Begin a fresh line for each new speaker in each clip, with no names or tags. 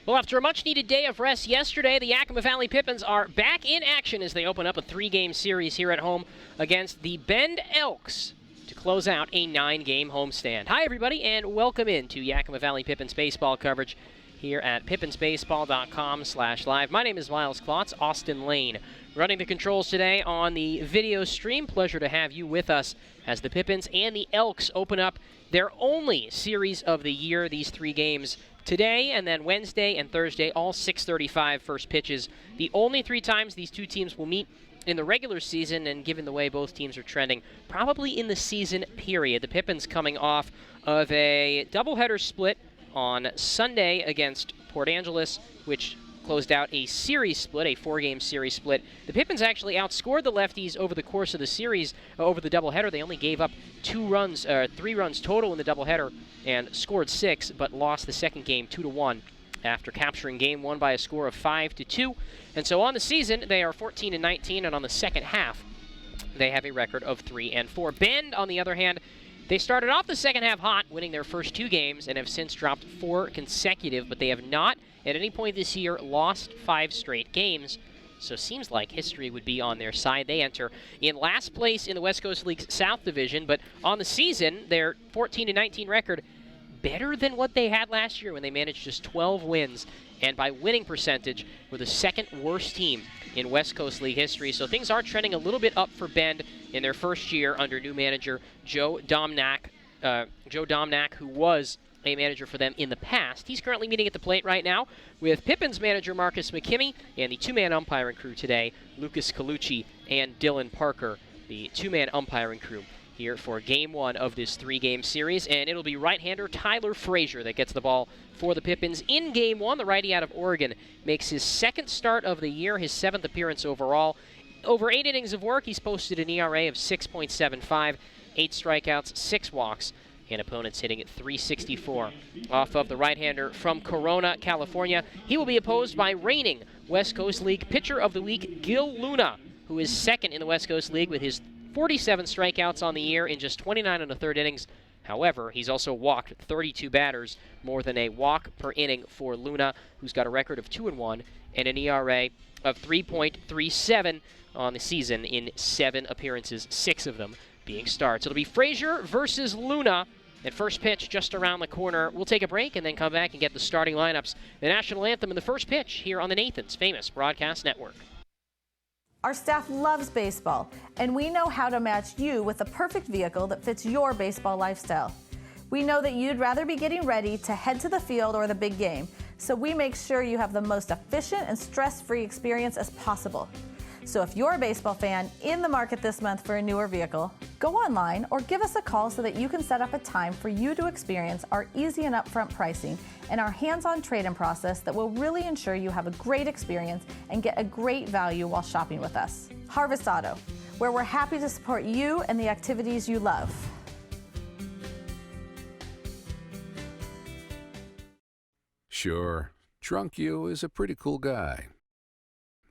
Well, after a much-needed day of rest yesterday, the Yakima Valley Pippins are back in action as they open up a 3-game series here at home against the Bend Elks to close out a 9-game homestand. Hi, everybody, and welcome in to Yakima Valley Pippins baseball coverage here at pippinsbaseball.com/live. My name is Miles Klotz, Austin Lane, running the controls today on the video stream. Pleasure to have you with us as the Pippins and the Elks open up their only series of the year, these 3 games today, and then Wednesday and Thursday, all 6:35 first pitches. The only 3 times these two teams will meet in the regular season, and given the way both teams are trending, probably in the season period. The Pippins coming off of a doubleheader split on Sunday against Port Angeles, which closed out a series split, a 4-game series split. The Pippins actually outscored the lefties over the course of the series, over the doubleheader. They only gave up 3 runs total in the doubleheader and scored 6, but lost the second game 2-1 after capturing game 1 by a score of 5-2. And so on the season, they are 14-19, and on the second half, they have a record of 3-4. Bend, on the other hand, they started off the second half hot, winning their first 2 games, and have since dropped 4 consecutive, but they have not at any point this year lost 5 straight games. So seems like history would be on their side. They enter in last place in the West Coast League's South Division, but on the season, their 14-19 record, better than what they had last year when they managed just 12 wins, and by winning percentage, were the second worst team in West Coast League history. So things are trending a little bit up for Bend in their first year under new manager Joe Domnack, who was a manager for them in the past. He's currently meeting at the plate right now with Pippins manager Marcus McKimmey and the 2-man umpiring crew today, Lucas Colucci and Dylan Parker, the 2-man umpiring crew here for game 1 of this 3-game series. And it'll be right-hander Tyler Frazier that gets the ball for the Pippins in game 1. The righty out of Oregon makes his 2nd start of the year, his 7th appearance overall. Over 8 innings of work, he's posted an ERA of 6.75, 8 strikeouts, 6 walks, and opponents hitting at .364 off of the right-hander from Corona, California. He will be opposed by reigning West Coast League Pitcher of the Week, Gil Luna, who is 2nd in the West Coast League with his 47 strikeouts on the year in just 29 1/3 innings. However, he's also walked 32 batters, more than a walk per inning for Luna, who's got a record of 2-1 and an ERA of 3.37 on the season in 7 appearances, 6 of them being starts. It'll be Frazier versus Luna. And first pitch just around the corner. We'll take a break and then come back and get the starting lineups. The national anthem in the first pitch here on the Nathan's Famous Broadcast Network.
Our staff loves baseball, and we know how to match you with the perfect vehicle that fits your baseball lifestyle. We know that you'd rather be getting ready to head to the field or the big game, so we make sure you have the most efficient and stress-free experience as possible. So if you're a baseball fan in the market this month for a newer vehicle, go online or give us a call so that you can set up a time for you to experience our easy and upfront pricing and our hands-on trade-in process that will really ensure you have a great experience and get a great value while shopping with us. Harvest Auto, where we're happy to support you and the activities you love.
Sure, Drunk You is a pretty cool guy,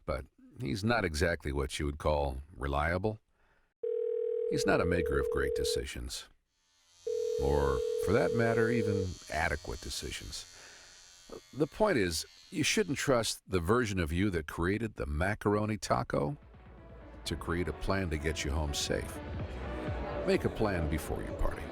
but he's not exactly what you would call reliable. He's not a maker of great decisions, or, for that matter, even adequate decisions. The point is, you shouldn't trust the version of you that created the macaroni taco to create a plan to get you home safe. Make a plan before you party.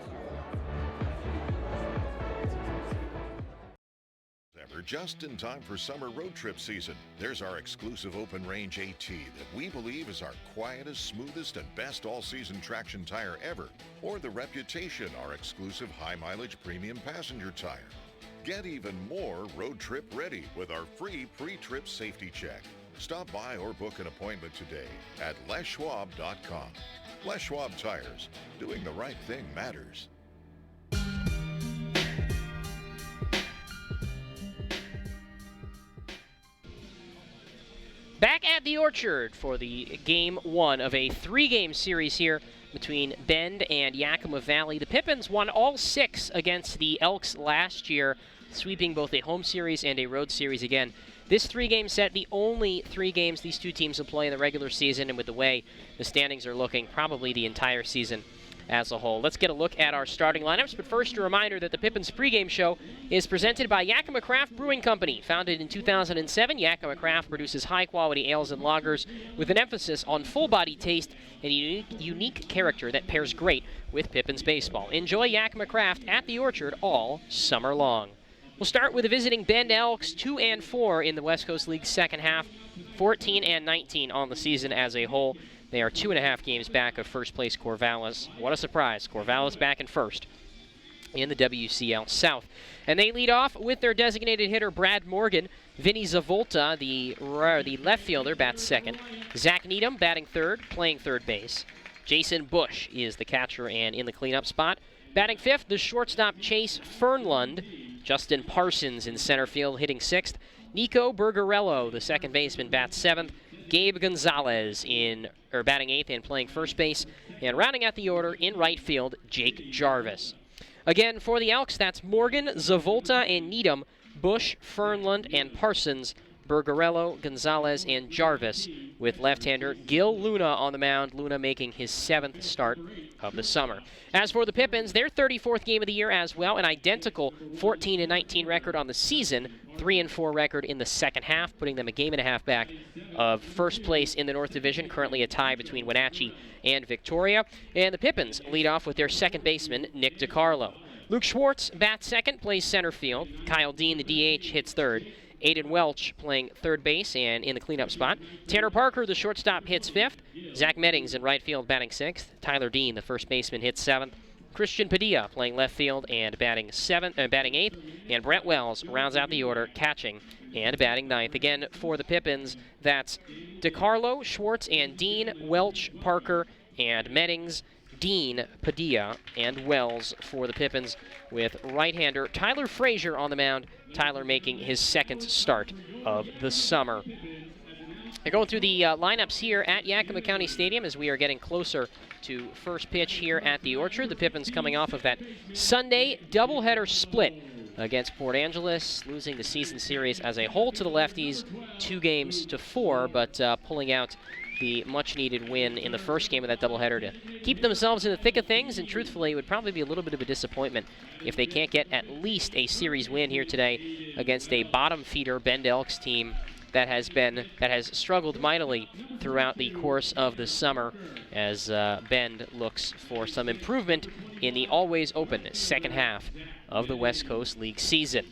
Just in time for summer road trip season, there's our exclusive open range AT that we believe is our quietest, smoothest, and best all-season traction tire ever, or the Reputation, our exclusive high-mileage premium passenger tire. Get even more road trip ready with our free pre-trip safety check. Stop by or book an appointment today at leschwab.com. Les Schwab Tires. Doing the right thing matters.
Back at the Orchard for the game 1 of a 3-game series here between Bend and Yakima Valley. The Pippins won all 6 against the Elks last year, sweeping both a home series and a road series again. This 3-game set, the only 3 games these two teams will play in the regular season, and with the way the standings are looking, probably the entire season. as a whole. Let's get a look at our starting lineups, but first a reminder that the Pippins pregame show is presented by Yakima Craft Brewing Company. Founded in 2007, Yakima Craft produces high-quality ales and lagers with an emphasis on full-body taste and a unique character that pairs great with Pippins baseball. Enjoy Yakima Craft at the Orchard all summer long. We'll start with the visiting Bend Elks, 2-4 in the West Coast League's second half, 14-19 on the season as a whole. They are 2.5 games back of first place Corvallis. What a surprise. Corvallis back in first in the WCL South. And they lead off with their designated hitter, Brad Morgan. Vinny Zavolta, the left fielder, bats second. Zach Needham batting third, playing third base. Jason Bush is the catcher and in the cleanup spot. Batting fifth, the shortstop Chase Fernlund. Justin Parsons in center field hitting sixth. Nico Bergarello, the second baseman, bats seventh. Gabe Gonzales batting eighth and playing first base. And rounding out the order in right field, Jake Jarvis. Again, for the Elks, that's Morgan, Zavolta, and Needham, Bush, Fernlund, and Parsons, Bergarello, Gonzales, and Jarvis, with left-hander Gil Luna on the mound, Luna making his 7th start of the summer. As for the Pippins, their 34th game of the year as well, an identical 14-19 record on the season, 3-4 record in the second half, putting them a game and a half back of first place in the North Division, currently a tie between Wenatchee and Victoria. And the Pippins lead off with their second baseman, Nick DiCarlo. Luke Schwartz bats second, plays center field. Kyle Dean, the DH, hits third. Aidan Welch playing third base and in the cleanup spot. Tanner Parker, the shortstop, hits fifth. Zach Meddings in right field batting sixth. Tyler Dean, the first baseman, hits seventh. Christian Padilla playing left field and batting eighth. And Brett Wells rounds out the order, catching and batting ninth. Again, for the Pippins, that's DiCarlo, Schwartz, and Dean, Welch, Parker, and Meddings, Dean, Padilla, and Wells for the Pippins, with right-hander Tyler Frazier on the mound. Tyler making his second start of the summer. They're going through the lineups here at Yakima County Stadium as we are getting closer to first pitch here at the Orchard. The Pippins coming off of that Sunday doubleheader split against Port Angeles, losing the season series as a whole to the lefties, 2-4, but pulling out the much-needed win in the first game of that doubleheader to keep themselves in the thick of things, and truthfully, it would probably be a little bit of a disappointment if they can't get at least a series win here today against a bottom-feeder Bend Elks team that has struggled mightily throughout the course of the summer as Bend looks for some improvement in the always open second half of the West Coast League season.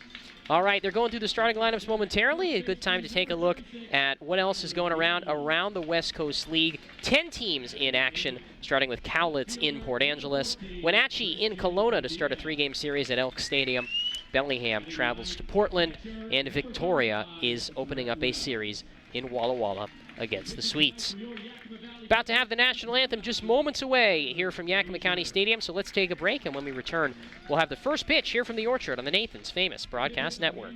All right, they're going through the starting lineups momentarily. A good time to take a look at what else is going around the West Coast League. 10 teams in action, starting with Cowlitz in Port Angeles. Wenatchee in Kelowna to start a 3-game series at Elk Stadium. Bellingham travels to Portland, and Victoria is opening up a series in Walla Walla against the Sweets. About to have the national anthem just moments away here from Yakima County Stadium, so let's take a break, and when we return, we'll have the first pitch here from the Orchard on the Nathan's Famous Broadcast Network.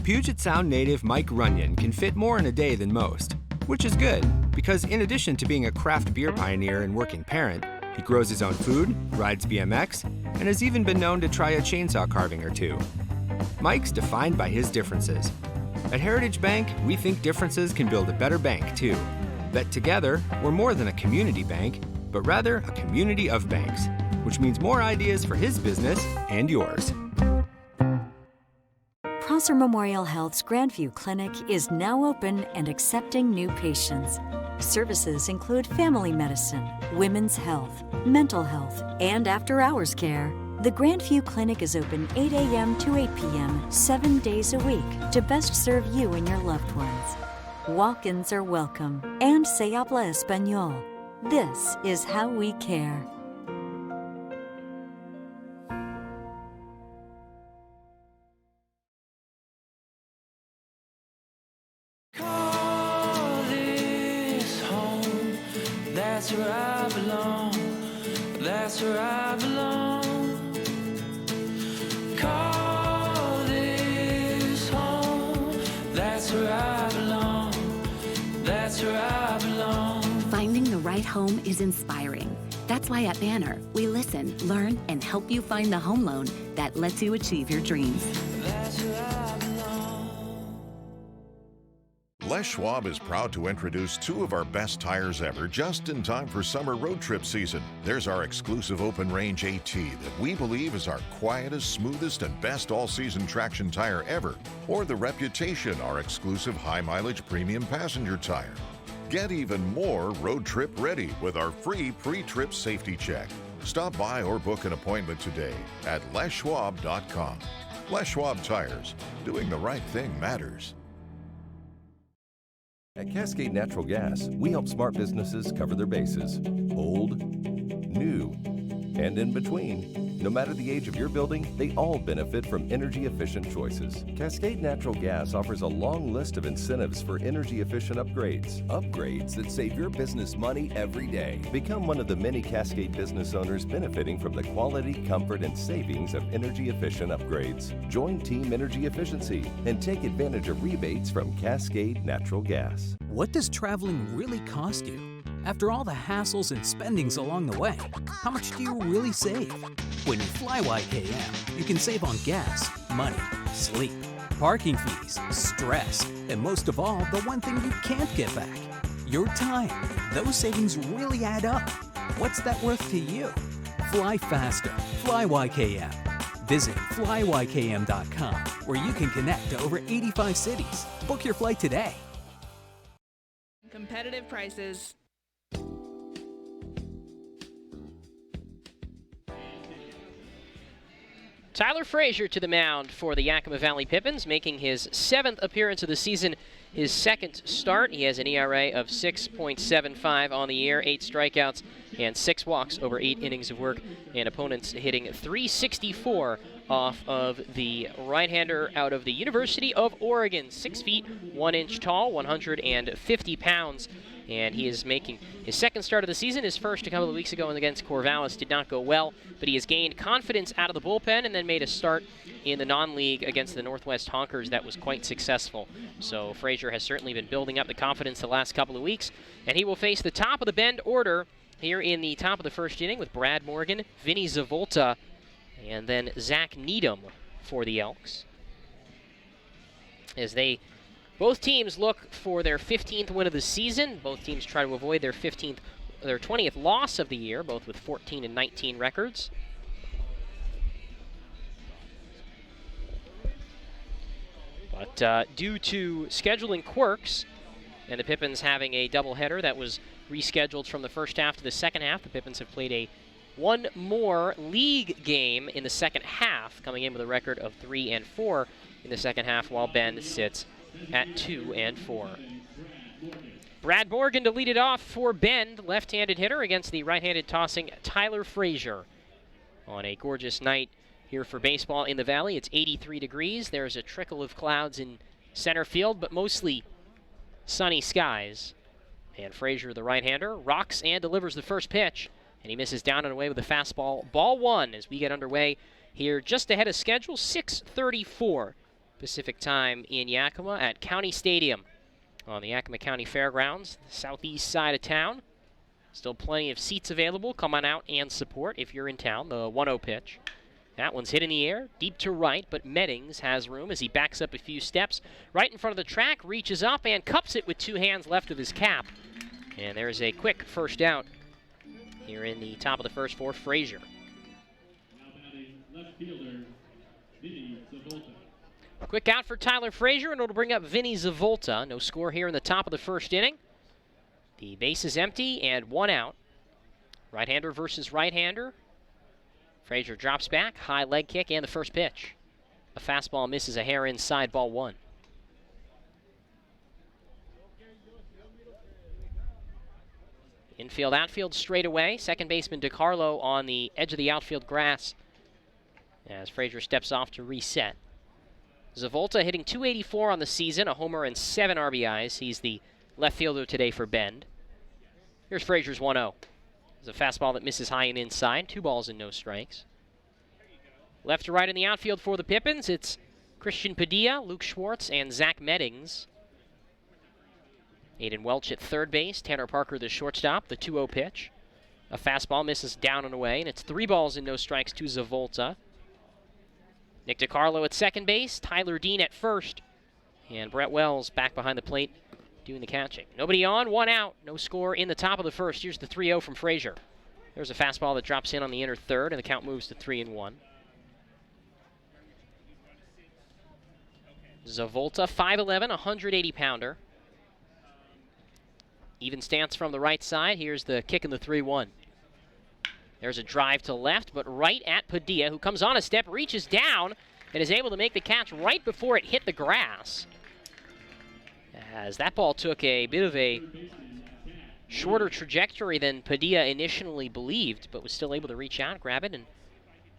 Puget Sound native Mike Runyon can fit more in a day than most, which is good, because in addition to being a craft beer pioneer and working parent, he grows his own food, rides BMX, and has even been known to try a chainsaw carving or two. Mike's defined by his differences. At Heritage Bank, we think differences can build a better bank, too. That together, we're more than a community bank, but rather a community of banks, which means more ideas for his business and yours.
Prosser Memorial Health's Grandview Clinic is now open and accepting new patients. Services include family medicine, women's health, mental health, and after-hours care. The Grandview Clinic is open 8 a.m. to 8 p.m. 7 days a week to best serve you and your loved ones. Walk-ins are welcome, and se habla español. This is how we care.
Call this home, that's where I belong, that's where I belong. Call this home, that's where I belong, that's where I belong.
Finding the right home is inspiring. That's why at Banner, we listen, learn, and help you find the home loan that lets you achieve your dreams.
That's where I belong.
Les Schwab is proud to introduce two of our best tires ever just in time for summer road trip season. There's our exclusive open range AT that we believe is our quietest, smoothest, and best all-season traction tire ever. Or the Reputation, our exclusive high-mileage premium passenger tire. Get even more road trip ready with our free pre-trip safety check. Stop by or book an appointment today at leschwab.com. Les Schwab Tires. Doing the right thing matters.
At Cascade Natural Gas, we help smart businesses cover their bases. Old, new, and in between. No matter the age of your building, they all benefit from energy-efficient choices. Cascade Natural Gas offers a long list of incentives for energy-efficient upgrades. Upgrades that save your business money every day. Become one of the many Cascade business owners benefiting from the quality, comfort, and savings of energy-efficient upgrades. Join Team Energy Efficiency and take advantage of rebates from Cascade Natural Gas.
What does traveling really cost you? After all the hassles and spendings along the way, how much do you really save? When you fly YKM, you can save on gas, money, sleep, parking fees, stress, and most of all, the one thing you can't get back, your time. Those savings really add up. What's that worth to you? Fly faster. Fly YKM. Visit flyykm.com, where you can connect to over 85 cities. Book your flight today.
Competitive prices.
Tyler Frazier to the mound for the Yakima Valley Pippins, making his 7th appearance of the season, his 2nd start. He has an ERA of 6.75 on the year, 8 strikeouts, and 6 walks over 8 innings of work, and opponents hitting .364 off of the right-hander out of the University of Oregon. 6 feet, 1 inch tall, 150 pounds. And he is making his 2nd start of the season. His first a couple of weeks ago against Corvallis did not go well, but he has gained confidence out of the bullpen and then made a start in the non-league against the Northwest Honkers that was quite successful. So Frazier has certainly been building up the confidence the last couple of weeks, and he will face the top of the Bend order here in the top of the 1st inning with Brad Morgan, Vinny Zavolta, and then Zach Needham for the Elks. As both teams look for their 15th win of the season. Both teams try to avoid their 20th loss of the year, both with 14 and 19 records. But due to scheduling quirks and the Pippins having a doubleheader that was rescheduled from the first half to the second half, the Pippins have played one more league game in the second half, coming in with a record of 3-4 in the second half, while Bend sits at 2-4. Brad Morgan to lead it off for Bend, left-handed hitter against the right-handed tossing Tyler Frazier. On a gorgeous night here for baseball in the Valley, it's 83 degrees. There's a trickle of clouds in center field, but mostly sunny skies. And Frazier, the right-hander, rocks and delivers the first pitch, and he misses down and away with a fastball. Ball 1 as we get underway here just ahead of schedule, 6:34. Pacific time in Yakima at County Stadium on the Yakima County Fairgrounds, the southeast side of town. Still plenty of seats available. Come on out and support if you're in town. The 1-0 pitch. That one's hit in the air, deep to right, but Meddings has room as he backs up a few steps. Right in front of the track, reaches up and cups it with 2 hands left of his cap. And there's a quick first out here in the top of the first for Frazier.
Left fielder, Vinny Zavolta.
Quick out for Tyler Frazier, and it'll bring up Vinny Zavolta. No score here in the top of the 1st inning. The base is empty and 1 out. Right-hander versus right-hander. Frazier drops back, high leg kick, and the first pitch. A fastball misses a hair inside, ball 1. Infield, outfield straight away. Second baseman DiCarlo on the edge of the outfield grass as Frazier steps off to reset. Zavolta hitting .284 on the season, a homer and 7 RBIs. He's the left fielder today for Bend. Here's Frazier's 1-0. It's a fastball that misses high and inside. 2 balls and no strikes. Left to right in the outfield for the Pippins, it's Christian Padilla, Luke Schwartz, and Zach Meddings. Aidan Welch at third base, Tanner Parker the shortstop, the 2-0 pitch. A fastball misses down and away, and it's 3 balls and no strikes to Zavolta. Nick DiCarlo at second base, Tyler Dean at first, and Brett Wells back behind the plate doing the catching. Nobody on, one out. No score in the top of the first. Here's the 3-0 from Frazier. There's a fastball that drops in on the inner third, and the count moves to 3-1. Zavolta, 5'11", 180-pounder. Even stance from the right side. Here's the kick in the 3-1. There's a drive to left, but right at Padilla, who comes on a step, reaches down, and is able to make the catch right before it hit the grass. As that ball took a bit of a shorter trajectory than Padilla initially believed, but was still able to reach out, grab it, and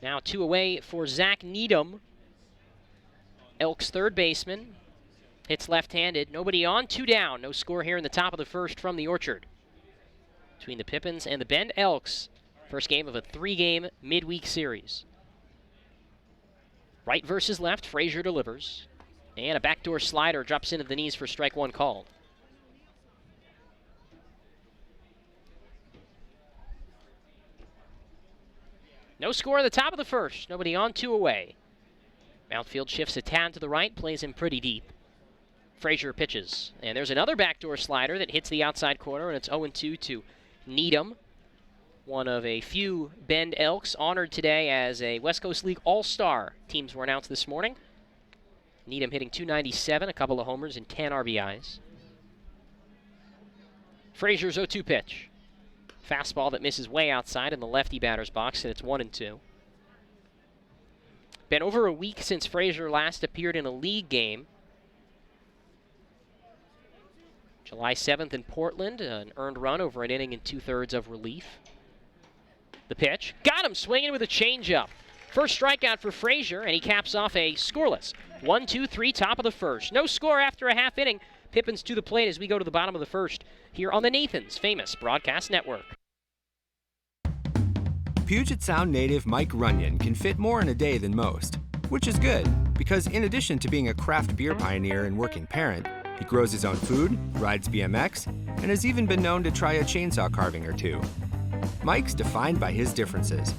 now 2 away for Zach Needham. Elks third baseman. Hits left-handed. Nobody on, 2 down. No score here in the top of the first from the Orchard. Between the Pippins and the Bend Elks. First game of a 3-game midweek series. Right versus left, Frazier delivers. And a backdoor slider drops into the knees for strike 1 called. No score at the top of the first. Nobody on, 2 away. Outfield shifts a tad to the right, plays him pretty deep. Frazier pitches. And there's another backdoor slider that hits the outside corner, and it's 0-2 to Needham. One of a few Bend Elks honored today as a West Coast League All-Star. Teams were announced this morning. Needham hitting .297, a couple of homers and 10 RBIs. Frazier's 0-2 pitch. Fastball that misses way outside in the lefty batter's box, and it's 1-2. Been over a week since Frazier last appeared in a league game. July 7th in Portland, an earned run over an inning and 2/3 of relief. The pitch, got him swinging with a changeup. First strikeout for Frazier, and he caps off a scoreless 1-2-3 top of the first. No score after a half inning. Pippins to the plate as we go to the bottom of the first here on the Nathan's Famous Broadcast Network.
Puget Sound native Mike Runyon can fit more in a day than most, which is good, because in addition to being a craft beer pioneer and working parent, he grows his own food, rides BMX, and has even been known to try a chainsaw carving or 2. Mike's defined by his differences.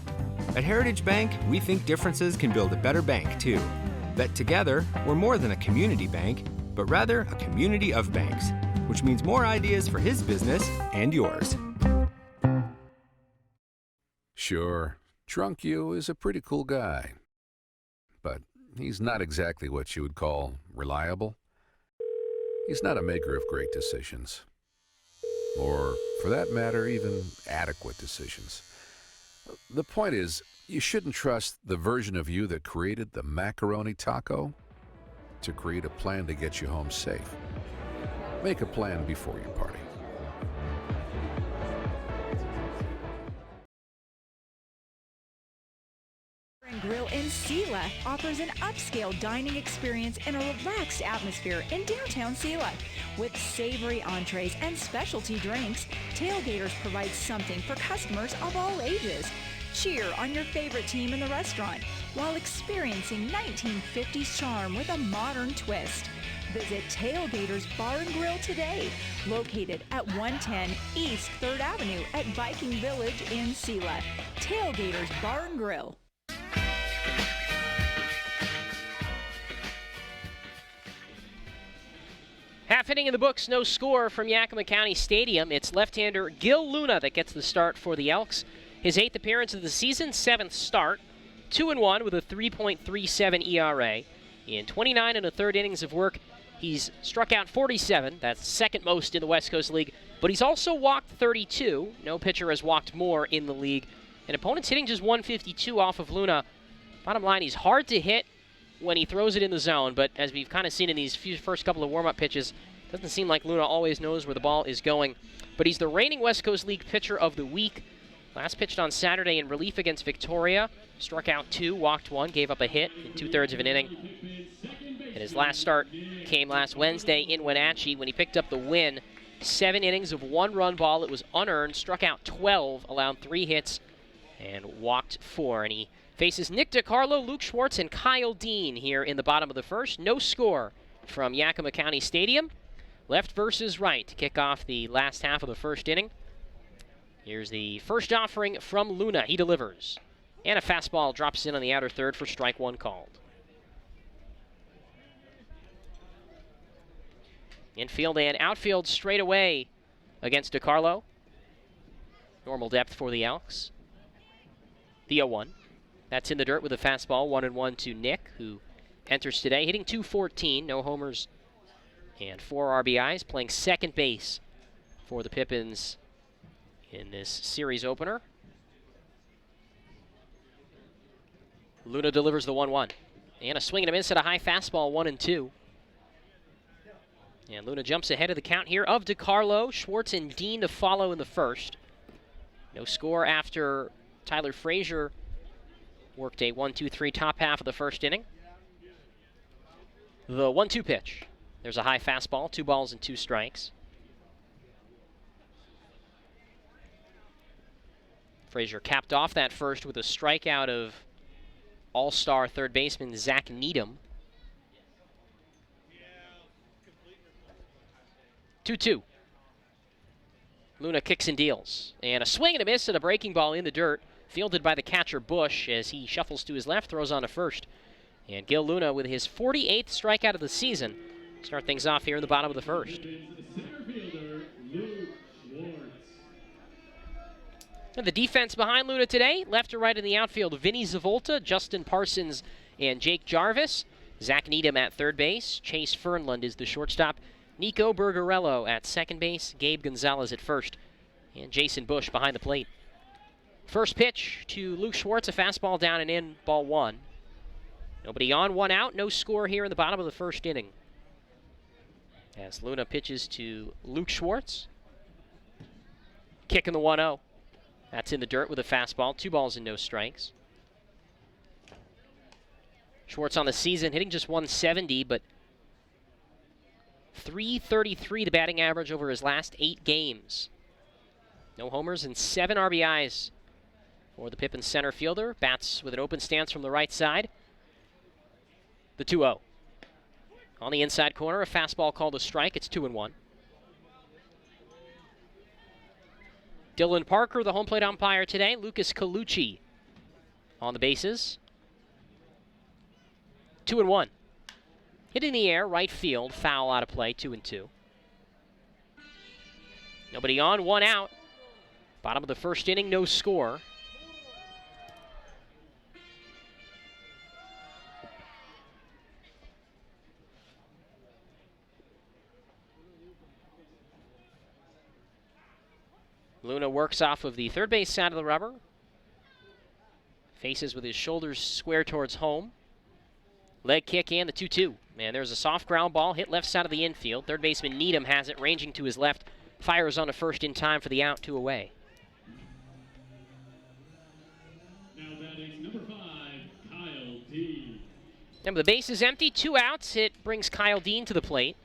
At Heritage Bank, we think differences can build a better bank, too. That together, we're more than a community bank, but rather a community of banks, which means more ideas for his business and yours.
Sure, Drunk You is a pretty cool guy, but he's not exactly what you would call reliable. He's not a maker of great decisions, or, for that matter, even adequate decisions. The point is, you shouldn't trust the version of you that created the macaroni taco to create a plan to get you home safe. Make a plan before you party.
Grill in Sela offers an upscale dining experience in a relaxed atmosphere in downtown Sela. With savory entrees and specialty drinks, Tailgaters provides something for customers of all ages. Cheer on your favorite team in the restaurant while experiencing 1950s charm with a modern twist. Visit Tailgaters Bar and Grill today, located at 110 East 3rd Avenue at Viking Village in Sela. Tailgaters Bar and Grill.
Half inning in the books, no score from Yakima County Stadium. It's left-hander Gil Luna that gets the start for the Elks. His 8th appearance of the season, 7th start. 2-1 with a 3.37 ERA. In 29 1/3 innings of work, he's struck out 47. That's second most in the West Coast League. But he's also walked 32. No pitcher has walked more in the league. And opponents hitting just 152 off of Luna. Bottom line, he's hard to hit when he throws it in the zone, but as we've kind of seen in these first couple of warm-up pitches, doesn't seem like Luna always knows where the ball is going. But he's the reigning West Coast League pitcher of the week. Last pitched on Saturday in relief against Victoria. Struck out 2, walked 1, gave up a hit in 2/3 of an inning. And his last start came last Wednesday in Wenatchee when he picked up the win. 7 innings of 1-run ball. It was unearned, struck out 12, allowed 3 hits, and walked 4. And he faces Nick DiCarlo, Luke Schwartz, and Kyle Dean here in the bottom of the first. No score from Yakima County Stadium. Left versus right to kick off the last half of the first inning. Here's the first offering from Luna. He delivers. And a fastball drops in on the outer third for strike 1 called. Infield and outfield straight away against DiCarlo. Normal depth for the Elks. The 0-1. That's in the dirt with a fastball, 1-1 to Nick, who enters today, hitting .214, no homers and 4 RBIs, playing second base for the Pippins in this series opener. Luna delivers the 1-1. And a swing and a miss at a high fastball, 1-2. And Luna jumps ahead of the count here of DiCarlo, Schwartz, and Dean to follow in the first. No score after Tyler Frazier worked a 1-2-3 top half of the first inning. The 1-2 pitch. There's a high fastball, 2 balls and 2 strikes. Frazier capped off that first with a strikeout of all-star third baseman Zach Needham. 2-2. Luna kicks and deals. And a swing and a miss and a breaking ball in the dirt, fielded by the catcher Bush as he shuffles to his left, throws on to first. And Gil Luna with his 48th strikeout of the season. Start things off here in the bottom of the first. And the defense behind Luna today, left to right in the outfield, Vinny Zavolta, Justin Parsons, and Jake Jarvis. Zach Needham at third base. Chase Fernlund is the shortstop. Nico Bergarello at second base. Gabe Gonzales at first. And Jason Bush behind the plate. First pitch to Luke Schwartz, a fastball down and in, ball 1. Nobody on, 1 out, no score here in the bottom of the first inning. As Luna pitches to Luke Schwartz. Kicking the 1-0. That's in the dirt with a fastball, 2 balls and no strikes. Schwartz on the season hitting just 170, but .333 the batting average over his last 8 games. No homers and 7 RBIs for the Pippins center fielder. Bats with an open stance from the right side. The 2-0. On the inside corner, a fastball called a strike. It's 2-1. Dylan Parker, the home plate umpire today. Lucas Colucci on the bases. 2-1. Hit in the air, right field, foul out of play, 2-2. Nobody on, 1 out. Bottom of the first inning, no score. Luna works off of the third base side of the rubber. Faces with his shoulders square towards home. Leg kick and the 2-2. And there's a soft ground ball hit left side of the infield. Third baseman Needham has it ranging to his left. Fires on to first in time for the out, 2 away.
Now batting number 5, Kyle Dean.
Remember, the base is empty, 2 outs. It brings Kyle Dean to the plate.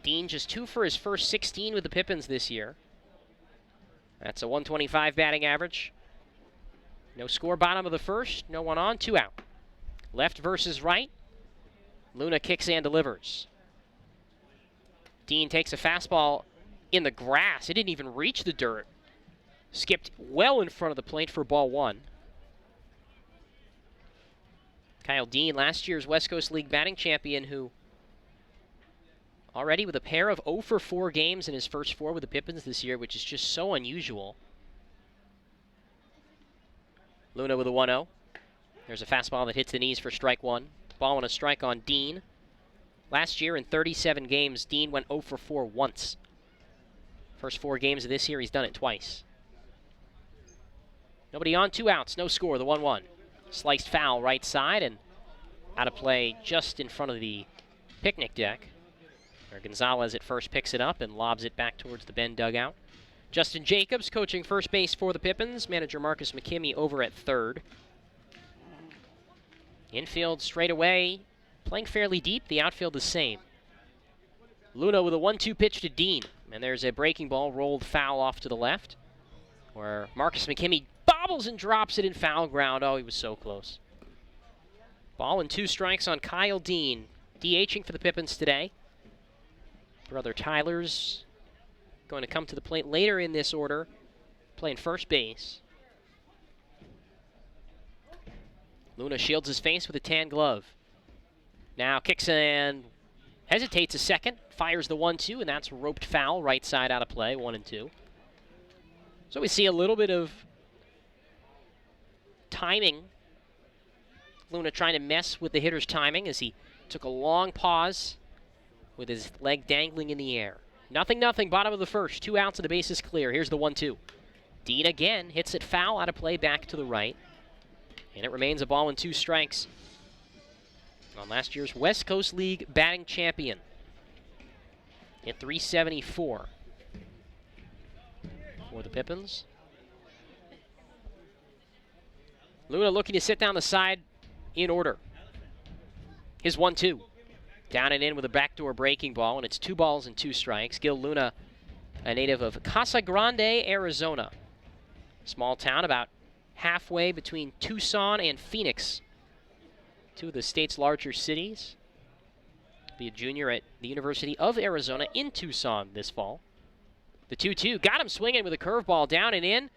Dean just 2 for his first 16 with the Pippins this year. That's a 125 batting average. No score, bottom of the first. No 1 on, 2 out. Left versus right. Luna kicks and delivers. Dean takes a fastball in the grass. It didn't even reach the dirt. Skipped well in front of the plate for ball 1. Kyle Dean, last year's West Coast League batting champion, who already with a pair of 0 for 4 games in his first 4 with the Pippins this year, which is just so unusual. Luna with a 1-0. There's a fastball that hits the knees for strike 1. Ball and a strike on Dean. Last year in 37 games, Dean went 0 for 4 once. First 4 games of this year, he's done it twice. Nobody on, 2 outs, no score, the 1-1. Sliced foul right side and out of play just in front of the picnic deck. Where Gonzales at first picks it up and lobs it back towards the Bend dugout. Justin Jacobs coaching first base for the Pippins. Manager Marcus McKimmey over at third. Infield straight away, playing fairly deep. The outfield the same. Luna with a 1-2 pitch to Dean. And there's a breaking ball rolled foul off to the left, where Marcus McKimmey bobbles and drops it in foul ground. Oh, he was so close. Ball and 2 strikes on Kyle Dean. DHing for the Pippins today. Brother Tyler's going to come to the plate later in this order, playing first base. Luna shields his face with a tan glove. Now kicks and hesitates a second, fires the 1-2, and that's roped foul, right side out of play, 1-2. So we see a little bit of timing. Luna trying to mess with the hitter's timing as he took a long pause with his leg dangling in the air. 0-0, bottom of the first. 2 outs and the base is clear. Here's the 1-2. Dean again hits it foul out of play back to the right. And it remains a ball and 2 strikes on last year's West Coast League batting champion at .374 for the Pippins. Luna looking to sit down the side in order. His 1-2. Down and in with a backdoor breaking ball, and it's 2 balls and 2 strikes. Gil Luna, a native of Casa Grande, Arizona. Small town about halfway between Tucson and Phoenix, 2 of the state's larger cities. Be a junior at the University of Arizona in Tucson this fall. The 2-2, got him swinging with a curveball down and in.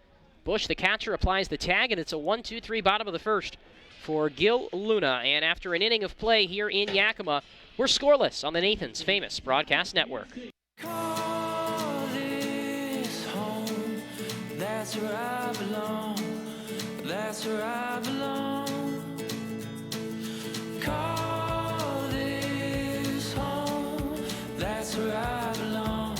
Bush, the catcher, applies the tag, and it's a 1-2-3 bottom of the first for Gil Luna. And after an inning of play here in Yakima, we're scoreless on the Nathan's Famous Broadcast Network.
Call this home, that's where I belong, that's where I belong. Call this home, that's where I belong,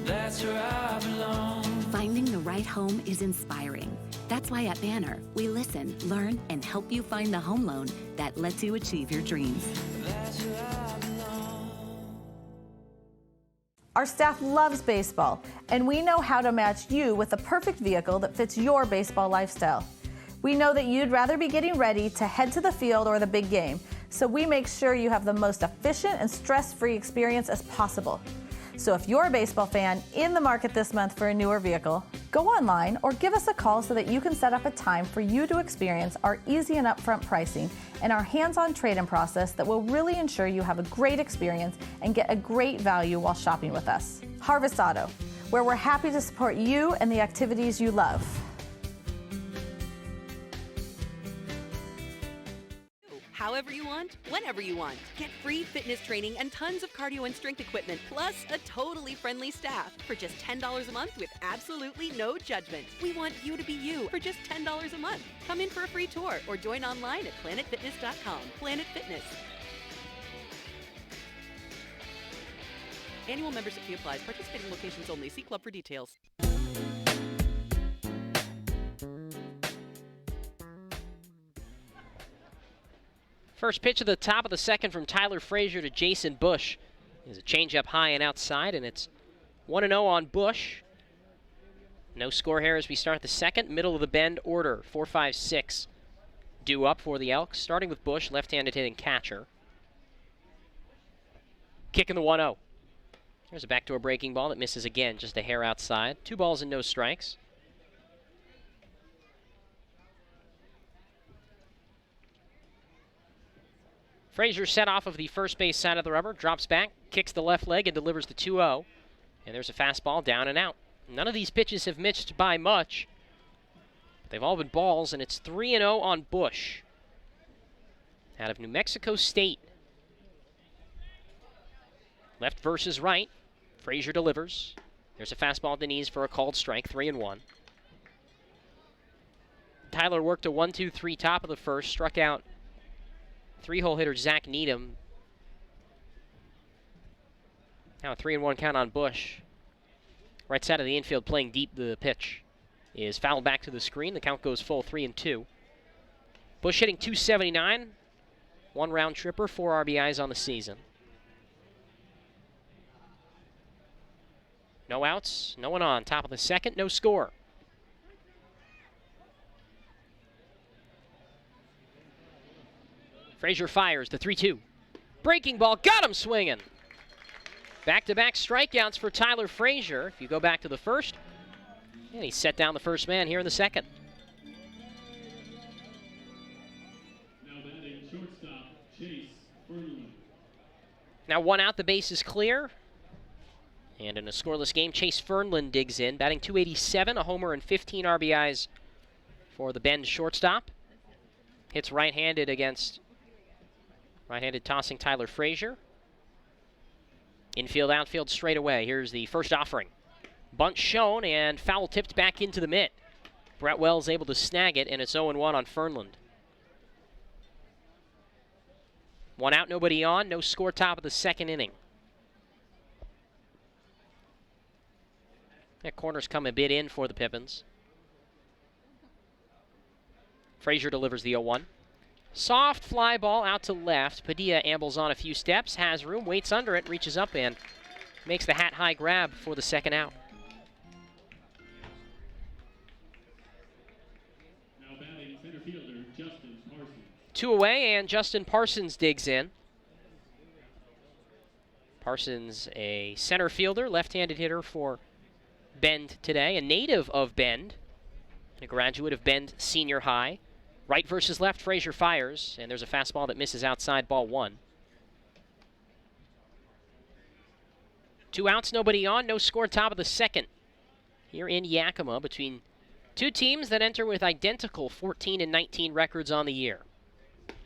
that's where I belong.
Finding the right home is inspiring. That's why at Banner, we listen, learn, and help you find the home loan that lets you achieve your dreams.
That's where I belong.
Our staff loves baseball, and we know how to match you with the perfect vehicle that fits your baseball lifestyle. We know that you'd rather be getting ready to head to the field or the big game, so we make sure you have the most efficient and stress-free experience as possible. So if you're a baseball fan in the market this month for a newer vehicle, go online or give us a call so that you can set up a time for you to experience our easy and upfront pricing and our hands-on trade-in process that will really ensure you have a great experience and get a great value while shopping with us. Harvest Auto, where we're happy to support you and the activities you love.
However you want, whenever you want. Get free fitness training and tons of cardio and strength equipment, plus a totally friendly staff for just $10 a month with absolutely no judgment. We want you to be you for just $10 a month. Come in for a free tour or join online at planetfitness.com. Planet Fitness. Annual membership fee applies. Participating locations only. See club for details.
First pitch at the top of the second from Tyler Frazier to Jason Bush. There's a changeup high and outside, and it's 1-0 on Bush. No score here as we start the second. Middle of the Bend order, 4, 5, 6. Due up for the Elks, starting with Bush, left-handed hitting catcher. Kicking the 1-0. There's a backdoor breaking ball that misses again, just a hair outside. 2 balls and no strikes. Frazier set off of the first base side of the rubber, drops back, kicks the left leg, and delivers the 2-0. And there's a fastball down and out. None of these pitches have missed by much. They've all been balls, and it's 3-0 on Bush out of New Mexico State. Left versus right. Frazier delivers. There's a fastball at the knees for a called strike, 3-1. Tyler worked a 1-2-3 top of the first, struck out 3-hole hitter Zach Needham. Now a 3-1 count on Bush. Right side of the infield playing deep. The pitch is fouled back to the screen. The count goes full, 3-2. Bush hitting .279. 1 round tripper, 4 RBIs on the season. No outs, no one on. Top of the second, no score. Frazier fires the 3-2. Breaking ball, got him swinging. Back-to-back strikeouts for Tyler Frazier. If you go back to the first, and he set down the first man here in the second.
Now batting shortstop, Chase Fernley.
Now 1 out, the base is clear. And in a scoreless game, Chase Fernlin digs in, batting .287, a homer and 15 RBIs for the Bend shortstop. Hits right-handed against Right-handed tossing Tyler Frazier. Infield, outfield, straight away. Here's the first offering. Bunt shown and foul tipped back into the mitt. Brett Wells able to snag it, and it's 0-1 on Fernland. 1 out, nobody on. No score, top of the second inning. That corner's come a bit in for the Pippins. Frazier delivers the 0-1. Soft fly ball out to left. Padilla ambles on a few steps, has room, waits under it, reaches up and makes the hat-high grab for the second out.
Now batting center fielder Justin Parsons.
2 away, and Justin Parsons digs in. Parsons, a center fielder, left-handed hitter for Bend today, a native of Bend, a graduate of Bend Senior High. Right versus left, Frazier fires, and there's a fastball that misses outside, ball 1. 2 outs, nobody on, no score, top of the second. Here in Yakima, between two teams that enter with identical 14 and 19 records on the year.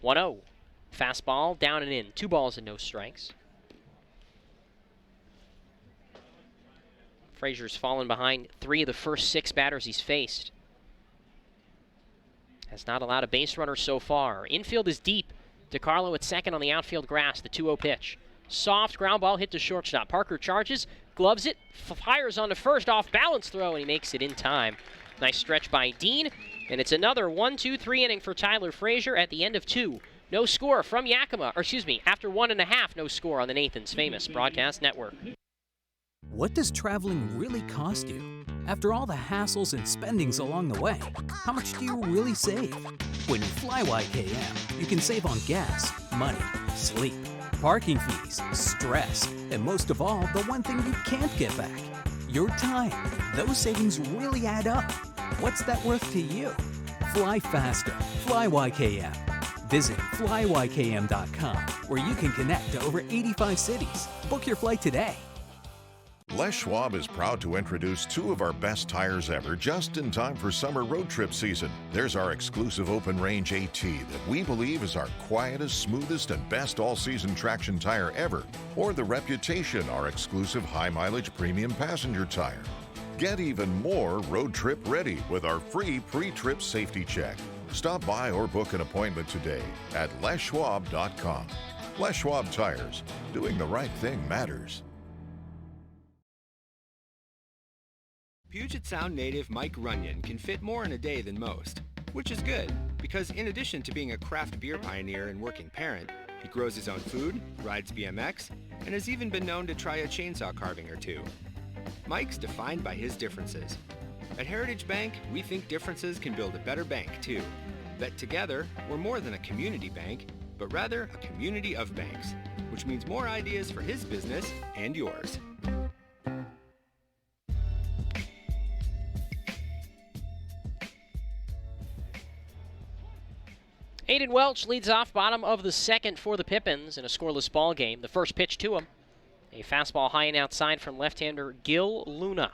1-0. Fastball, down and in. 2 balls and no strikes. Frazier's fallen behind 3 of the first 6 batters he's faced. Has not allowed a base runner so far. Infield is deep. DeCarlo at second on the outfield grass, the 2-0 pitch. Soft ground ball hit to shortstop. Parker charges, gloves it, fires on the first, off balance throw, and he makes it in time. Nice stretch by Dean, and it's another 1-2-3 inning for Tyler Frazier at the end of 2. No score from Yakima, or excuse me, after 1.5, no score on the Nathan's Famous Broadcast Network.
What does traveling really cost you? After all the hassles and spendings along the way, how much do you really save? When you fly YKM, you can save on gas, money, sleep, parking fees, stress, and most of all, the one thing you can't get back, your time. Those savings really add up. What's that worth to you? Fly faster. Fly YKM. Visit flyykm.com, where you can connect to over 85 cities. Book your flight today.
Les Schwab is proud to introduce 2 of our best tires ever just in time for summer road trip season. There's our exclusive open range AT that we believe is our quietest, smoothest, and best all-season traction tire ever. Or the Reputation, our exclusive high-mileage premium passenger tire. Get even more road trip ready with our free pre-trip safety check. Stop by or book an appointment today at leschwab.com. Les Schwab Tires. Doing the right thing matters.
Puget Sound native Mike Runyon can fit more in a day than most, which is good, because in addition to being a craft beer pioneer and working parent, he grows his own food, rides BMX, and has even been known to try a chainsaw carving or 2. Mike's defined by his differences. At Heritage Bank, we think differences can build a better bank, too. That together, we're more than a community bank, but rather a community of banks, which means more ideas for his business and yours.
Aidan Welch leads off bottom of the second for the Pippins in a scoreless ball game. The first pitch to him, a fastball high and outside from left-hander Gil Luna,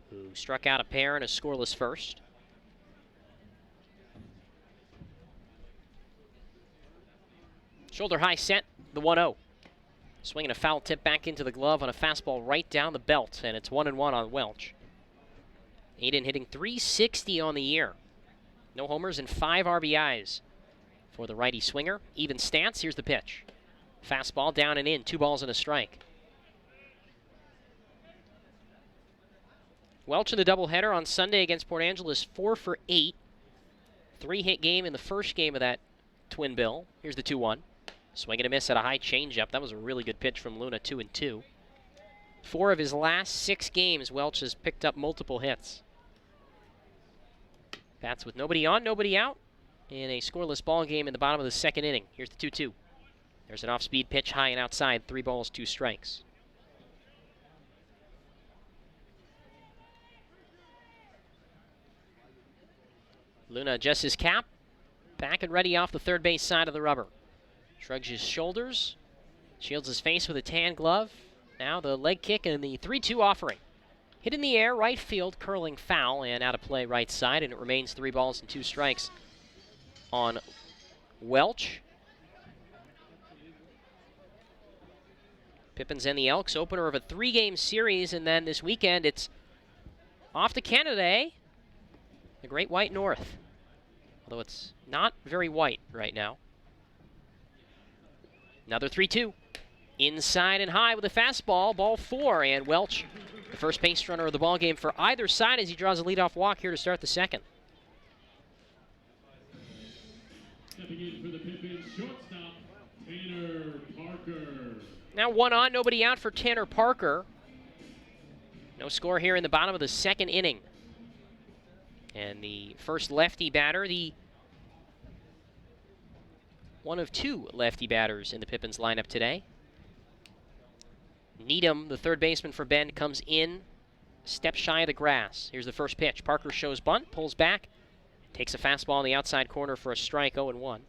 who struck out a pair in a scoreless first. Shoulder high set, the 1-0. Swinging a foul tip back into the glove on a fastball right down the belt, and it's 1-1 on Welch. Aidan hitting .360 on the year. No homers and 5 RBIs for the righty swinger. Even stance, here's the pitch. Fastball down and in, 2 balls and a strike. Welch in the doubleheader on Sunday against Port Angeles, 4 for 8. 3-hit game in the first game of that twin bill. Here's the 2-1. Swing and a miss at a high changeup. That was a really good pitch from Luna, 2-2. 4 of his last 6 games, Welch has picked up multiple hits. Bats with nobody on, nobody out in a scoreless ball game in the bottom of the second inning. Here's the 2-2. There's an off-speed pitch, high and outside, 3 balls, 2 strikes. Luna adjusts his cap, back and ready off the third base side of the rubber. Shrugs his shoulders, shields his face with a tan glove. Now the leg kick and the 3-2 offering. Hit in the air, right field, curling foul, and out of play right side, and it remains 3 balls and 2 strikes on Welch. Pippins and the Elks, opener of a 3-game series, and then this weekend it's off to Canada, eh? The Great White North. Although it's not very white right now. Another 3-2. Inside and high with a fastball, ball 4, and Welch, the first base runner of the ball game for either side as he draws a leadoff walk here to start the second.
Stepping in for the Pippins shortstop, Tanner Parker.
Now 1 on, nobody out for Tanner Parker. No score here in the bottom of the second inning. And the first lefty batter, the one of 2 lefty batters in the Pippins lineup today. Needham, the third baseman for Bend, comes in, steps shy of the grass. Here's the first pitch. Parker shows bunt, pulls back, takes a fastball in the outside corner for a strike, 0-1.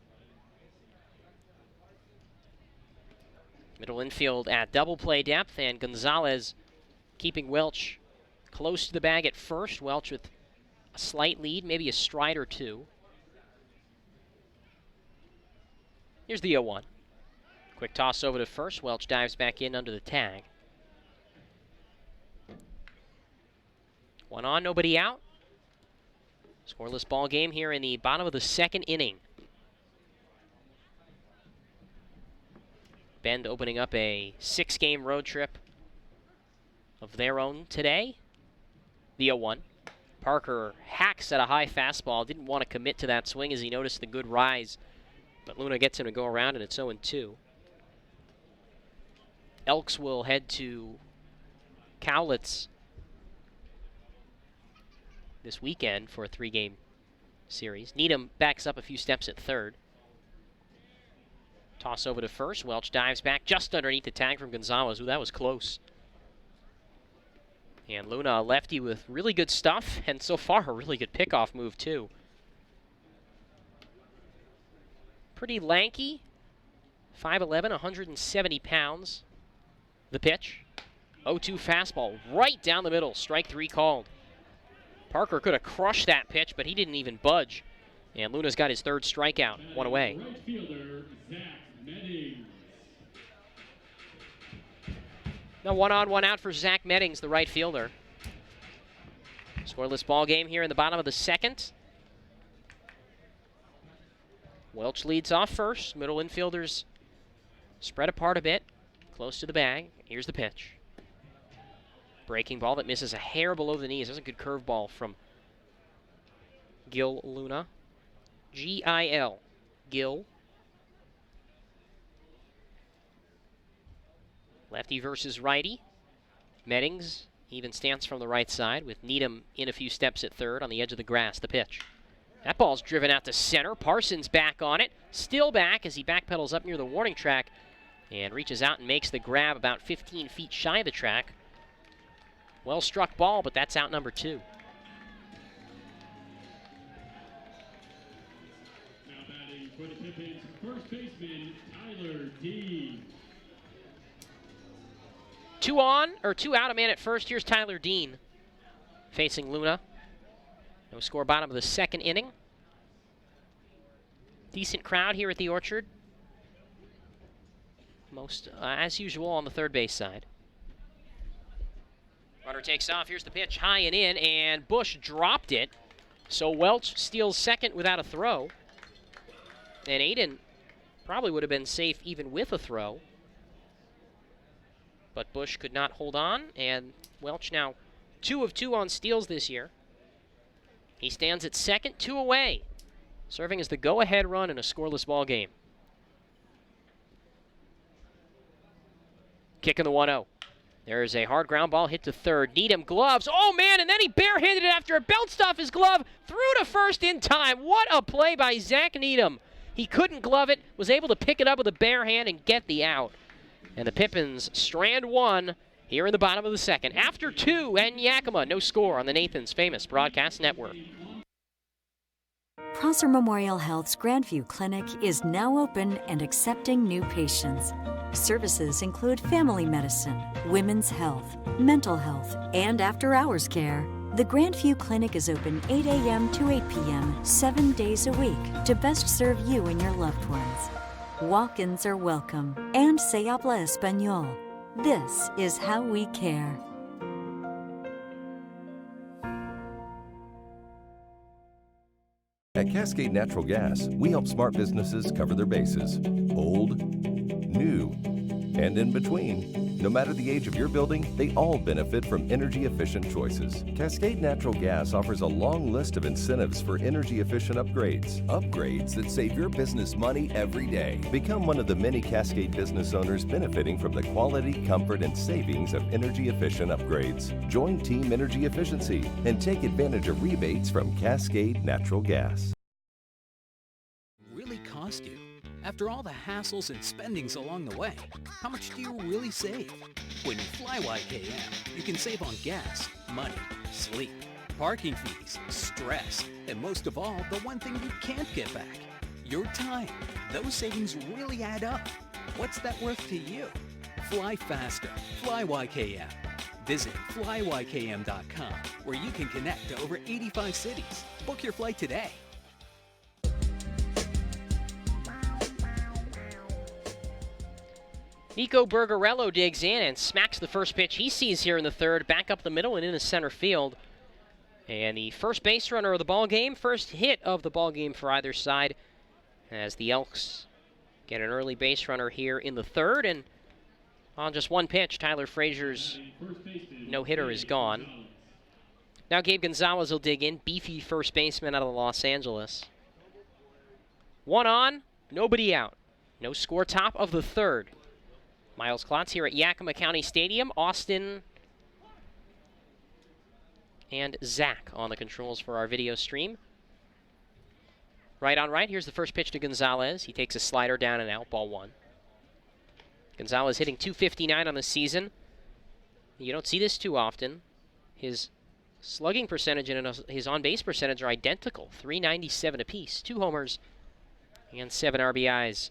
Middle infield at double play depth, and Gonzales keeping Welch close to the bag at first. Welch with a slight lead, maybe a stride or 2. Here's the 0-1. Quick toss over to first. Welch dives back in under the tag. 1 on, nobody out. Scoreless ball game here in the bottom of the second inning. Bend opening up a 6-game road trip of their own today. The 0-1. Parker hacks at a high fastball. Didn't want to commit to that swing as he noticed the good rise. But Luna gets him to go around, and it's 0-2. Elks will head to Cowlitz this weekend for a 3-game series. Needham backs up a few steps at third. Toss over to first. Welch dives back just underneath the tag from Gonzales. Ooh, that was close. And Luna, a lefty with really good stuff, and so far a really good pickoff move, too. Pretty lanky. 5'11", 170 pounds. The pitch. 0-2 fastball right down the middle. Strike 3 called. Parker could have crushed that pitch, but he didn't even budge. And Luna's got his 3rd strikeout. 1 away.
Right fielder, Zach Meddings.
Now 1 on, 1 out for Zach Meddings, the right fielder. Scoreless ball game here in the bottom of the second. Welch leads off first. Middle infielders spread apart a bit. Close to the bag. Here's the pitch. Breaking ball that misses a hair below the knees. That's a good curveball from Gil Luna. G-I-L. Gil. Lefty versus righty. Meddings, even stance from the right side with Needham in a few steps at third on the edge of the grass. The pitch. That ball's driven out to center. Parsons back on it. Still back as he backpedals up near the warning track and reaches out and makes the grab about 15 feet shy of the track. Well struck ball, but that's out number 2.
Now batting for the Pippins, first baseman Tyler Dean.
2 on, or 2 out, a man at first. Here's Tyler Dean facing Luna. No score, bottom of the second inning. Decent crowd here at the Orchard. Most, as usual, on the third base side. Runner takes off. Here's the pitch, high and in, and Bush dropped it. So Welch steals second without a throw. And Aidan probably would have been safe even with a throw. But Bush could not hold on, and Welch now 2 of 2 on steals this year. He stands at second, 2 away, serving as the go-ahead run in a scoreless ball game. Kick in the 1-0. There's a hard ground ball hit to third. Needham gloves. Oh, man, and then he barehanded it after it bounced off his glove. Threw to first in time. What a play by Zach Needham. He couldn't glove it, was able to pick it up with a bare hand and get the out. And the Pippins strand 1 here in the bottom of the second. After 2, and Yakima, no score on the Nathan's Famous Broadcast Network.
Prosser Memorial Health's Grandview Clinic is now open and accepting new patients. Services include family medicine, women's health, mental health, and after-hours care. The Grandview Clinic is open 8 a.m. to 8 p.m. 7 days a week to best serve you and your loved ones. Walk-ins are welcome and se habla español. This is how we care.
At Cascade Natural Gas, we help smart businesses cover their bases. Old, new, and in between. No matter the age of your building, they all benefit from energy-efficient choices. Cascade Natural Gas offers a long list of incentives for energy-efficient upgrades. Upgrades that save your business money every day. Become one of the many Cascade business owners benefiting from the quality, comfort, and savings of energy-efficient upgrades. Join Team Energy Efficiency and take advantage of rebates from Cascade Natural Gas.
Really cost you? After all the hassles and spendings along the way, how much do you really save? When you fly YKM, you can save on gas, money, sleep, parking fees, stress, and most of all, the one thing you can't get back, your time. Those savings really add up. What's that worth to you? Fly faster. Fly YKM. Visit flyykm.com, where you can connect to over 85 cities. Book your flight today.
Nico Bergarello digs in and smacks the first pitch he sees here in the third, back up the middle and into center field. And the first base runner of the ball game, first hit of the ball game for either side, as the Elks get an early base runner here in the third. And on just one pitch, Tyler Frazier's no-hitter is gone. Now Gabe Gonzales will dig in, beefy first baseman out of Los Angeles. One on, nobody out. No score, top of the third. Miles Klotz here at Yakima County Stadium. Austin and Zach on the controls for our video stream. Right on right, here's the first pitch to Gonzales. He takes a slider down and out, ball one. Gonzales hitting .259 on the season. You don't see this too often. His slugging percentage and his on-base percentage are identical, .397 apiece. 2 homers and 7 RBIs.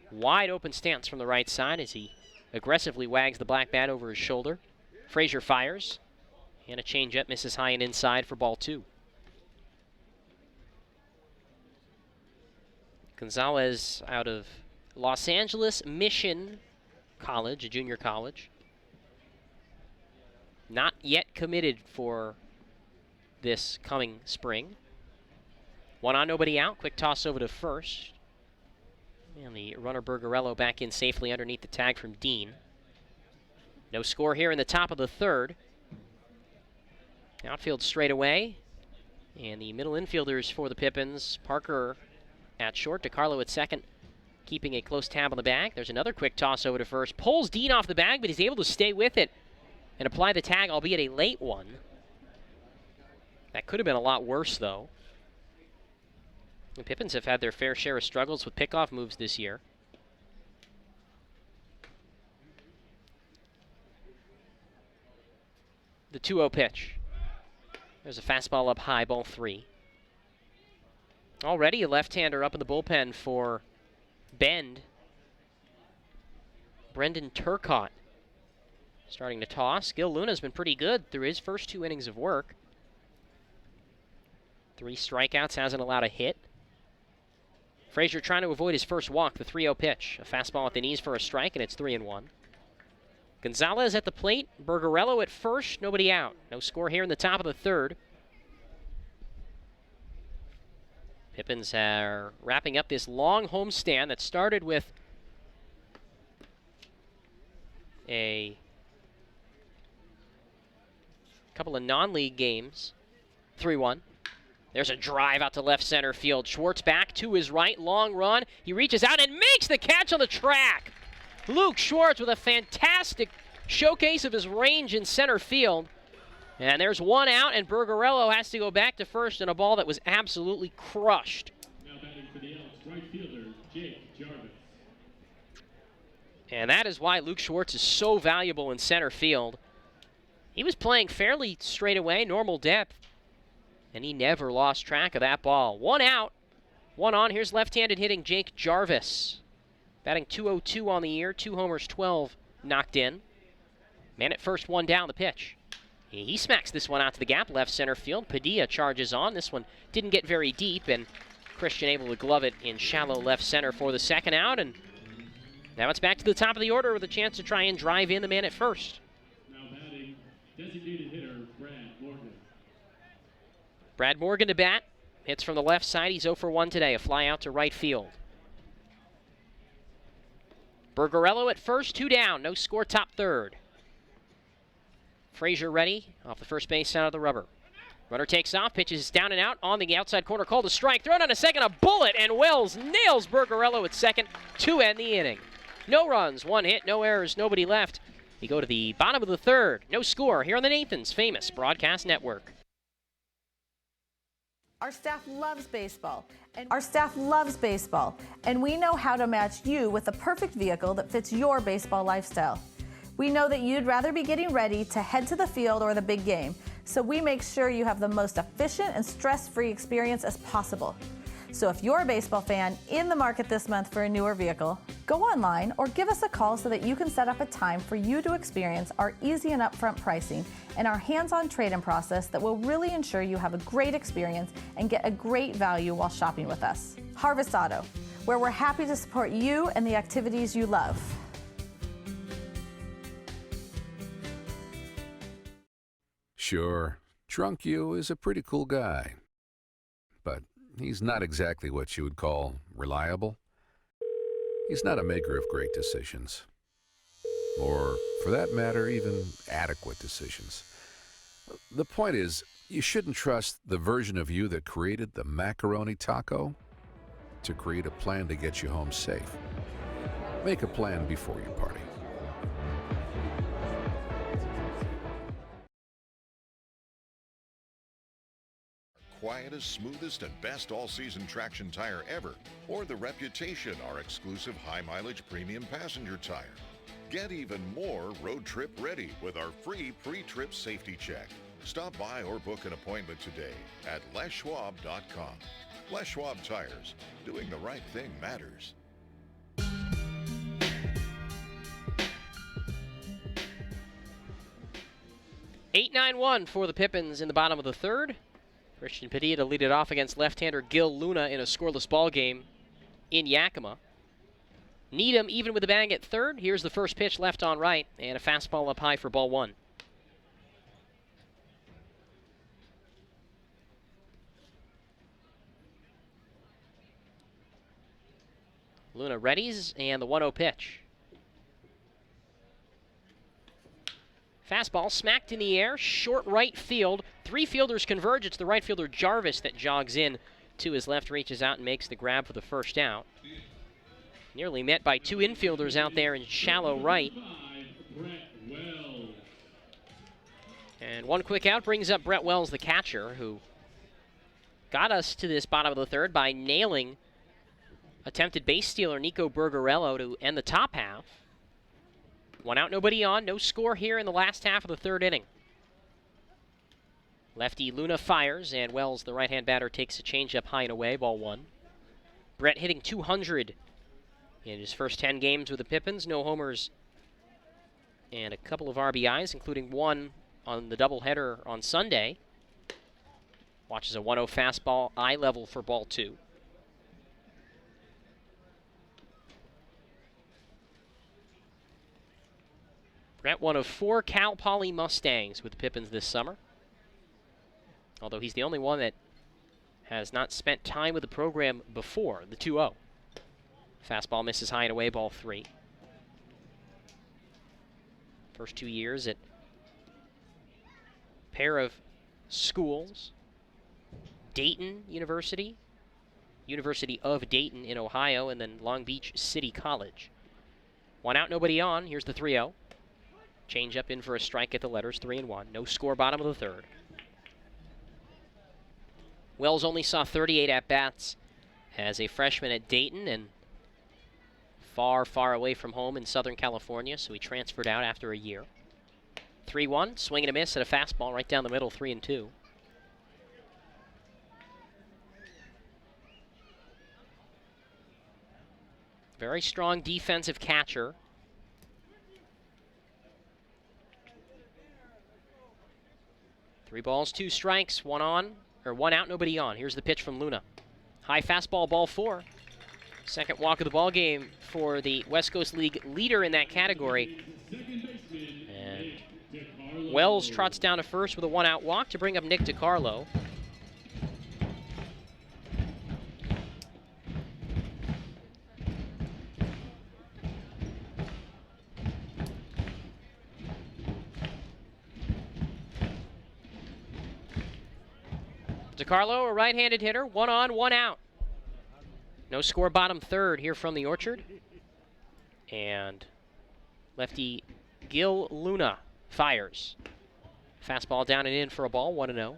Wide open stance from the right side as he aggressively wags the black bat over his shoulder. Frazier fires, and a changeup misses high and inside for ball 2. Gonzales out of Los Angeles Mission College, a junior college. Not yet committed for this coming spring. One on, nobody out. Quick toss over to first. And the runner Bergarello back in safely underneath the tag from Dean. No score here in the top of the third. Outfield straight away. And the middle infielders for the Pippins. Parker at short, DiCarlo at second, keeping a close tab on the bag. There's another quick toss over to first. Pulls Dean off the bag, but he's able to stay with it and apply the tag, albeit a late one. That could have been a lot worse, though. The Pippins have had their fair share of struggles with pickoff moves this year. The 2-0 pitch. There's a fastball up high, ball 3. Already a left-hander up in the bullpen for Bend. Brendan Turcotte starting to toss. Gil Luna's been pretty good through his first 2 innings of work. 3 strikeouts, hasn't allowed a hit. Frazier trying to avoid his first walk, the 3-0 pitch. A fastball at the knees for a strike, and it's 3-1. Gonzales at the plate. Bergarello at first, nobody out. No score here in the top of the third. Pippins are wrapping up this long homestand that started with a couple of non-league games. 3-1. There's a drive out to left center field. Schwartz back to his right, long run. He reaches out and makes the catch on the track. Luke Schwartz with a fantastic showcase of his range in center field. And there's one out, and Bergarello has to go back to first in a ball that was absolutely crushed.
Now batting for the Elks, right fielder, Jake Jarvis.
And that is why Luke Schwartz is so valuable in center field. He was playing fairly straight away, normal depth, and he never lost track of that ball. One out, one on. Here's left-handed hitting Jake Jarvis. Batting .202 on the year, 2 homers, 12 knocked in. Man at first, one down, the pitch. He smacks this one out to the gap, left center field. Padilla charges on. This one didn't get very deep, and Christian able to glove it in shallow left center for the second out, and Now it's back to the top of the order with a chance to try and drive in the man at first.
Now batting, designated hitter Brad Morgan.
Brad Morgan to bat. Hits from the left side. He's 0 for 1 today. A fly out to right field. Bergarello at first, 2 down. No score, top third. Frazier ready off the first base side of the rubber. Runner takes off, pitches down and out on the outside corner, called a strike. Thrown on a second, a bullet, and Wells nails Bergarello at second to end the inning. No runs, 1 hit, no errors, nobody left. We go to the bottom of the third. No score here on the Nathan's Famous Broadcast Network.
Our staff loves baseball, and we know how to match you with the perfect vehicle that fits your baseball lifestyle. We know that you'd rather be getting ready to head to the field or the big game, so we make sure you have the most efficient and stress-free experience as possible. So if you're a baseball fan in the market this month for a newer vehicle, go online or give us a call so that you can set up a time for you to experience our easy and upfront pricing and our hands-on trade-in process that will really ensure you have a great experience and get a great value while shopping with us. Harvest Auto, where we're happy to support you and the activities you love.
Sure, Drunk You is a pretty cool guy, but he's not exactly what you would call reliable. He's not a maker of great decisions, or, for that matter, even adequate decisions. The point is, you shouldn't trust the version of you that created the macaroni taco to create a plan to get you home safe. Make a plan before you party.
Quietest, smoothest, and best all-season traction tire ever, or the reputation our exclusive high-mileage premium passenger tire. Get even more road trip ready with our free pre-trip safety check. Stop by or book an appointment today at leschwab.com. Les Schwab Tires. Doing the right thing matters.
Eight 9-1 for the Pippins in the bottom of the third. Christian Padilla to lead it off against left-hander Gil Luna in a scoreless ball game in Yakima. Needham even with a bang at third. Here's the first pitch left on right, and a fastball up high for ball 1. Luna readies, and the 1-0 pitch. Fastball smacked in the air, short right field. 3 fielders converge. It's the right fielder Jarvis that jogs in to his left, reaches out and makes the grab for the first out. Nearly met by 2 infielders out there in shallow right. And one quick out brings up Brett Wells, the catcher, who got us to this bottom of the third by nailing attempted base stealer Nico Bergarello to end the top half. 1 out, nobody on. No score here in the last half of the third inning. Lefty Luna fires, and Wells, the right-hand batter, takes a changeup high and away, ball 1. Brett hitting .200 in his first 10 games with the Pippins. No homers and a couple of RBIs, including 1 on the doubleheader on Sunday. Watches a 1-0 fastball, eye level for ball 2. Brett, one of 4 Cal Poly Mustangs with the Pippins this summer. Although he's the only one that has not spent time with the program before, the 2-0. Fastball misses high and away, ball 3. First 2 years at a pair of schools. Dayton University, University of Dayton in Ohio, and then Long Beach City College. 1 out, nobody on. Here's the 3-0. Change up in for a strike at the letters, 3-1. No score, bottom of the third. Wells only saw 38 at-bats as a freshman at Dayton and far, far away from home in Southern California, so he transferred out after a year. 3-1, swing and a miss at a fastball right down the middle, 3-2. Very strong defensive catcher. Three balls, 2 strikes, 1 out, nobody on. Here's the pitch from Luna. High fastball, ball 4. Second walk of the ball game for the West Coast League leader in that category. And Wells trots down to first with a one-out walk to bring up Nick DiCarlo. DiCarlo, a right-handed hitter, one on, one out. No score, bottom third here from the Orchard. And lefty Gil Luna fires. Fastball down and in for a ball, 1-0.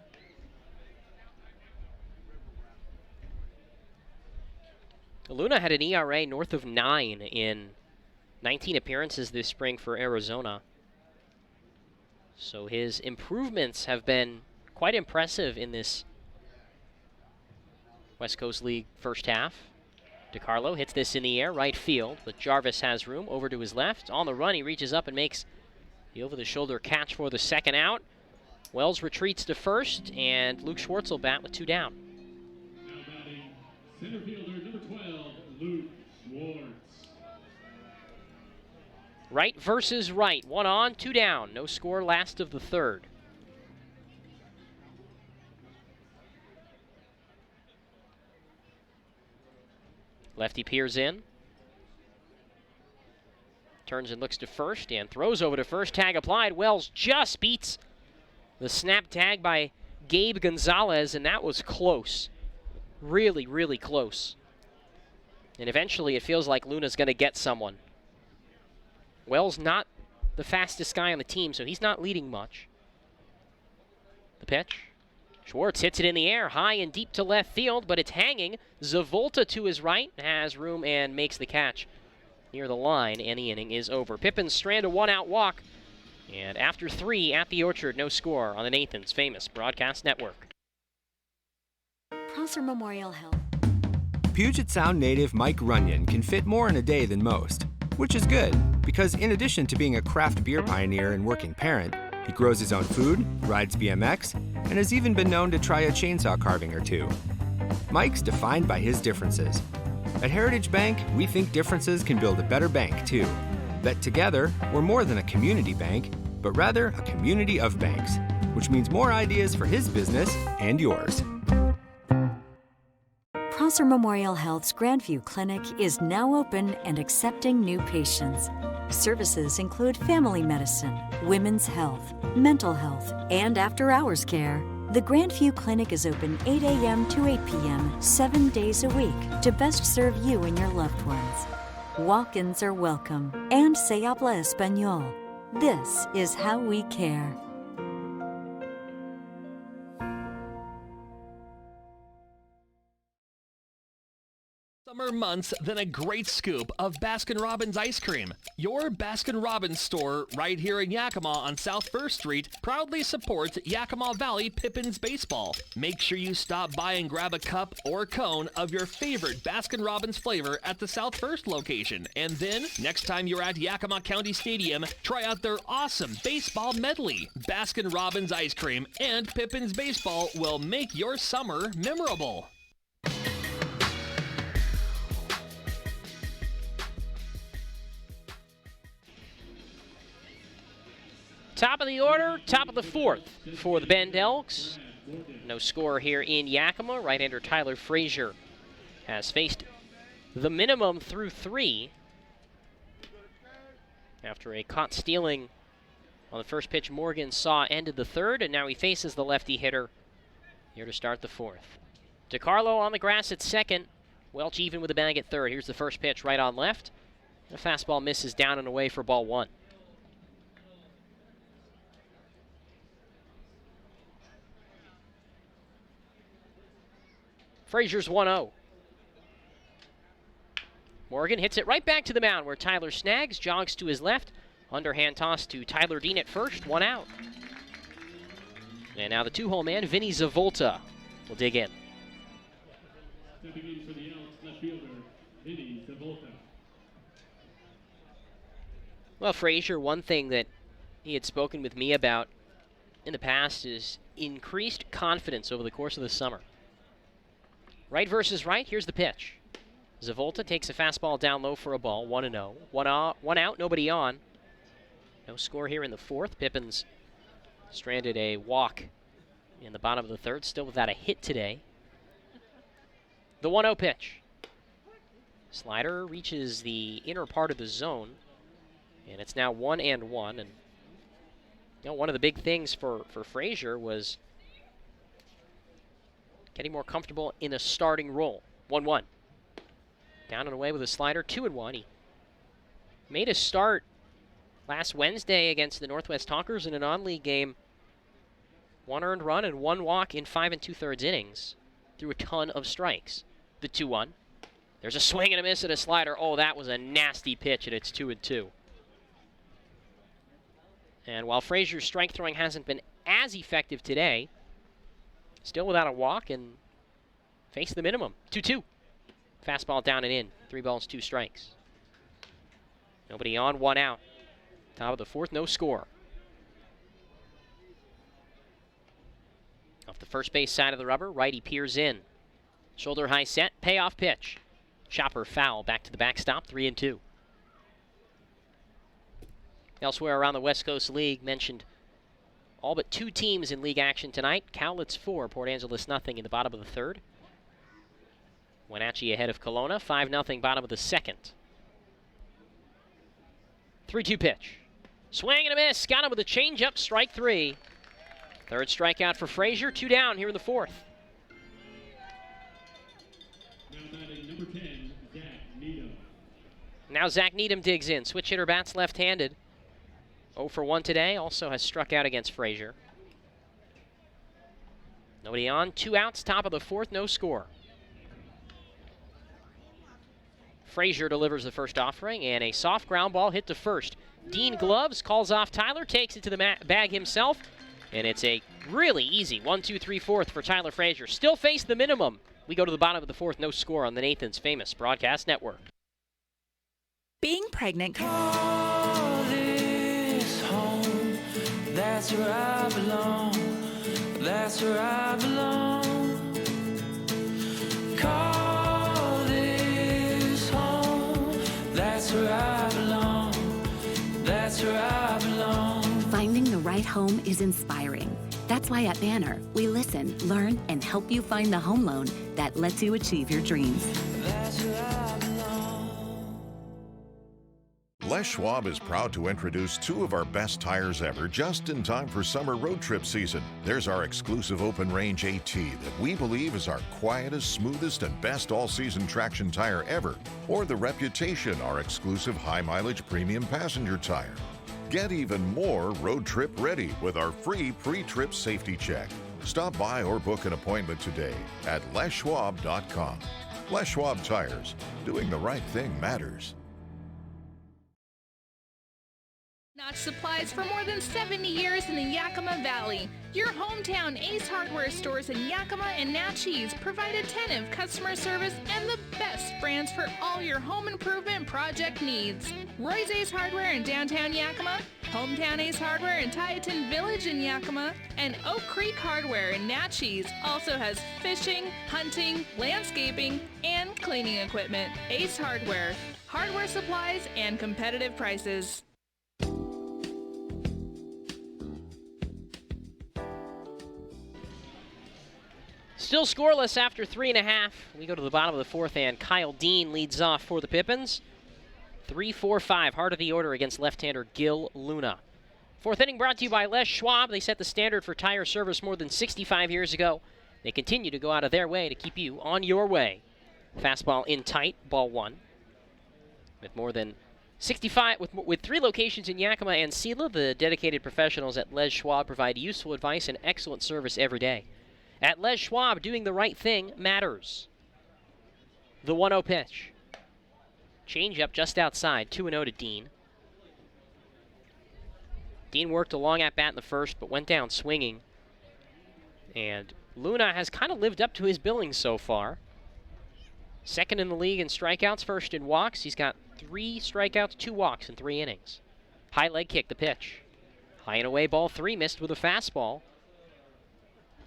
Luna had an ERA north of 9 in 19 appearances this spring for Arizona. So his improvements have been quite impressive in this West Coast League first half. DiCarlo hits this in the air, right field, but Jarvis has room over to his left. On the run, he reaches up and makes the over-the-shoulder catch for the second out. Wells retreats to first, and Luke Schwartz will bat with 2 down.
Now batting, center fielder number 12, Luke Schwartz.
Right versus right, 1 on, 2 down. No score, last of the third. Lefty peers in. Turns and looks to first and throws over to first. Tag applied. Wells just beats the snap tag by Gabe Gonzales, and that was close. Really, really close. And eventually it feels like Luna's going to get someone. Wells not the fastest guy on the team, so he's not leading much. The pitch. Schwartz hits it in the air, high and deep to left field, but it's hanging. Zavolta to his right, has room and makes the catch near the line, and the inning is over. Pippins strand a one-out walk, and after 3 at the Orchard, no score on the Nathan's Famous Broadcast Network.
Prosser Memorial Health.
Puget Sound native Mike Runyon can fit more in a day than most, which is good, because in addition to being a craft beer pioneer and working parent, he grows his own food, rides BMX, and has even been known to try a chainsaw carving or two. Mike's defined by his differences. At Heritage Bank, we think differences can build a better bank, too. That together, we're more than a community bank, but rather a community of banks, which means more ideas for his business and yours.
Prosser Memorial Health's Grandview Clinic is now open and accepting new patients. Services include family medicine, women's health, mental health, and after-hours care. The Grandview Clinic is open 8 a.m. to 8 p.m. 7 days a week to best serve you and your loved ones. Walk-ins are welcome, and se habla español. This is how we care.
Summer months, then a great scoop of Baskin-Robbins ice cream. Your Baskin-Robbins store right here in Yakima on South 1st Street proudly supports Yakima Valley Pippins baseball. Make sure you stop by and grab a cup or cone of your favorite Baskin-Robbins flavor at the South 1st location. And then, next time you're at Yakima County Stadium, try out their awesome baseball medley. Baskin-Robbins ice cream and Pippins baseball will make your summer memorable.
Top of the order, top of the 4th for the Bend Elks. No score here in Yakima. Right-hander Tyler Frazier has faced the minimum through 3 after a caught stealing on the first pitch Morgan saw ended the 3rd, and now he faces the lefty hitter here to start the 4th. DiCarlo on the grass at 2nd. Welch even with a bag at 3rd. Here's the first pitch right on left. The fastball misses down and away for ball 1. Frazier's 1-0. Morgan hits it right back to the mound where Tyler snags, jogs to his left. Underhand toss to Tyler Dean at first, 1 out. And now the 2-hole man, Vinny Zavolta, will dig in.
Stepping in for the Elks, left fielder, Vinny Zavolta.
Well, Frazier, one thing that he had spoken with me about in the past is increased confidence over the course of the summer. Right versus right, here's the pitch. Zavolta takes a fastball down low for a ball, 1-0. One out, nobody on. No score here in the fourth. Pippins stranded a walk in the bottom of the third, still without a hit today. The 1-0 pitch. Slider reaches the inner part of the zone, and it's now 1-1. And you know, one of the big things for Frazier was getting more comfortable in a starting role. 1-1. Down and away with a slider, 2-1. He made a start last Wednesday against the Northwest Hawkers in a non-league game. 1 earned run and 1 walk in 5 2/3 innings. Threw a ton of strikes. The 2-1. There's a swing and a miss at a slider. Oh, that was a nasty pitch, and it's 2-2. And while Frazier's strike throwing hasn't been as effective today, still without a walk and face the minimum. 2-2. Fastball down and in. 3 balls, 2 strikes. Nobody on, 1 out. Top of the fourth, no score. Off the first base side of the rubber, righty peers in. Shoulder high set, payoff pitch. Chopper foul, back to the backstop, 3-2. Elsewhere around the West Coast League, mentioned all but 2 teams in league action tonight. Cowlitz 4, Port Angeles nothing in the bottom of the third. Wenatchee ahead of Kelowna, 5-0 bottom of the second. 3-2 pitch. Swing and a miss, got him with a changeup, strike 3. Third strikeout for Frazier, 2 down here in the fourth.
Now batting number 10, Zach Needham.
Now Zach Needham digs in. Switch hitter bats left-handed. 0 for 1 today, also has struck out against Frazier. Nobody on, 2 outs, top of the fourth, no score. Frazier delivers the first offering, and a soft ground ball hit to first. Dean gloves, calls off Tyler, takes it to the bag himself, and it's a really easy 1, 2, 3, 4th for Tyler Frazier. Still face the minimum. We go to the bottom of the fourth, no score on the Nathan's Famous Broadcast Network.
Being pregnant
Call this home, that's where I belong, that's where I belong. Call this home, that's where I belong, that's where I belong.
Finding the right home is inspiring. That's why at Banner, we listen, learn, and help you find the home loan that lets you achieve your dreams.
That's where I belong.
Les Schwab is proud to introduce 2 of our best tires ever just in time for summer road trip season. There's our exclusive open range AT that we believe is our quietest, smoothest, and best all-season traction tire ever. Or the Reputation, our exclusive high-mileage premium passenger tire. Get even more road trip ready with our free pre-trip safety check. Stop by or book an appointment today at leschwab.com. Les Schwab Tires. Doing the right thing matters.
Notch supplies for more than 70 years in the Yakima Valley. Your hometown Ace Hardware stores in Yakima and Natchez provide attentive customer service and the best brands for all your home improvement project needs. Roy's Ace Hardware in downtown Yakima, Hometown Ace Hardware in Tieton Village in Yakima, and Oak Creek Hardware in Natchez also has fishing, hunting, landscaping, and cleaning equipment. Ace Hardware, hardware supplies and competitive prices.
Still scoreless after 3.5. We go to the bottom of the fourth, and Kyle Dean leads off for the Pippins. 3-4-5, heart of the order against left-hander Gil Luna. Fourth inning brought to you by Les Schwab. They set the standard for tire service more than 65 years ago. They continue to go out of their way to keep you on your way. Fastball in tight, ball 1. With more than 65, with 3 locations in Yakima and Selah, the dedicated professionals at Les Schwab provide useful advice and excellent service every day. At Les Schwab, doing the right thing matters. The 1-0 pitch. Change up just outside, 2-0 to Dean. Dean worked a long at-bat in the first, but went down swinging. And Luna has kind of lived up to his billing so far. Second in the league in strikeouts, first in walks. He's got 3 strikeouts, 2 walks in 3 innings. High leg kick, the pitch. High and away, ball 3, missed with a fastball.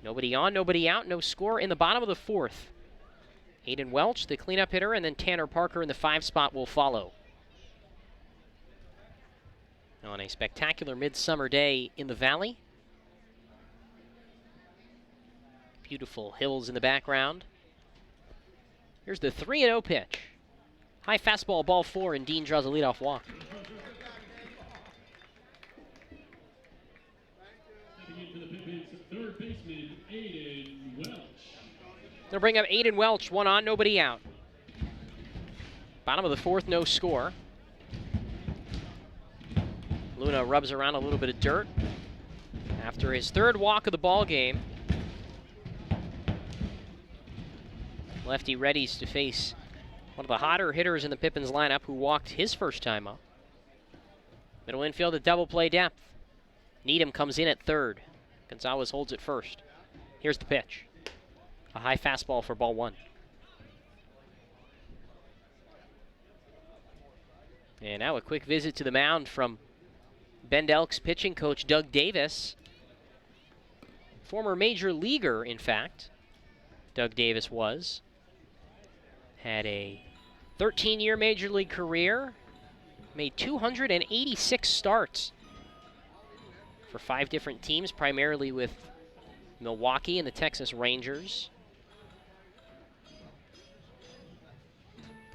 Nobody on, nobody out, no score in the bottom of the fourth. Aidan Welch, the cleanup hitter, and then Tanner Parker in the 5 spot will follow. On a spectacular midsummer day in the valley. Beautiful hills in the background. Here's the 3-0 pitch. High fastball, ball 4, and Dean draws a leadoff walk.
Stepping in for the Pippins, third baseman, Aidan Welch.
They'll bring up Aidan Welch, 1 on, nobody out. Bottom of the 4th, no score. Luna rubs around a little bit of dirt after his 3rd walk of the ball game. Lefty readies to face one of the hotter hitters in the Pippins lineup who walked his first time up. Middle infield at double play depth. Needham comes in at 3rd. Gonzales holds it first. Here's the pitch. A high fastball for ball 1. And now a quick visit to the mound from Bend Elks pitching coach Doug Davis. Former major leaguer, in fact. Doug Davis was. Had a 13-year major league career. Made 286 starts for 5 different teams, primarily with Milwaukee and the Texas Rangers.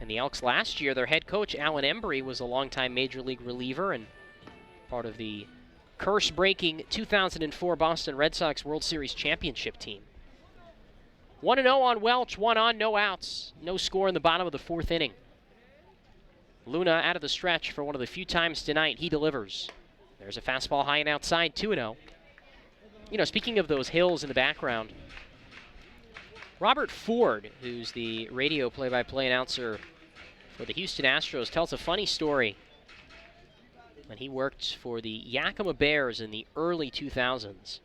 And the Elks last year, their head coach, Alan Embry, was a longtime major league reliever and part of the curse-breaking 2004 Boston Red Sox World Series championship team. 1-0 on Welch, 1 on, no outs. No score in the bottom of the 4th inning. Luna out of the stretch for one of the few times tonight he delivers. There's a fastball high and outside, 2-0. You know, speaking of those hills in the background, Robert Ford, who's the radio play-by-play announcer for the Houston Astros, tells a funny story when he worked for the Yakima Bears in the early 2000s,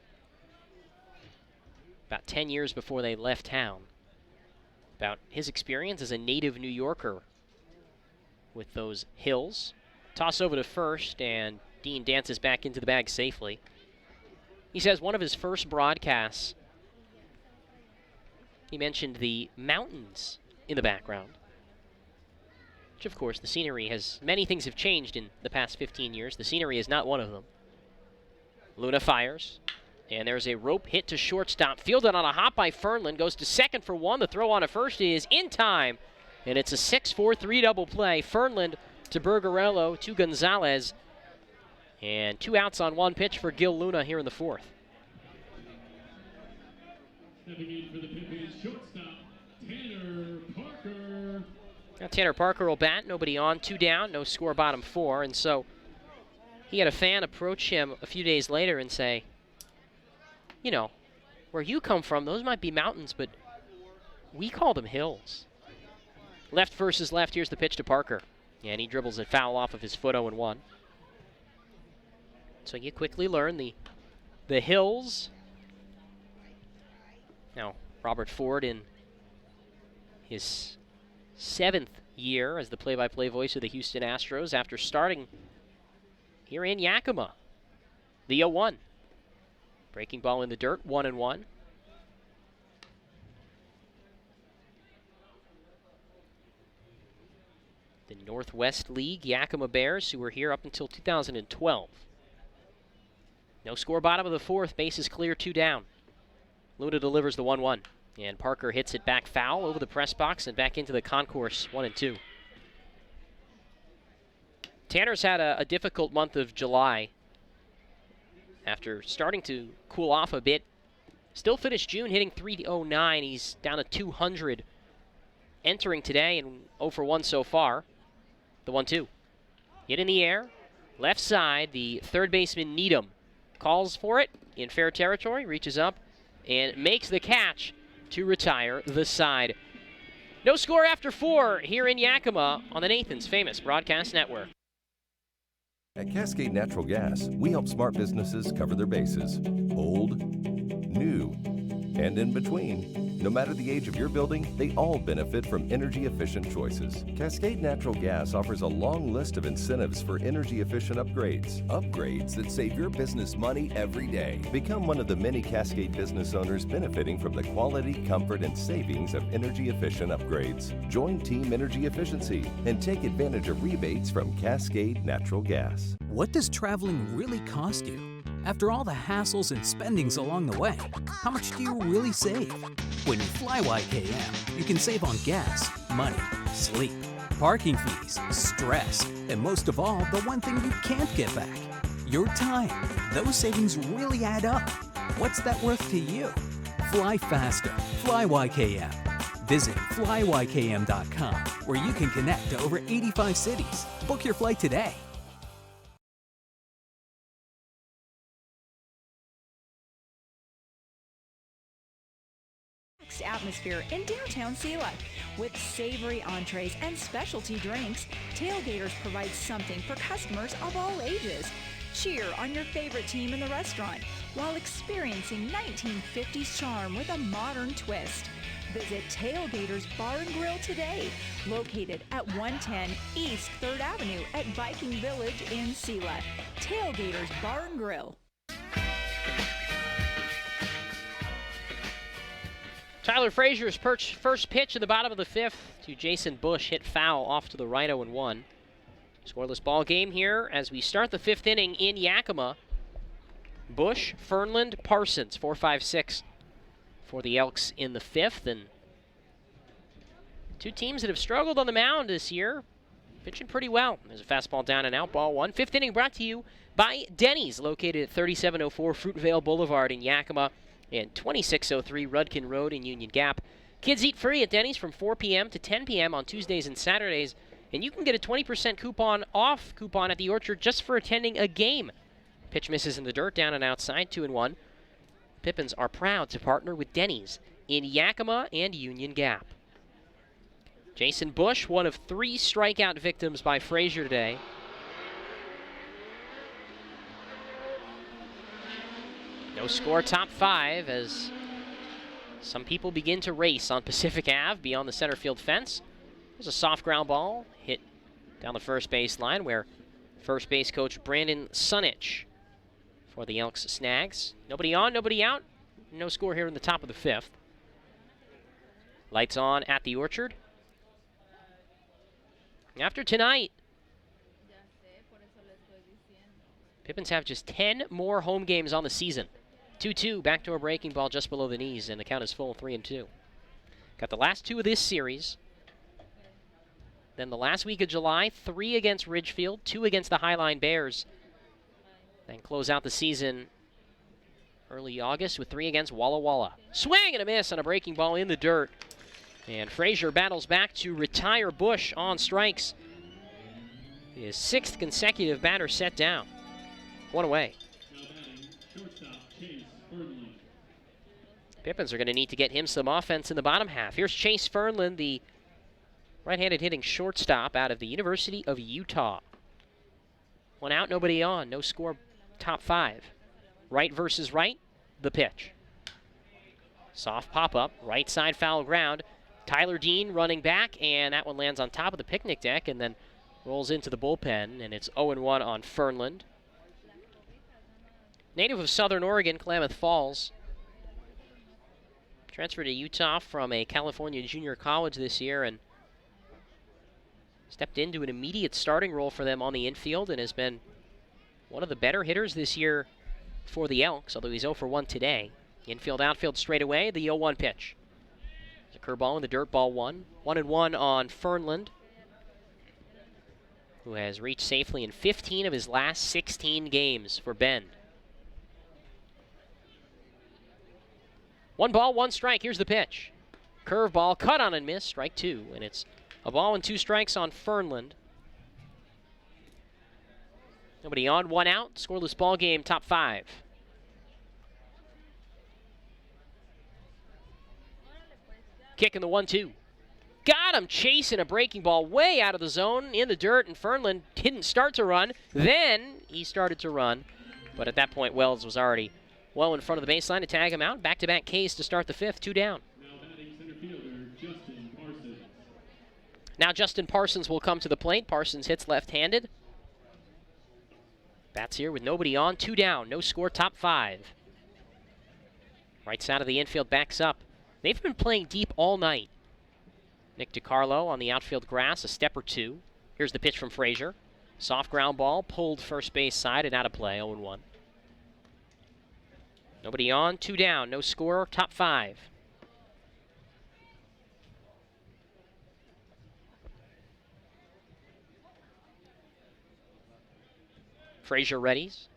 about 10 years before they left town, about his experience as a native New Yorker with those hills. Toss over to first, and Dean dances back into the bag safely. He says one of his first broadcasts, he mentioned the mountains in the background, which of course the scenery has, many things have changed in the past 15 years. The scenery is not one of them. Luna fires, and there's a rope hit to shortstop. Fielded on a hop by Fernlund, goes to second for 1. The throw on to first is in time, and it's a 6-4-3 double play. Fernlund to Bergarello to Gonzales, and 2 outs on 1 pitch for Gil Luna here in the 4th.
Stepping in for the Pippins, shortstop, Tanner Parker.
Now Tanner Parker will bat, nobody on, 2 down, no score, bottom 4, and so he had a fan approach him a few days later and say, you know, where you come from, those might be mountains, but we call them hills. Left versus left, here's the pitch to Parker, and he dribbles it foul off of his foot, 0-1. So you quickly learn the hills. Now, Robert Ford in his 7th year as the play-by-play voice of the Houston Astros after starting here in Yakima. The 0-1. Breaking ball in the dirt, 1-1. The Northwest League Yakima Bears, who were here up until 2012. No score, bottom of the 4th, bases clear, 2 down. Luna delivers the 1-1, and Parker hits it back foul over the press box and back into the concourse, 1-2. Tanner's had a difficult month of July after starting to cool off a bit. Still finished June hitting .309. He's down to 200 entering today and 0 for 1 so far. The 1-2. Hit in the air, left side, the 3rd baseman Needham calls for it in fair territory, reaches up, and makes the catch to retire the side. No score after 4 here in Yakima on the Nathan's Famous Broadcast Network.
At Cascade Natural Gas, we help smart businesses cover their bases. Old, new, and in between. No matter the age of your building, they all benefit from energy-efficient choices. Cascade Natural Gas offers a long list of incentives for energy-efficient upgrades. Upgrades that save your business money every day. Become one of the many Cascade business owners benefiting from the quality, comfort, and savings of energy-efficient upgrades. Join Team Energy Efficiency and take advantage of rebates from Cascade Natural Gas.
What does traveling really cost you? After all the hassles and spendings along the way, how much do you really save? When you fly YKM, you can save on gas, money, sleep, parking fees, stress, and most of all, the one thing you can't get back, your time. Those savings really add up. What's that worth to you? Fly faster. Fly YKM. Visit flyykm.com, where you can connect to over 85 cities. Book your flight today.
Atmosphere in downtown Selah. With savory entrees and specialty drinks, tailgaters provide something for customers of all ages. Cheer on your favorite team in the restaurant while experiencing 1950s charm with a modern twist. Visit Tailgaters Bar and Grill today, located at 110 East 3rd Avenue at Viking Village in Selah. Tailgaters Bar and Grill.
Tyler Frazier's first pitch in the bottom of the 5th to Jason Bush, hit foul off to the right 0-1. Scoreless ball game here as we start the 5th inning in Yakima. Bush, Fernland, Parsons, 4-5-6 for the Elks in the 5th. And two teams that have struggled on the mound this year, pitching pretty well. There's a fastball down and out, ball 1. 5th inning brought to you by Denny's, located at 3704 Fruitvale Boulevard in Yakima and 2603 Rudkin Road in Union Gap. Kids eat free at Denny's from 4 p.m. to 10 p.m. on Tuesdays and Saturdays, and you can get a 20% coupon at the Orchard just for attending a game. Pitch misses in the dirt, down and outside, 2-1. Pippins are proud to partner with Denny's in Yakima and Union Gap. Jason Bush, one of 3 strikeout victims by Frazier today. No score, top 5, as some people begin to race on Pacific Ave beyond the center field fence. There's a soft ground ball hit down the first base line where first base coach Brandon Sunich for the Elks snags. Nobody on, nobody out. No score here in the top of the 5th. Lights on at the Orchard. After tonight, Pippins have just 10 more home games on the season. 2-2, backdoor breaking ball just below the knees, and the count is full, 3-2. Got the last 2 of this series. Then the last week of July, 3 against Ridgefield, 2 against the Highline Bears. Then close out the season early August with 3 against Walla Walla. Swing and a miss on a breaking ball in the dirt. And Frazier battles back to retire Bush on strikes. His 6th consecutive batter set down. 1 away. Pippins are going to need to get him some offense in the bottom half. Here's Chase Fernland, the right-handed hitting shortstop out of the University of Utah. 1 out, nobody on. No score, top 5. Right versus right, the pitch. Soft pop-up, right side foul ground. Tyler Dean running back, and that one lands on top of the picnic deck and then rolls into the bullpen, and it's 0-1 on Fernland. Native of Southern Oregon, Klamath Falls. Transferred to Utah from a California junior college this year and stepped into an immediate starting role for them on the infield and has been one of the better hitters this year for the Elks, although he's 0 for 1 today. Infield, outfield straight away, the 0-1 pitch. There's a curveball in the dirt, ball 1. 1-1 on Fernland, who has reached safely in 15 of his last 16 games for Bend. 1 ball, 1 strike. Here's the pitch. Curveball, cut on and miss, strike 2. And it's a ball and 2 strikes on Fernland. Nobody on, 1 out. Scoreless ball game, top 5. Kicking the 1-2. Got him chasing a breaking ball way out of the zone in the dirt, and Fernland didn't start to run. Then he started to run, but at that point Wells was already well in front of the baseline to tag him out. Back-to-back Ks to start the 5th, 2 down. Now Justin Parsons will come to the plate. Parsons hits left-handed. Bats here with nobody on. 2 down. No score, top 5. Right side of the infield backs up. They've been playing deep all night. Nick DiCarlo on the outfield grass, a step or two. Here's the pitch from Frazier. Soft ground ball, pulled first base side and out of play, 0-1. Nobody on, 2 down, no score, top 5. Frazier readies.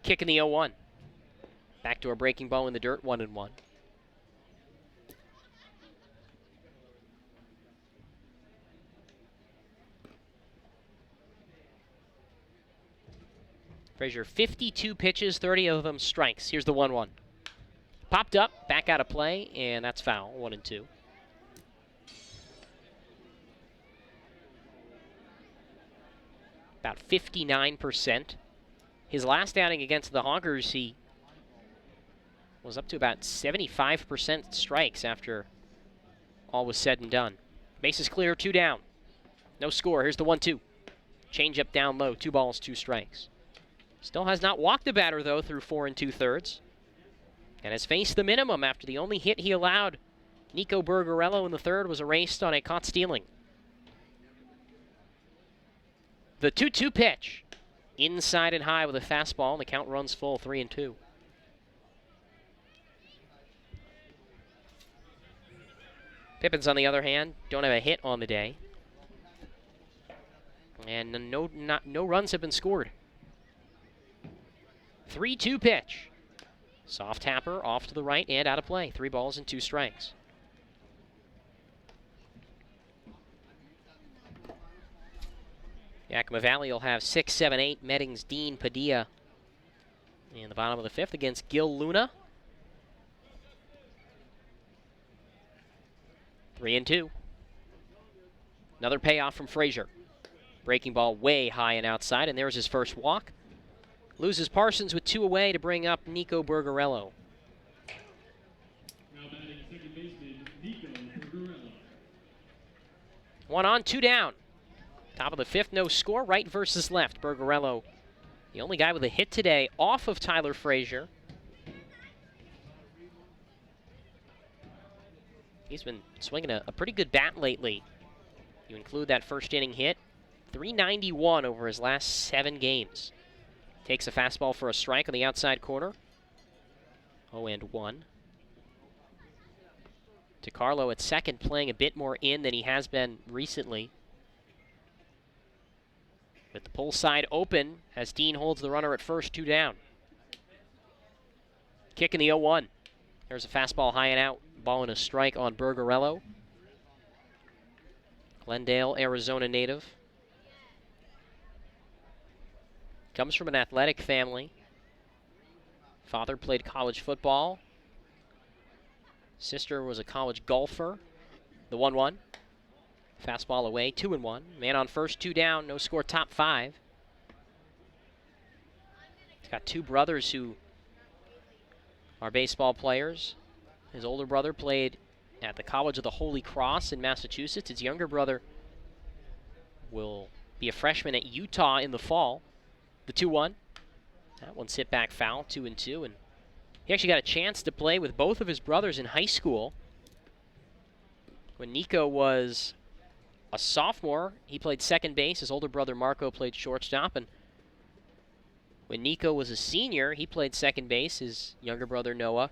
Kick in the 0-1. Back to a breaking ball in the dirt, 1-1. Frazier, 52 pitches, 30 of them strikes. Here's the 1-1. Popped up, back out of play, and that's foul, 1-2. About 59%. His last outing against the Honkers, he was up to about 75% strikes after all was said and done. Base is clear, 2 down. No score, here's the 1-2. Change up down low, 2 balls, 2 strikes. Still has not walked a batter, though, through 4 2/3. And has faced the minimum after the only hit he allowed. Nico Bergarello in the third was erased on a caught stealing. The 2-2 pitch. Inside and high with a fastball, and the count runs full, 3-2. Pippins, on the other hand, don't have a hit on the day. And no runs have been scored. 3-2 pitch. Soft tapper off to the right and out of play. 3 balls and 2 strikes. Yakima Valley will have 6, 7, 8. Meddings, Dean, Padilla in the bottom of the 5th against Gil Luna. 3-2. Another payoff from Frazier. Breaking ball way high and outside, and there's his first walk. Loses Parsons with 2 away to bring up Nico Bergarello.
Now batting second baseman, Nico Bergarello.
1 on, 2 down. Top of the 5th, no score. Right versus left. Bergarello, the only guy with a hit today off of Tyler Frazier. He's been swinging a pretty good bat lately. You include that first inning hit. 391 over his last 7 games. Takes a fastball for a strike on the outside corner. 0-1. DiCarlo at second, playing a bit more in than he has been recently. With the pull side open as Dean holds the runner at first, 2 down. Kick in the 0-1. There's a fastball high and out. Ball and a strike on Bergarello. Glendale, Arizona native. Comes from an athletic family. Father played college football. Sister was a college golfer. The 1-1. Fastball away, 2-1. Man on first, 2 down, no score, top 5. He's got 2 brothers who are baseball players. His older brother played at the College of the Holy Cross in Massachusetts. His younger brother will be a freshman at Utah in the fall. The 2-1. That one's hit back foul, 2-2. And he actually got a chance to play with both of his brothers in high school. When Nico was a sophomore, he played second base. His older brother Marco played shortstop. And when Nico was a senior, he played second base. His younger brother Noah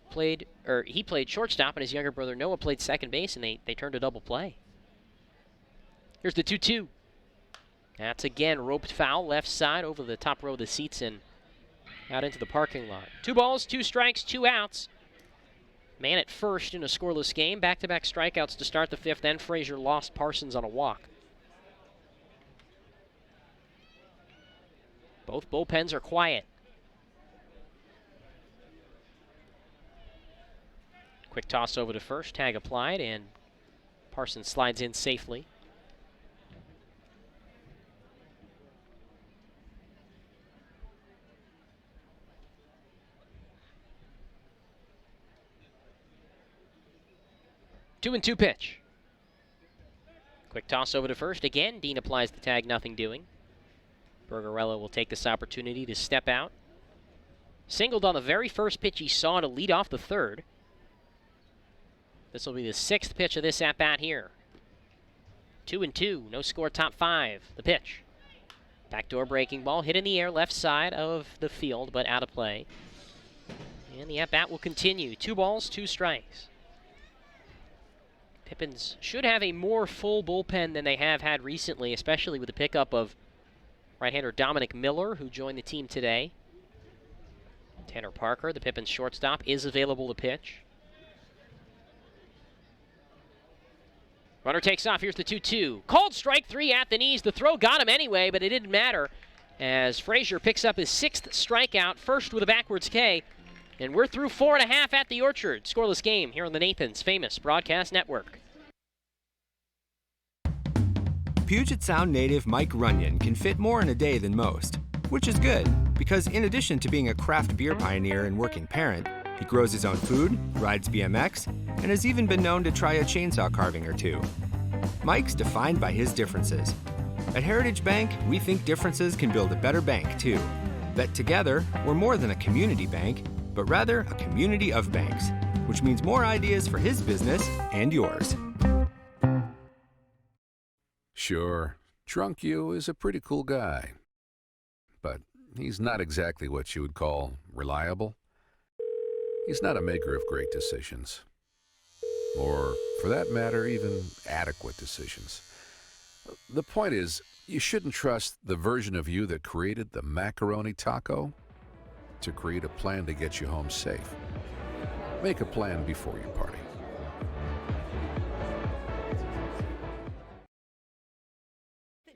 played shortstop, and his younger brother Noah played second base, and they turned a double play. Here's the 2-2. That's again roped foul, left side over the top row of the seats and out into the parking lot. 2 balls, 2 strikes, 2 outs. Man at first in a scoreless game. Back-to-back strikeouts to start the 5th. Then Frazier lost Parsons on a walk. Both bullpens are quiet. Quick toss over to first. Tag applied, and Parsons slides in safely. Two pitch. Quick toss over to first. Again, Dean applies the tag, nothing doing. Bergarella will take this opportunity to step out. Singled on the very first pitch he saw to lead off the third. This will be the 6th pitch of this at-bat here. 2-2, no score, top 5. The pitch. Backdoor breaking ball, hit in the air, left side of the field, but out of play. And the at-bat will continue. 2 balls, 2 strikes. Pippins should have a more full bullpen than they have had recently, especially with the pickup of right-hander Dominic Miller, who joined the team today. Tanner Parker, the Pippins shortstop, is available to pitch. Runner takes off. Here's the 2-2. Called strike 3 at the knees. The throw got him anyway, but it didn't matter as Frazier picks up his 6th strikeout, first with a backwards K. And we're through 4.5 at the Orchard. Scoreless game here on the Nathan's Famous Broadcast Network.
Puget Sound native Mike Runyon can fit more in a day than most, which is good because in addition to being a craft beer pioneer and working parent, he grows his own food, rides BMX, and has even been known to try a chainsaw carving or two. Mike's defined by his differences. At Heritage Bank, we think differences can build a better bank, too. That together, we're more than a community bank, but rather a community of banks, which means more ideas for his business and yours.
Sure, Drunk You is a pretty cool guy, but he's not exactly what you would call reliable. He's not a maker of great decisions, or for that matter, even adequate decisions. The point is, you shouldn't trust the version of you that created the macaroni taco to create a plan to get you home safe. Make a plan before you party.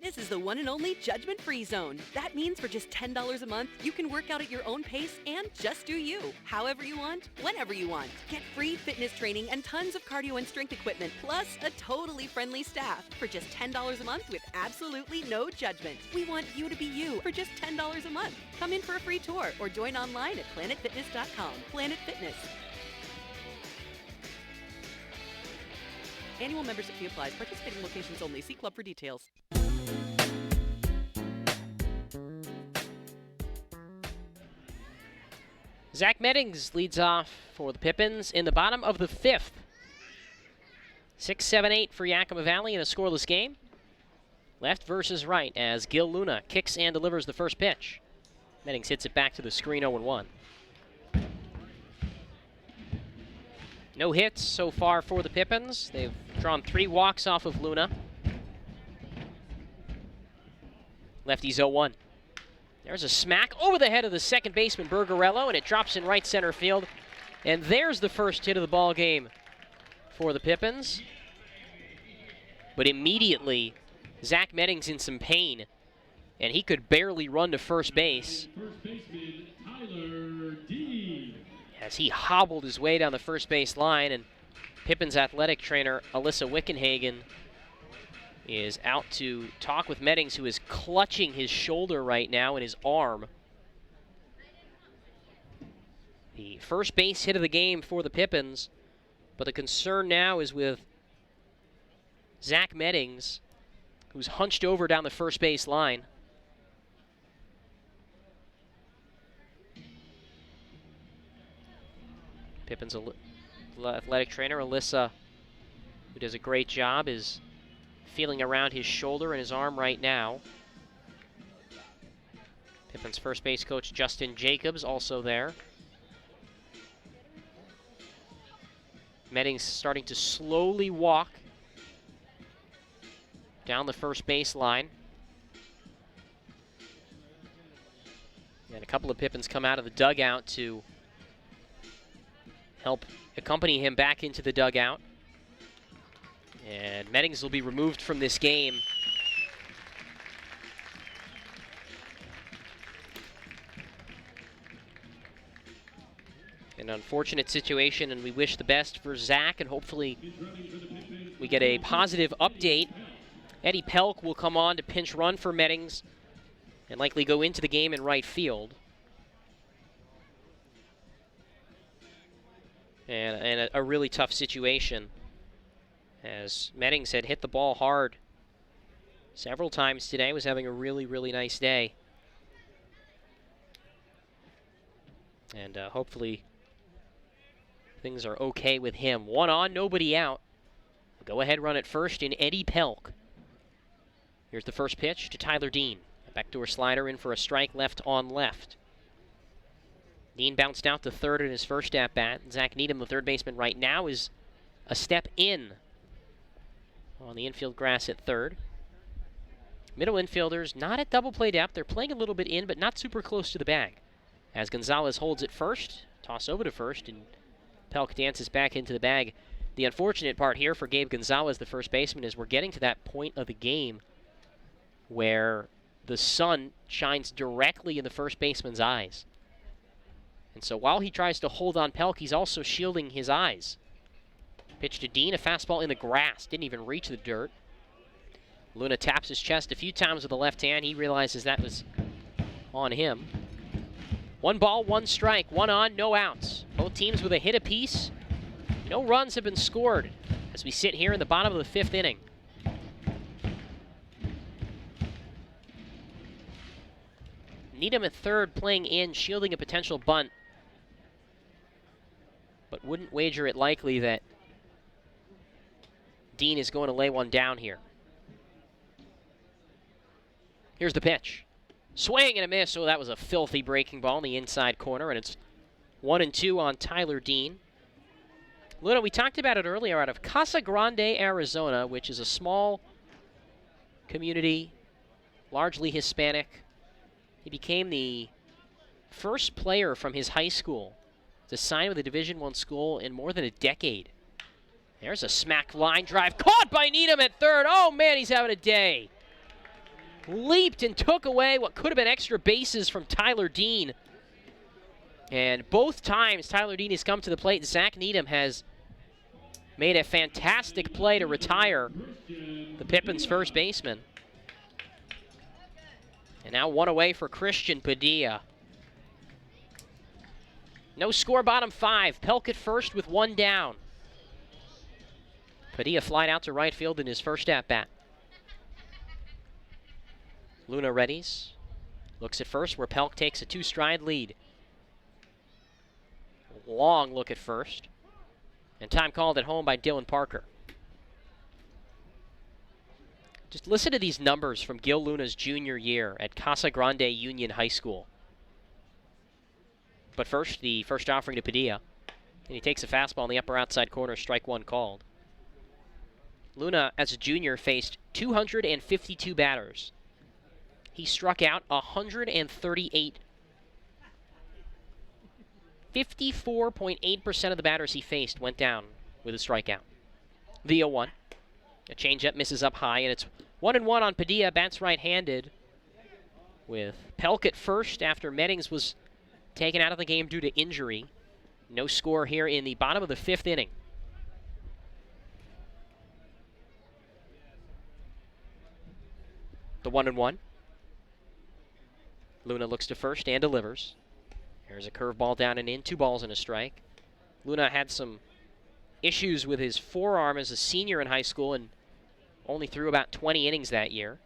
Fitness is the one and only judgment-free zone. That means for just $10 a month, you can work out at your own pace and just do you. However you want, whenever you want. Get free fitness training and tons of cardio and strength equipment, plus a totally friendly staff for just $10 a month with absolutely no judgment. We want you to be you for just $10 a month. Come in for a free tour or join online at planetfitness.com. Planet Fitness. Annual membership fee applies. Participating locations only. See club for details.
Zach Meddings leads off for the Pippins in the bottom of the 5th. 6-7-8 for Yakima Valley in a scoreless game. Left versus right as Gil Luna kicks and delivers the first pitch. Meddings hits it back to the screen, 0-1. No hits so far for the Pippins. They've drawn 3 walks off of Luna. Lefty's 0-1. There's a smack over the head of the second baseman, Bergarello, and it drops in right center field. And there's the first hit of the ball game for the Pippins. But immediately, Zach Meddings in some pain, and he could barely run to first base.
First baseman, Tyler D.
As he hobbled his way down the first base line, and Pippins athletic trainer Alyssa Wickenhagen is out to talk with Meddings, who is clutching his shoulder right now and his arm. The first base hit of the game for the Pippins, but the concern now is with Zach Meddings, who's hunched over down the first base line. Pippins' athletic trainer, Alyssa, who does a great job, is feeling around his shoulder and his arm right now. Pippins' first base coach, Justin Jacobs, also there. Meddings starting to slowly walk down the first base line. And a couple of Pippins come out of the dugout to help accompany him back into the dugout. And Meddings will be removed from this game. An unfortunate situation, and we wish the best for Zach, and hopefully we get a positive update. Eddie Pelk will come on to pinch run for Meddings and likely go into the game in right field. And a really tough situation, as Meddings had hit the ball hard several times today, was having a really, really nice day. And hopefully things are okay with him. One on, nobody out. Go ahead run at first in Eddie Pelk. Here's the first pitch to Tyler Dean. A backdoor slider in for a strike, left on left. Dean bounced out to third in his first at-bat. Zach Needham, the third baseman right now, is a step in on the infield grass at third. Middle infielders not at double play depth. They're playing a little bit in, but not super close to the bag. As Gonzales holds it first, toss over to first, and Pelk dances back into the bag. The unfortunate part here for Gabe Gonzales, the first baseman, is we're getting to that point of the game where the sun shines directly in the first baseman's eyes. And so while he tries to hold on Pelk, he's also shielding his eyes. Pitch to Dean, a fastball in the grass. Didn't even reach the dirt. Luna taps his chest a few times with the left hand. He realizes that was on him. 1 ball, 1 strike, 1 on, no outs. Both teams with a hit apiece. No runs have been scored as we sit here in the bottom of the 5th inning. Needham at third, playing in, shielding a potential bunt, but wouldn't wager it likely that Dean is going to lay one down here. Here's the pitch. Swing and a miss. Oh, that was a filthy breaking ball in the inside corner, and it's 1-2 on Tyler Dean. Luna, we talked about it earlier, out of Casa Grande, Arizona, which is a small community, largely Hispanic. He became the first player from his high school to sign with a Division I school in more than a decade. There's a smack line drive caught by Needham at third. Oh, man, he's having a day. Leaped and took away what could have been extra bases from Tyler Dean. And both times Tyler Dean has come to the plate, Zach Needham has made a fantastic play to retire the Pippins first baseman. And now 1 away for Christian Padilla. No score, bottom 5. Pelk at first with 1 down. Padilla flied out to right field in his first at-bat. Luna readies. Looks at first where Pelk takes a 2-stride lead. Long look at first. And time called at home by Dylan Parker. Just listen to these numbers from Gil Luna's junior year at Casa Grande Union High School. But first, the first offering to Padilla. And he takes a fastball in the upper outside corner, strike 1 called. Luna, as a junior, faced 252 batters. He struck out 138. 54.8% of the batters he faced went down with a strikeout. The 0-1. A changeup misses up high, and it's 1-1 on Padilla. Bats right-handed with Pelk at first after Meddings was taken out of the game due to injury. No score here in the bottom of the 5th inning. The 1-1. Luna looks to first and delivers. There's a curveball down and in, 2 balls and a strike. Luna had some issues with his forearm as a senior in high school and only threw about 20 innings that year.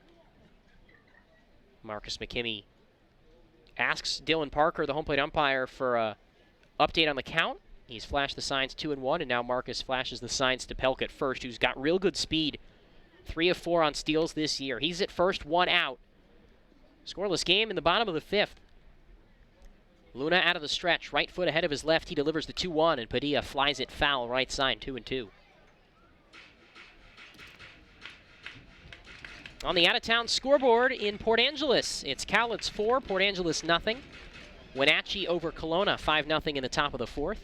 Marcus McKimmey asks Dylan Parker, the home plate umpire, for an update on the count. He's flashed the signs 2-1, and now Marcus flashes the signs to Pelk at first, who's got real good speed. 3 of 4 on steals this year. He's at first, 1 out. Scoreless game in the bottom of the 5th. Luna out of the stretch, right foot ahead of his left. He delivers the 2-1, and Padilla flies it foul right side, 2-2. On the out-of-town scoreboard in Port Angeles, it's Cowlitz 4, Port Angeles nothing. Wenatchee over Kelowna, 5-0 in the top of the 4th.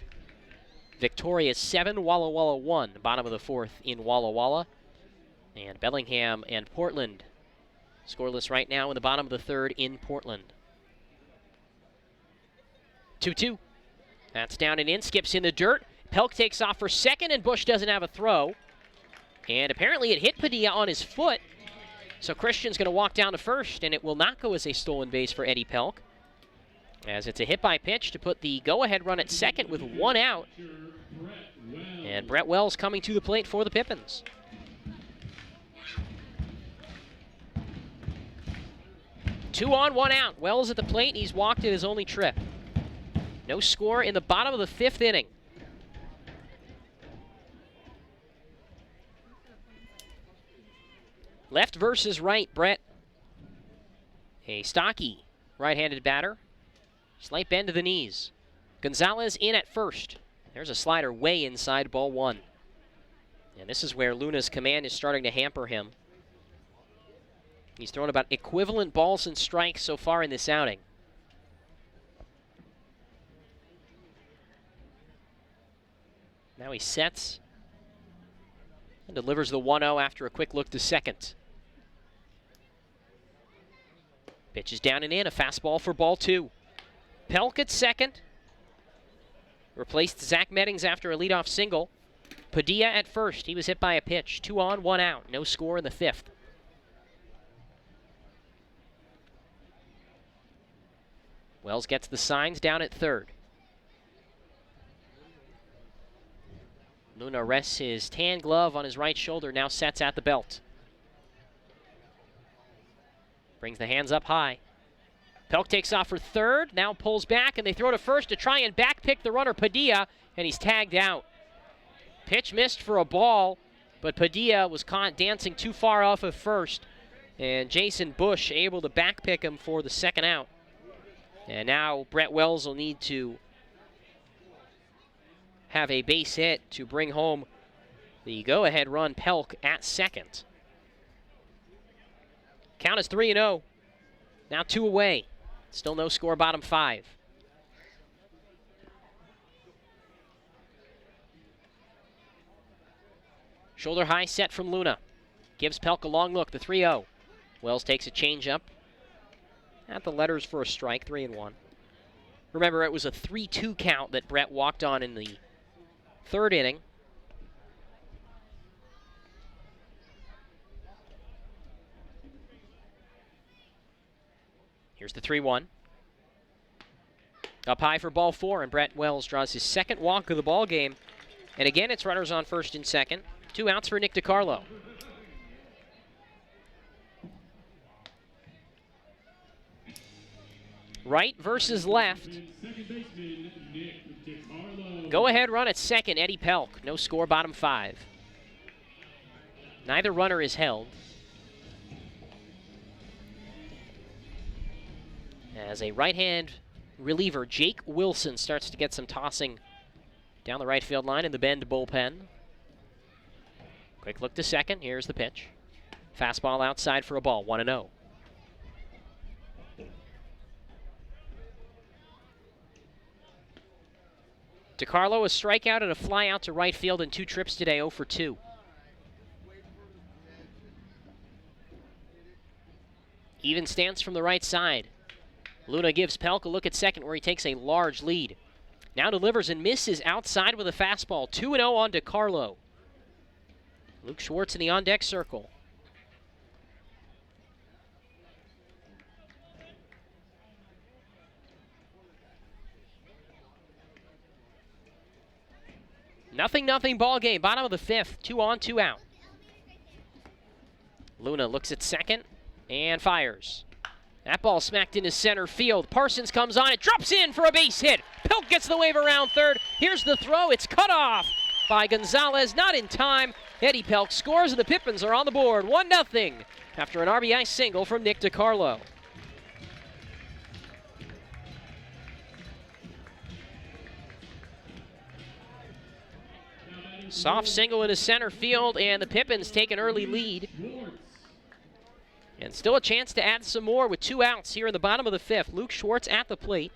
Victoria 7, Walla Walla 1, bottom of the 4th in Walla Walla. And Bellingham and Portland scoreless right now in the bottom of the 3rd in Portland. 2-2. That's down and in, skips in the dirt. Pelk takes off for second, and Bush doesn't have a throw. And apparently it hit Padilla on his foot. So Christian's going to walk down to first, and it will not go as a stolen base for Eddie Pelk, as it's a hit by pitch to put the go-ahead run at second with 1 out. And Brett Wells coming to the plate for the Pippins. 2 on, 1 out. Wells at the plate, and he's walked in his only trip. No score in the bottom of the 5th inning. Left versus right, Brett. A stocky right-handed batter. Slight bend to the knees. Gonzales in at first. There's a slider way inside, ball 1. And this is where Luna's command is starting to hamper him. He's thrown about equivalent balls and strikes so far in this outing. Now he sets and delivers the 1-0 after a quick look to second. Pitch is down and in, a fastball for ball 2. Pelk at second. Replaced Zach Meddings after a leadoff single. Padilla at first. He was hit by a pitch. 2 on, 1 out. No score in the 5th. Wells gets the signs down at third. Luna rests his tan glove on his right shoulder, now sets at the belt. Brings the hands up high. Pelk takes off for third, now pulls back, and they throw to first to try and backpick the runner, Padilla, and he's tagged out. Pitch missed for a ball, but Padilla was caught dancing too far off of first, and Jason Bush able to backpick him for the second out. And now Brett Wells will need to have a base hit to bring home the go-ahead run. Pelk at second. Count is 3-0. Now 2 away. Still no score, bottom 5. Shoulder high set from Luna. Gives Pelk a long look, the 3-0. Wells takes a changeup. At the letters for a strike, 3-1. Remember, it was a 3-2 count that Brett walked on in the 3rd inning. Here's the 3-1. Up high for ball 4, and Brett Wells draws his 2nd walk of the ball game. And again, it's runners on first and second. 2 outs for Nick DiCarlo. Right versus left. Go-ahead run at second, Eddie Pelk. No score, bottom 5. Neither runner is held. As a right-hand reliever, Jake Wilson starts to get some tossing down the right field line in the Bend bullpen. Quick look to second. Here's the pitch. Fastball outside for a ball, 1-0. DiCarlo, a strikeout and a fly out to right field in 2 trips today, 0 for 2. Even stance from the right side. Luna gives Pelk a look at second where he takes a large lead. Now delivers and misses outside with a fastball. 2-0 on DiCarlo. Luke Schwartz in the on-deck circle. Nothing ball game. Bottom of the 5th. 2 on, 2 out. Luna looks at second and fires. That ball smacked into center field. Parsons comes on. It drops in for a base hit. Pelk gets the wave around third. Here's the throw. It's cut off by Gonzales. Not in time. Eddie Pelk scores, and the Pippins are on the board. 1-0 after an RBI single from Nick DiCarlo. Soft single into center field, and the Pippins take an early lead. And still a chance to add some more with 2 outs here in the bottom of the 5th. Luke Schwartz at the plate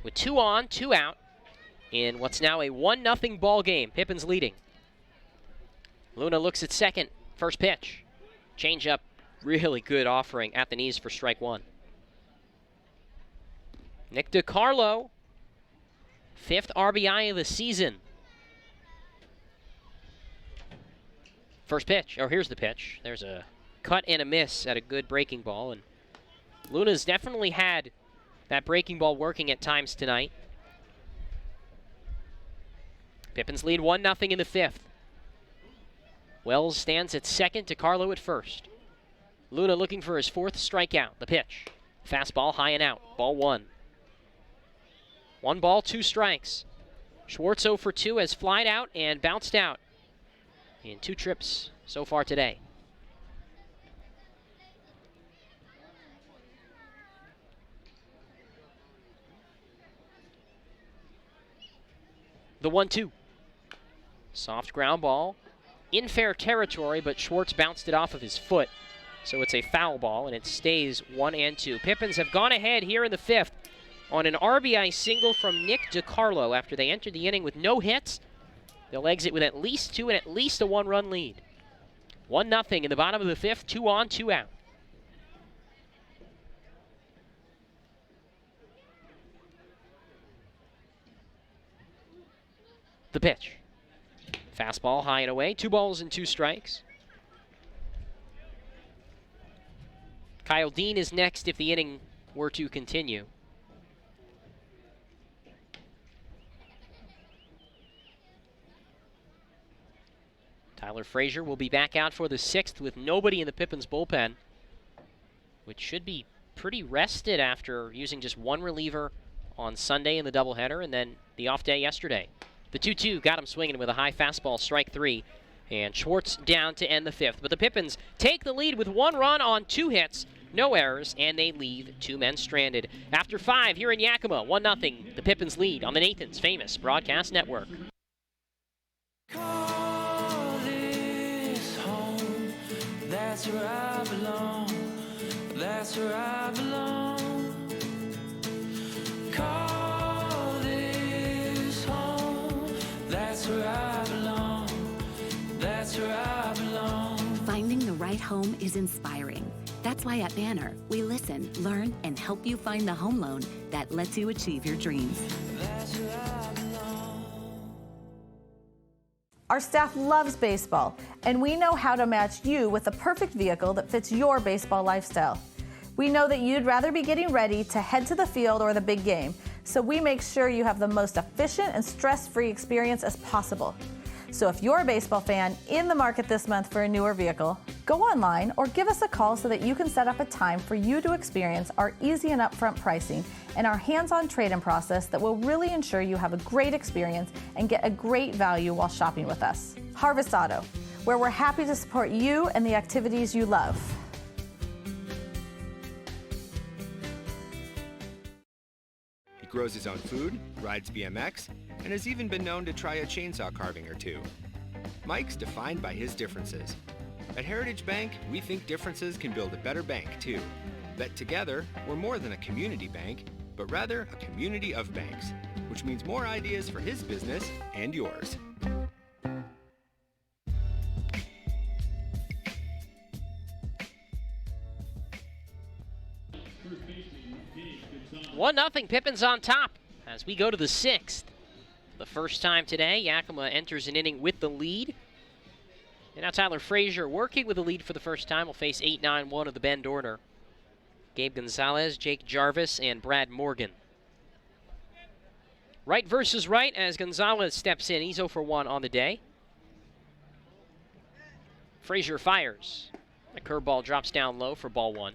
with 2 on, 2 out in what's now a 1-0 ball game. Pippins leading. Luna looks at second. First pitch. Changeup, really good offering at the knees for strike 1. Nick DiCarlo, 5th RBI of the season. First pitch, here's the pitch. There's a cut and a miss at a good breaking ball, and Luna's definitely had that breaking ball working at times tonight. Pippins lead 1-0 in the 5th. Wells stands at second, DiCarlo at first. Luna looking for his 4th strikeout. The pitch. Fastball high and out. Ball 1. 1 ball, 2 strikes. Schwartz 0 for 2 has flied out and bounced out in 2 trips so far today. The 1-2. Soft ground ball. In fair territory, but Schwartz bounced it off of his foot. So it's a foul ball, and it stays 1-2. Pippins have gone ahead here in the 5th on an RBI single from Nick DiCarlo after they entered the inning with no hits. They'll exit with at least 2 and at least a 1-run lead. 1-0 in the bottom of the 5th, 2 on, 2 out. The pitch. Fastball high and away. 2 balls and 2 strikes. Kyle Dean is next if the inning were to continue. Tyler Frazier will be back out for the 6th with nobody in the Pippins bullpen, which should be pretty rested after using just 1 reliever on Sunday in the doubleheader and then the off day yesterday. The 2-2 got him swinging with a high fastball, strike 3, and Schwartz down to end the 5th. But the Pippins take the lead with 1 run on 2 hits, no errors, and they leave 2 men stranded. After 5 here in Yakima, 1-0, the Pippins lead on the Nathan's Famous Broadcast Network.
Call this home, that's where I belong, that's where I belong. Call this home, that's where I belong, that's where I belong.
Finding the right home is inspiring. That's why at Banner, we listen, learn, and help you find the home loan that lets you achieve your dreams.
That's where I belong.
Our staff loves baseball, and we know how to match you with the perfect vehicle that fits your baseball lifestyle. We know that you'd rather be getting ready to head to the field or the big game, so we make sure you have the most efficient and stress-free experience as possible. So if you're a baseball fan in the market this month for a newer vehicle, go online or give us a call so that you can set up a time for you to experience our easy and upfront pricing and our hands-on trade-in process that will really ensure you have a great experience and get a great value while shopping with us. Harvest Auto, where we're happy to support you and the activities you love.
He grows his own food, rides BMX, and has even been known to try a chainsaw carving or 2. Mike's defined by his differences. At Heritage Bank, we think differences can build a better bank, too. That together, we're more than a community bank, but rather a community of banks, which means more ideas for his business and yours.
One 1-0, Pippins on top as we go to the 6th. The first time today, Yakima enters an inning with the lead. And now Tyler Frazier, working with the lead for the first time, will face 8-9-1 of the Bend order. Gabe Gonzales, Jake Jarvis, and Brad Morgan. Right versus right as Gonzales steps in. He's 0 for 1 on the day. Frazier fires. The curveball drops down low for ball 1.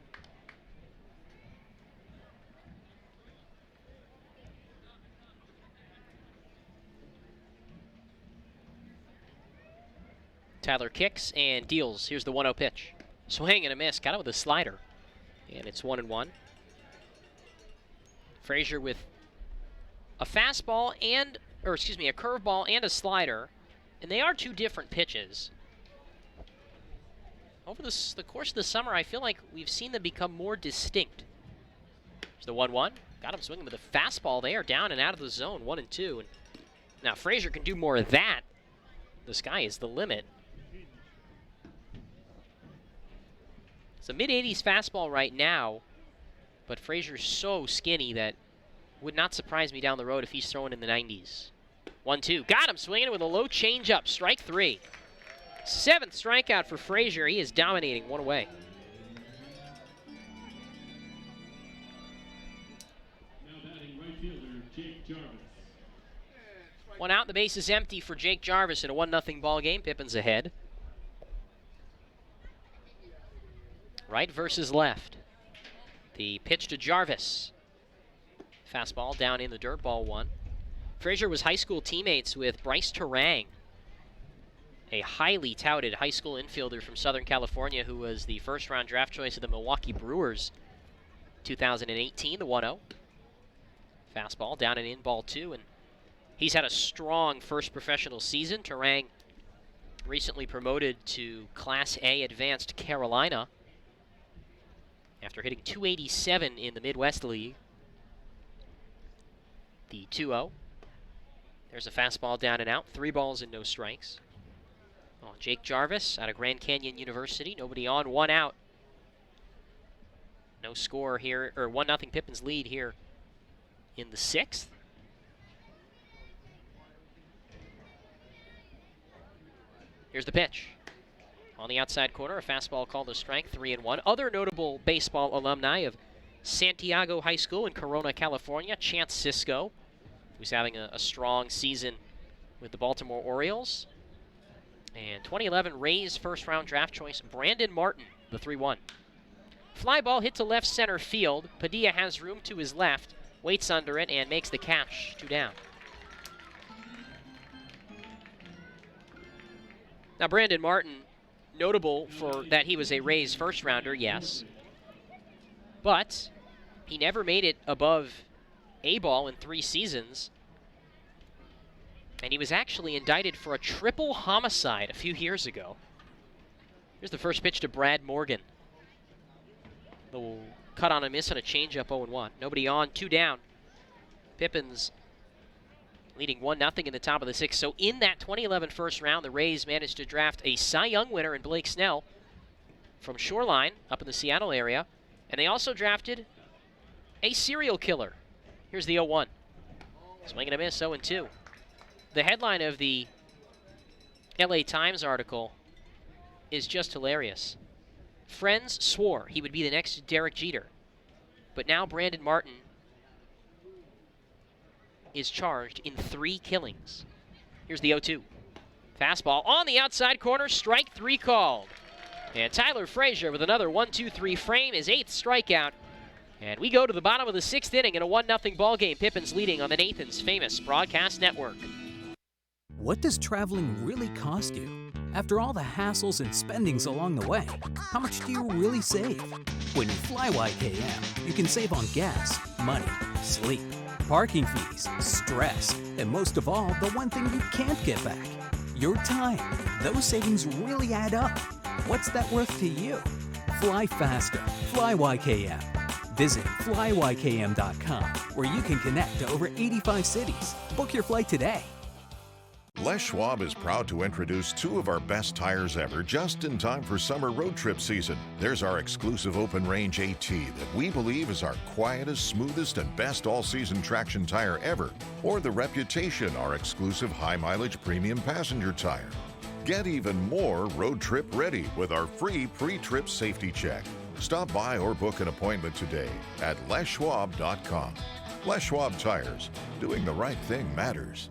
Tyler kicks and deals. Here's the 1-0 pitch. Swing and a miss. Got it with a slider. And it's 1-1. Frazier with a fastball and, a curveball and a slider. And they are 2 different pitches. Over the course of the summer, I feel like we've seen them become more distinct. Here's the 1-1. Got him swinging with a fastball there, down and out of the zone, 1-2. And now Frazier can do more of that. The sky is the limit. It's a mid-80s fastball right now, but Frazier's so skinny that would not surprise me down the road if he's throwing in the 90s. 1-2. Got him swinging with a low changeup. Strike 3. 7th strikeout for Frazier. He is dominating. 1 away.
Now batting right fielder Jake Jarvis.
1 out. The base is empty for Jake Jarvis in a 1-0 ball game. Pippins ahead. Right versus left. The pitch to Jarvis. Fastball down in the dirt, ball 1. Frazier was high school teammates with Bryce Terang, a highly touted high school infielder from Southern California who was the first-round draft choice of the Milwaukee Brewers 2018, the 1-0. Fastball down and in, ball 2, and he's had a strong first professional season. Terang recently promoted to Class A Advanced Carolina after hitting .287 in the Midwest League. The 2-0. There's a fastball down and out. 3 balls and no strikes. Oh, Jake Jarvis out of Grand Canyon University. Nobody on, 1 out. No score here, or 1-0 Pippins lead here in the 6th. Here's the pitch. On the outside corner, a fastball called a strike, 3-1. Other notable baseball alumni of Santiago High School in Corona, California, Chance Sisco, who's having a strong season with the Baltimore Orioles. And 2011 Rays first-round draft choice, Brandon Martin, the 3-1. Fly ball hit to left center field. Padilla has room to his left, waits under it, and makes the catch. 2 down. Now, Brandon Martin, notable for that he was a Rays first-rounder, yes. But he never made it above A-ball in 3 seasons. And he was actually indicted for a triple homicide a few years ago. Here's the first pitch to Brad Morgan. Little cut on a miss on a changeup, 0-1. Nobody on, 2 down. Pippins leading 1-0 in the top of the 6th. So in that 2011 first round, the Rays managed to draft a Cy Young winner in Blake Snell from Shoreline up in the Seattle area. And they also drafted a serial killer. Here's the 0-1. Swing and a miss, 0-2. The headline of the LA Times article is just hilarious. Friends swore he would be the next Derek Jeter. But now Brandon Martin is charged in 3 killings. Here's the 0-2. Fastball on the outside corner, strike 3 called. And Tyler Frazier with another 1-2-3 frame, his 8th strikeout. And we go to the bottom of the 6th inning in a 1-0 ball game. Pippins leading on the Nathan's famous broadcast network.
What does traveling really cost you? After all the hassles and spendings along the way, how much do you really save? When you fly YKM, you can save on gas, money, sleep, parking fees, stress, and most of all, the one thing you can't get back, your time. Those savings really add up. What's that worth to you? Fly faster. Fly YKM. Visit flyykm.com, where you can connect to over 85 cities. Book your flight today.
Les Schwab is proud to introduce 2 of our best tires ever just in time for summer road trip season. There's our exclusive open range AT that we believe is our quietest, smoothest, and best all-season traction tire ever. Or the Reputation, our exclusive high-mileage premium passenger tire. Get even more road trip ready with our free pre-trip safety check. Stop by or book an appointment today at leschwab.com. Les Schwab Tires. Doing the right thing matters.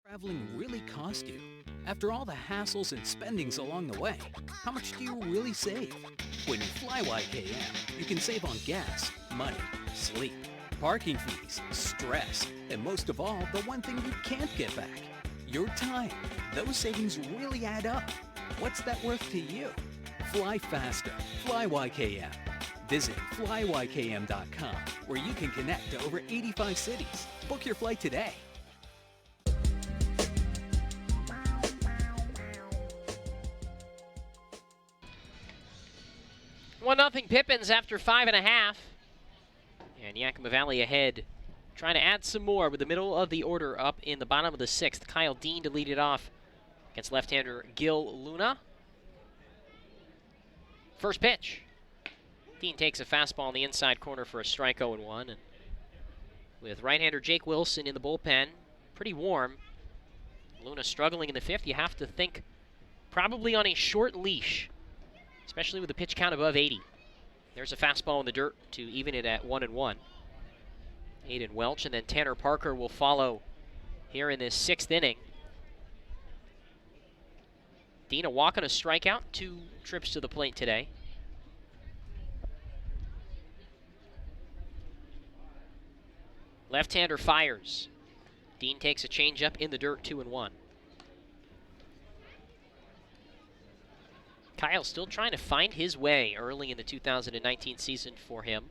Traveling really cost you? After all the hassles and spendings along the way, how much do you really save? When you fly YKM, you can save on gas, money, sleep, parking fees, stress, and most of all, the one thing you can't get back, your time. Those savings really add up. What's that worth to you? Fly faster. Fly YKM. Visit flyykm.com, where you can connect to over 85 cities. Book your flight today.
1-0 Pippins after 5.5. And Yakima Valley ahead, trying to add some more with the middle of the order up in the bottom of the 6th. Kyle Dean to lead it off against left-hander Gil Luna. First pitch. Dean takes a fastball in the inside corner for a strike, 0-1. And with right-hander Jake Wilson in the bullpen, pretty warm. Luna struggling in the 5th. You have to think probably on a short leash, especially with the pitch count above 80. There's a fastball in the dirt to even it at 1-1. Aidan Welch, and then Tanner Parker will follow here in this 6th inning. Dean, a walk and a strikeout, 2 trips to the plate today. Left-hander fires. Dean takes a changeup in the dirt, 2-1. Kyle still trying to find his way early in the 2019 season for him.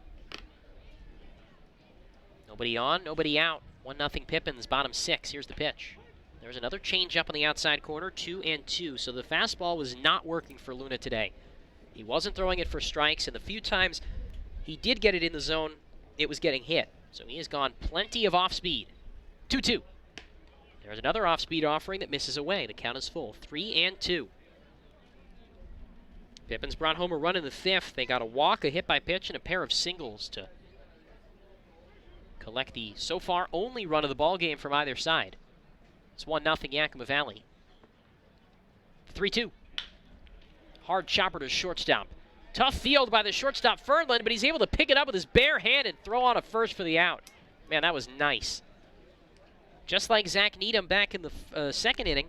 Nobody on, nobody out. 1-0 Pippins, bottom 6. Here's the pitch. There's another changeup on the outside corner, 2-2. So the fastball was not working for Luna today. He wasn't throwing it for strikes, and the few times he did get it in the zone, it was getting hit. So he has gone plenty of off-speed. 2-2. There's another off-speed offering that misses away. The count is full, 3-2. Pippins brought home a run in the 5th. They got a walk, a hit by pitch, and a pair of singles to collect the so far only run of the ball game from either side. It's 1-0 Yakima Valley. 3-2. Hard chopper to shortstop. Tough field by the shortstop Fernland, but he's able to pick it up with his bare hand and throw on a first for the out. Man, that was nice. Just like Zach Needham back in the 2nd inning,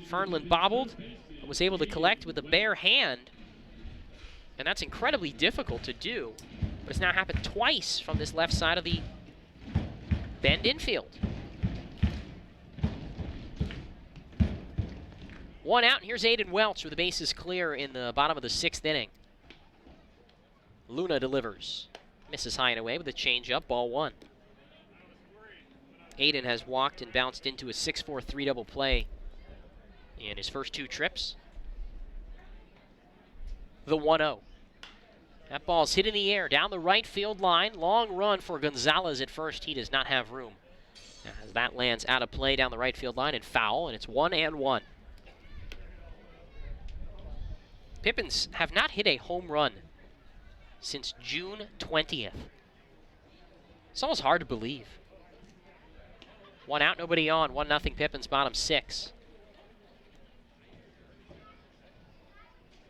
Fernland bobbled, but was able to collect with a bare hand. And that's incredibly difficult to do. But it's now happened twice from this left side of the Bend infield. 1 out, and here's Aidan Welch with the bases clear in the bottom of the 6th inning. Luna delivers. Misses high and away with a changeup, ball 1. Aidan has walked and bounced into a 6-4-3 double play in his first 2 trips. The 1-0. That ball's hit in the air down the right field line. Long run for Gonzales at first. He does not have room. As that lands out of play down the right field line and foul, and it's 1-1. Pippins have not hit a home run since June 20th. It's almost hard to believe. 1 out, nobody on. 1-0 Pippins, bottom 6.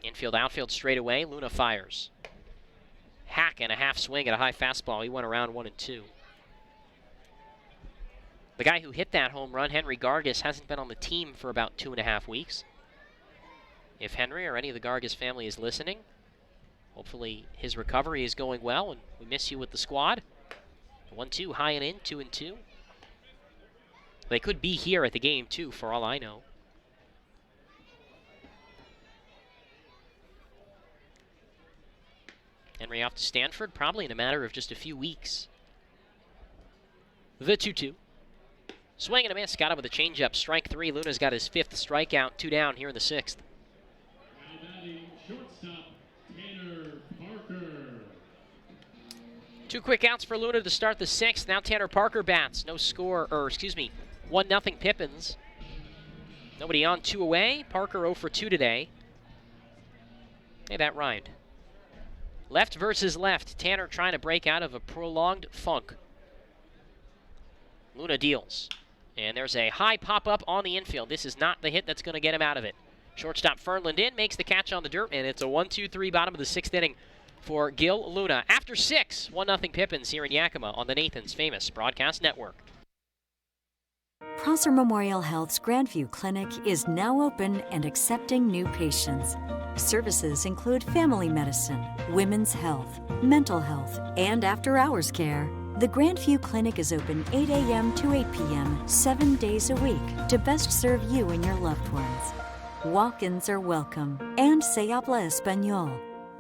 Infield, outfield straight away. Luna fires. Hack and a half swing at a high fastball. He went around 1-2. The guy who hit that home run, Henry Gargis, hasn't been on the team for about 2.5 weeks. If Henry or any of the Gargis family is listening, hopefully his recovery is going well, and we miss you with the squad. 1-2, high and in, 2-2. They could be here at the game, too, for all I know. Henry off to Stanford, probably in a matter of just a few weeks. The 2-2. Swing and a miss, got it with a changeup. Strike 3, Luna's got his 5th strikeout, 2 down here in the 6th.
Shortstop, Tanner Parker.
2 quick outs for Luna to start the 6th. Now Tanner Parker bats. No score, 1-0 Pippins. Nobody on, 2 away. Parker 0 for 2 today. Hey, that rhymed. Left versus left. Tanner trying to break out of a prolonged funk. Luna deals. And there's a high pop-up on the infield. This is not the hit that's going to get him out of it. Shortstop Fernland in, makes the catch on the dirt, and it's a 1-2-3 bottom of the 6th inning for Gil Luna. After 6, 1-0 Pippins here in Yakima on the Nathan's Famous Broadcast Network.
Prosser Memorial Health's Grandview Clinic is now open and accepting new patients. Services include family medicine, women's health, mental health, and after-hours care. The Grandview Clinic is open 8 a.m. to 8 p.m. 7 days a week to best serve you and your loved ones. Walk-ins are welcome, and se habla español.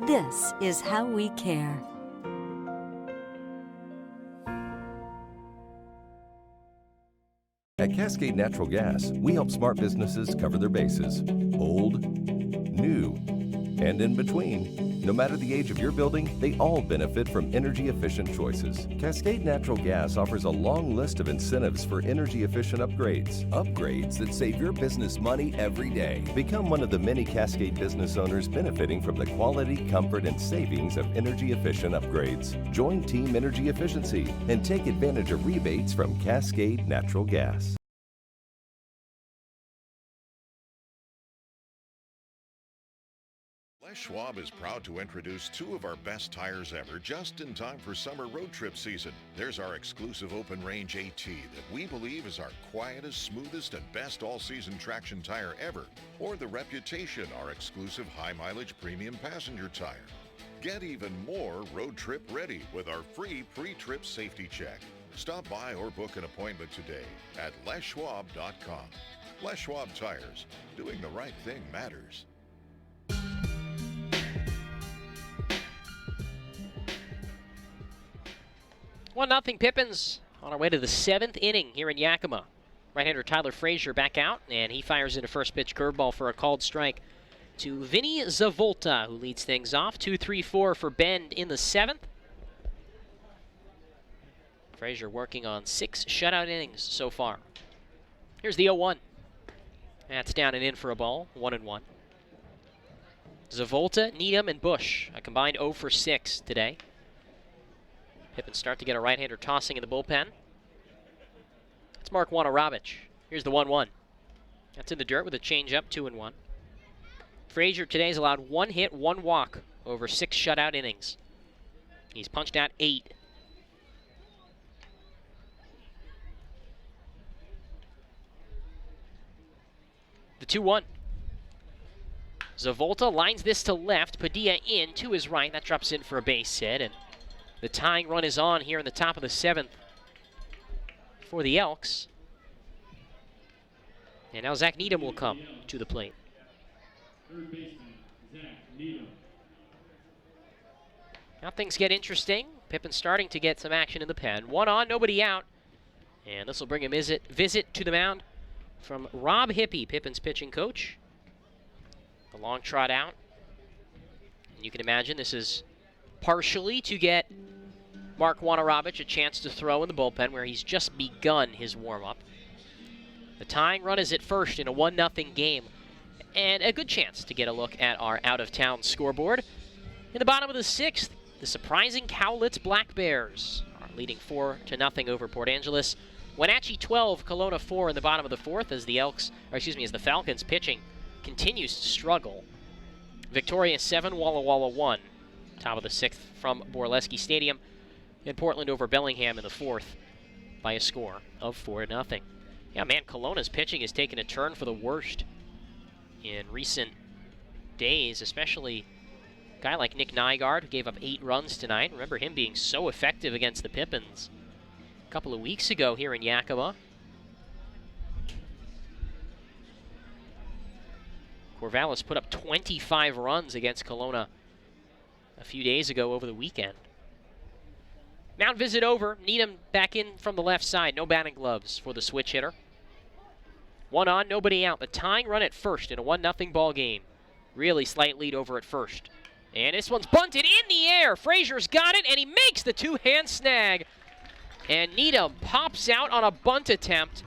This is how we care.
At Cascade Natural Gas, we help smart businesses cover their bases. Old, new, and in between. No matter the age of your building, they all benefit from energy-efficient choices. Cascade Natural Gas offers a long list of incentives for energy-efficient upgrades. Upgrades that save your business money every day. Become one of the many Cascade business owners benefiting from the quality, comfort, and savings of energy-efficient upgrades. Join Team Energy Efficiency and take advantage of rebates from Cascade Natural Gas.
Les Schwab is proud to introduce two of our best tires ever just in time for summer road trip season. There's our exclusive open range AT that we believe is our quietest, smoothest, and best all-season traction tire ever. Or the Reputation, our exclusive high-mileage premium passenger tire. Get even more road trip ready with our free pre-trip safety check. Stop by or book an appointment today at leschwab.com. Les Schwab Tires. Doing the right thing matters.
1-0 Pippins on our way to the 7th inning here in Yakima. Right-hander Tyler Frazier back out, and he fires in a first pitch curveball for a called strike to Vinny Zavolta, who leads things off. 2-3-4 for Bend in the 7th. Frazier working on 6 shutout innings so far. Here's the 0-1. That's down and in for a ball, 1-1. Zavolta, Needham, and Bush, a combined 0 for 6 today. Pippins start to get a right-hander tossing in the bullpen. It's Mark Juana. Here's the 1-1. That's in the dirt with a changeup, 2-1. Frazier today's allowed 1 hit, 1 walk over 6 shutout innings. He's punched out 8. The 2-1. Zavolta lines this to left. Padilla in to his right. That drops in for a base hit, and the tying run is on here in the top of the 7th for the Elks. And now Zach Needham will come to the plate.
Third baseman, Zach Needham.
Now things get interesting. Pippin's starting to get some action in the pen. 1 on, nobody out. And this will bring a visit to the mound from Rob Hippie, Pippin's pitching coach. The long trot out. And you can imagine this is partially to get Mark Wanarabich a chance to throw in the bullpen, where he's just begun his warm-up. The tying run is at first in a 1-0 game, and a good chance to get a look at our out-of-town scoreboard. In the bottom of the 6th, the surprising Cowlitz Black Bears are leading 4-0 over Port Angeles. Wenatchee 12, Kelowna 4 in the bottom of the 4th as the Falcons pitching continues to struggle. Victoria 7, Walla Walla 1. Top of the 6th from Borleski Stadium. And Portland over Bellingham in the 4th by a score of 4-0. Yeah, man, Kelowna's pitching has taken a turn for the worst in recent days, especially a guy like Nick Nygaard, who gave up 8 runs tonight. Remember him being so effective against the Pippins a couple of weeks ago here in Yakima. Corvallis put up 25 runs against Kelowna a few days ago over the weekend. Mound visit over. Needham back in from the left side. No batting gloves for the switch hitter. 1 on, nobody out. The tying run at first in a 1-0 ball game. Really slight lead over at first. And this one's bunted in the air. Frazier's got it, and he makes the 2-hand snag. And Needham pops out on a bunt attempt.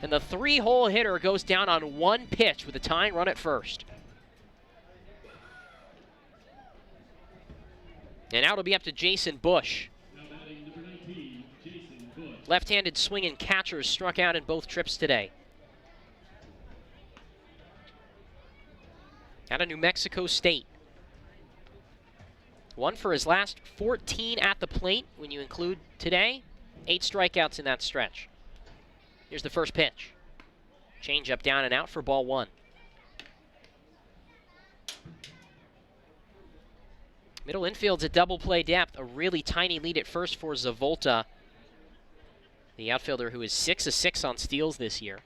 And the 3-hole hitter goes down on 1 pitch with a tying run at first. And now it'll be up to Jason Bush. Left-handed swinging catchers struck out in both trips today. Out of New Mexico State. 1 for his last 14 at the plate when you include today. 8 strikeouts in that stretch. Here's the first pitch. Change up, down and out for ball 1. Middle infield's at double play depth. A really tiny lead at first for Zavolta, the outfielder who is 6 of 6 on steals this year.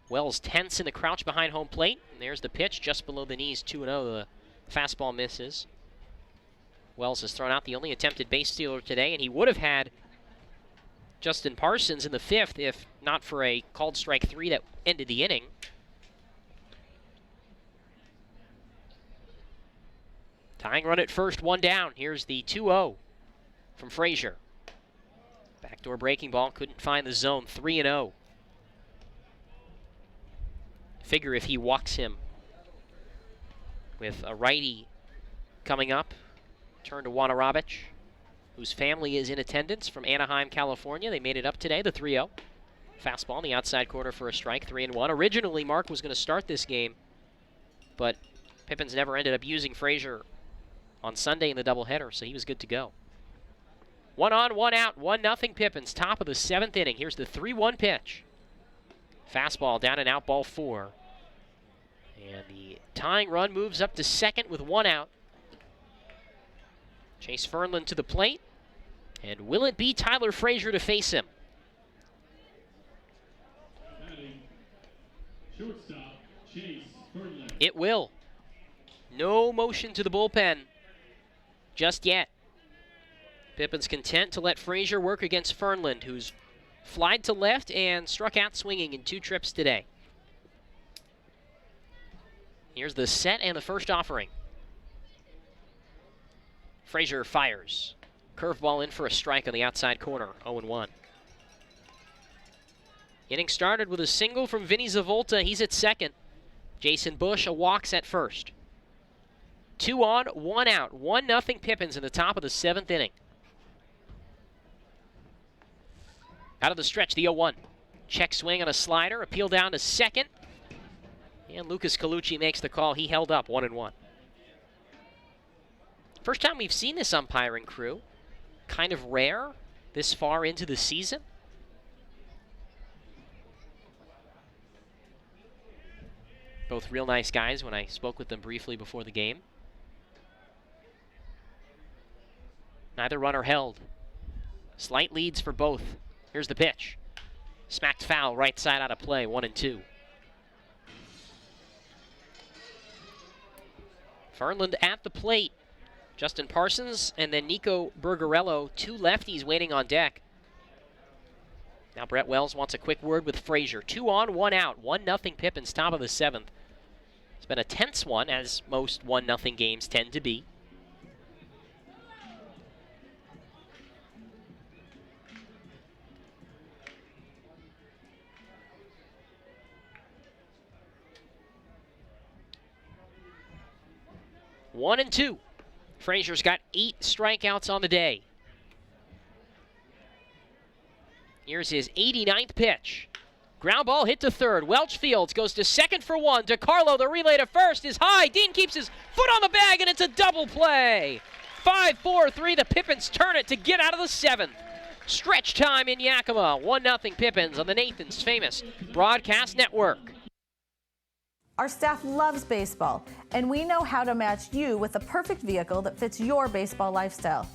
Wells tense in the crouch behind home plate. And there's the pitch just below the knees, 2-0. The fastball misses. Wells has thrown out the only attempted base stealer today, and he would have had Justin Parsons in the 5th if not for a called strike 3 that ended the inning. Tying run at first, 1 down. Here's the 2-0 from Frazier. Backdoor breaking ball, couldn't find the zone, 3-0. Figure if he walks him with a righty coming up. Turn to Wanarabich, whose family is in attendance from Anaheim, California. They made it up today, the 3-0. Fastball on the outside corner for a strike, 3-1. Originally, Mark was going to start this game, but Pippins never ended up using Frazier on Sunday in the doubleheader, so he was good to go. 1 on, 1 out, 1-0 Pippins, top of the 7th inning. Here's the 3-1 pitch. Fastball down and out, ball 4. And the tying run moves up to second with 1 out. Chase Fernland to the plate. And will it be Tyler Frazier to face him?
Shortstop, Chase Fernland.
It will. No motion to the bullpen just yet. Pippins content to let Frazier work against Fernland, who's flied to left and struck out swinging in 2 trips today. Here's the set and the first offering. Frazier fires. Curveball in for a strike on the outside corner, 0-1. Inning started with a single from Vinny Zavolta. He's at second. Jason Bush a walks at first. 2 on, 1 out. 1-0 Pippins in the top of the 7th inning. Out of the stretch, the 0-1. Check swing on a slider, appeal down to second. And Lucas Colucci makes the call. He held up 1-1. First time we've seen this umpiring crew. Kind of rare this far into the season. Both real nice guys when I spoke with them briefly before the game. Neither runner held. Slight leads for both. Here's the pitch. Smacked foul, right side out of play, 1-2. Fernland at the plate. Justin Parsons and then Nico Bergarello, 2 lefties waiting on deck. Now Brett Wells wants a quick word with Frazier. 2 on, 1 out. 1-0 Pippins, top of the 7th. It's been a tense one, as most 1-0 games tend to be. One and 2. Frazier's got 8 strikeouts on the day. Here's his 89th pitch. Ground ball hit to third. Welch fields, goes to second for 1. DeCarlo, the relay to first, is high. Dean keeps his foot on the bag, and it's a double play. 5-4-3, the Pippins turn it to get out of the 7th. Stretch time in Yakima. 1-0 Pippins on the Nathan's Famous Broadcast Network.
Our staff loves baseball, and we know how to match you with the perfect vehicle that fits your baseball lifestyle.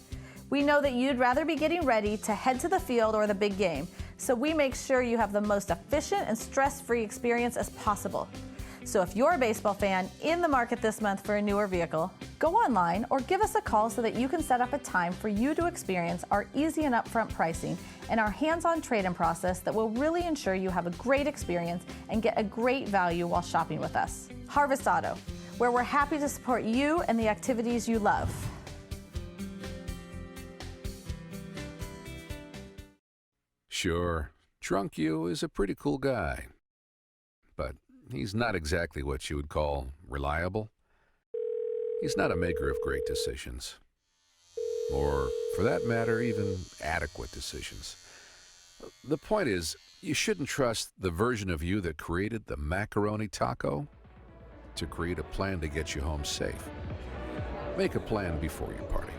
We know that you'd rather be getting ready to head to the field or the big game, so we make sure you have the most efficient and stress-free experience as possible. So if you're a baseball fan in the market this month for a newer vehicle, go online or give us a call so that you can set up a time for you to experience our easy and upfront pricing and our hands-on trade-in process that will really ensure you have a great experience and get a great value while shopping with us. Harvest Auto, where we're happy to support you and the activities you love.
Sure, Drunk You is a pretty cool guy, but he's not exactly what you would call reliable. He's not a maker of great decisions, or for that matter, even adequate decisions. The point is, you shouldn't trust the version of you that created the macaroni taco to create a plan to get you home safe. Make a plan before you party.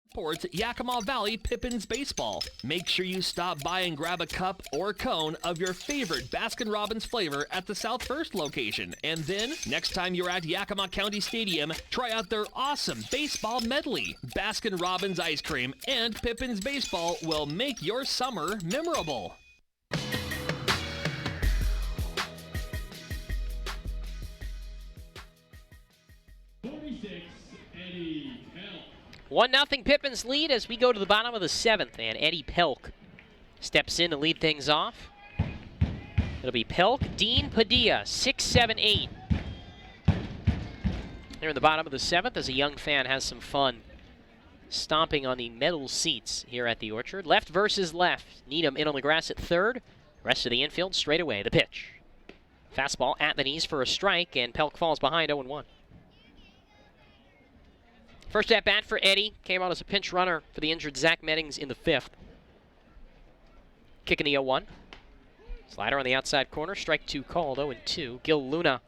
Supports Yakima Valley Pippins Baseball. Make sure you stop by and grab a cup or cone of your favorite Baskin-Robbins flavor at the South First location. And then, next time you're at Yakima County Stadium, try out their awesome baseball medley. Baskin-Robbins ice cream and Pippins Baseball will make your summer memorable.
1-0 Pippins lead as we go to the bottom of the 7th, and Eddie Pelk steps in to lead things off. It'll be Pelk, Dean, Padilla, 6, 7, 8. They're in the bottom of the 7th as a young fan has some fun stomping on the metal seats here at the Orchard. Left versus left. Needham in on the grass at third. Rest of the infield straight away. The pitch. Fastball at the knees for a strike, and Pelk falls behind 0-1. First at bat for Eddie. Came out as a pinch runner for the injured Zach Meddings in the 5th. Kicking the 0-1. Slider on the outside corner, strike 2 called, 0-2. Gil Luna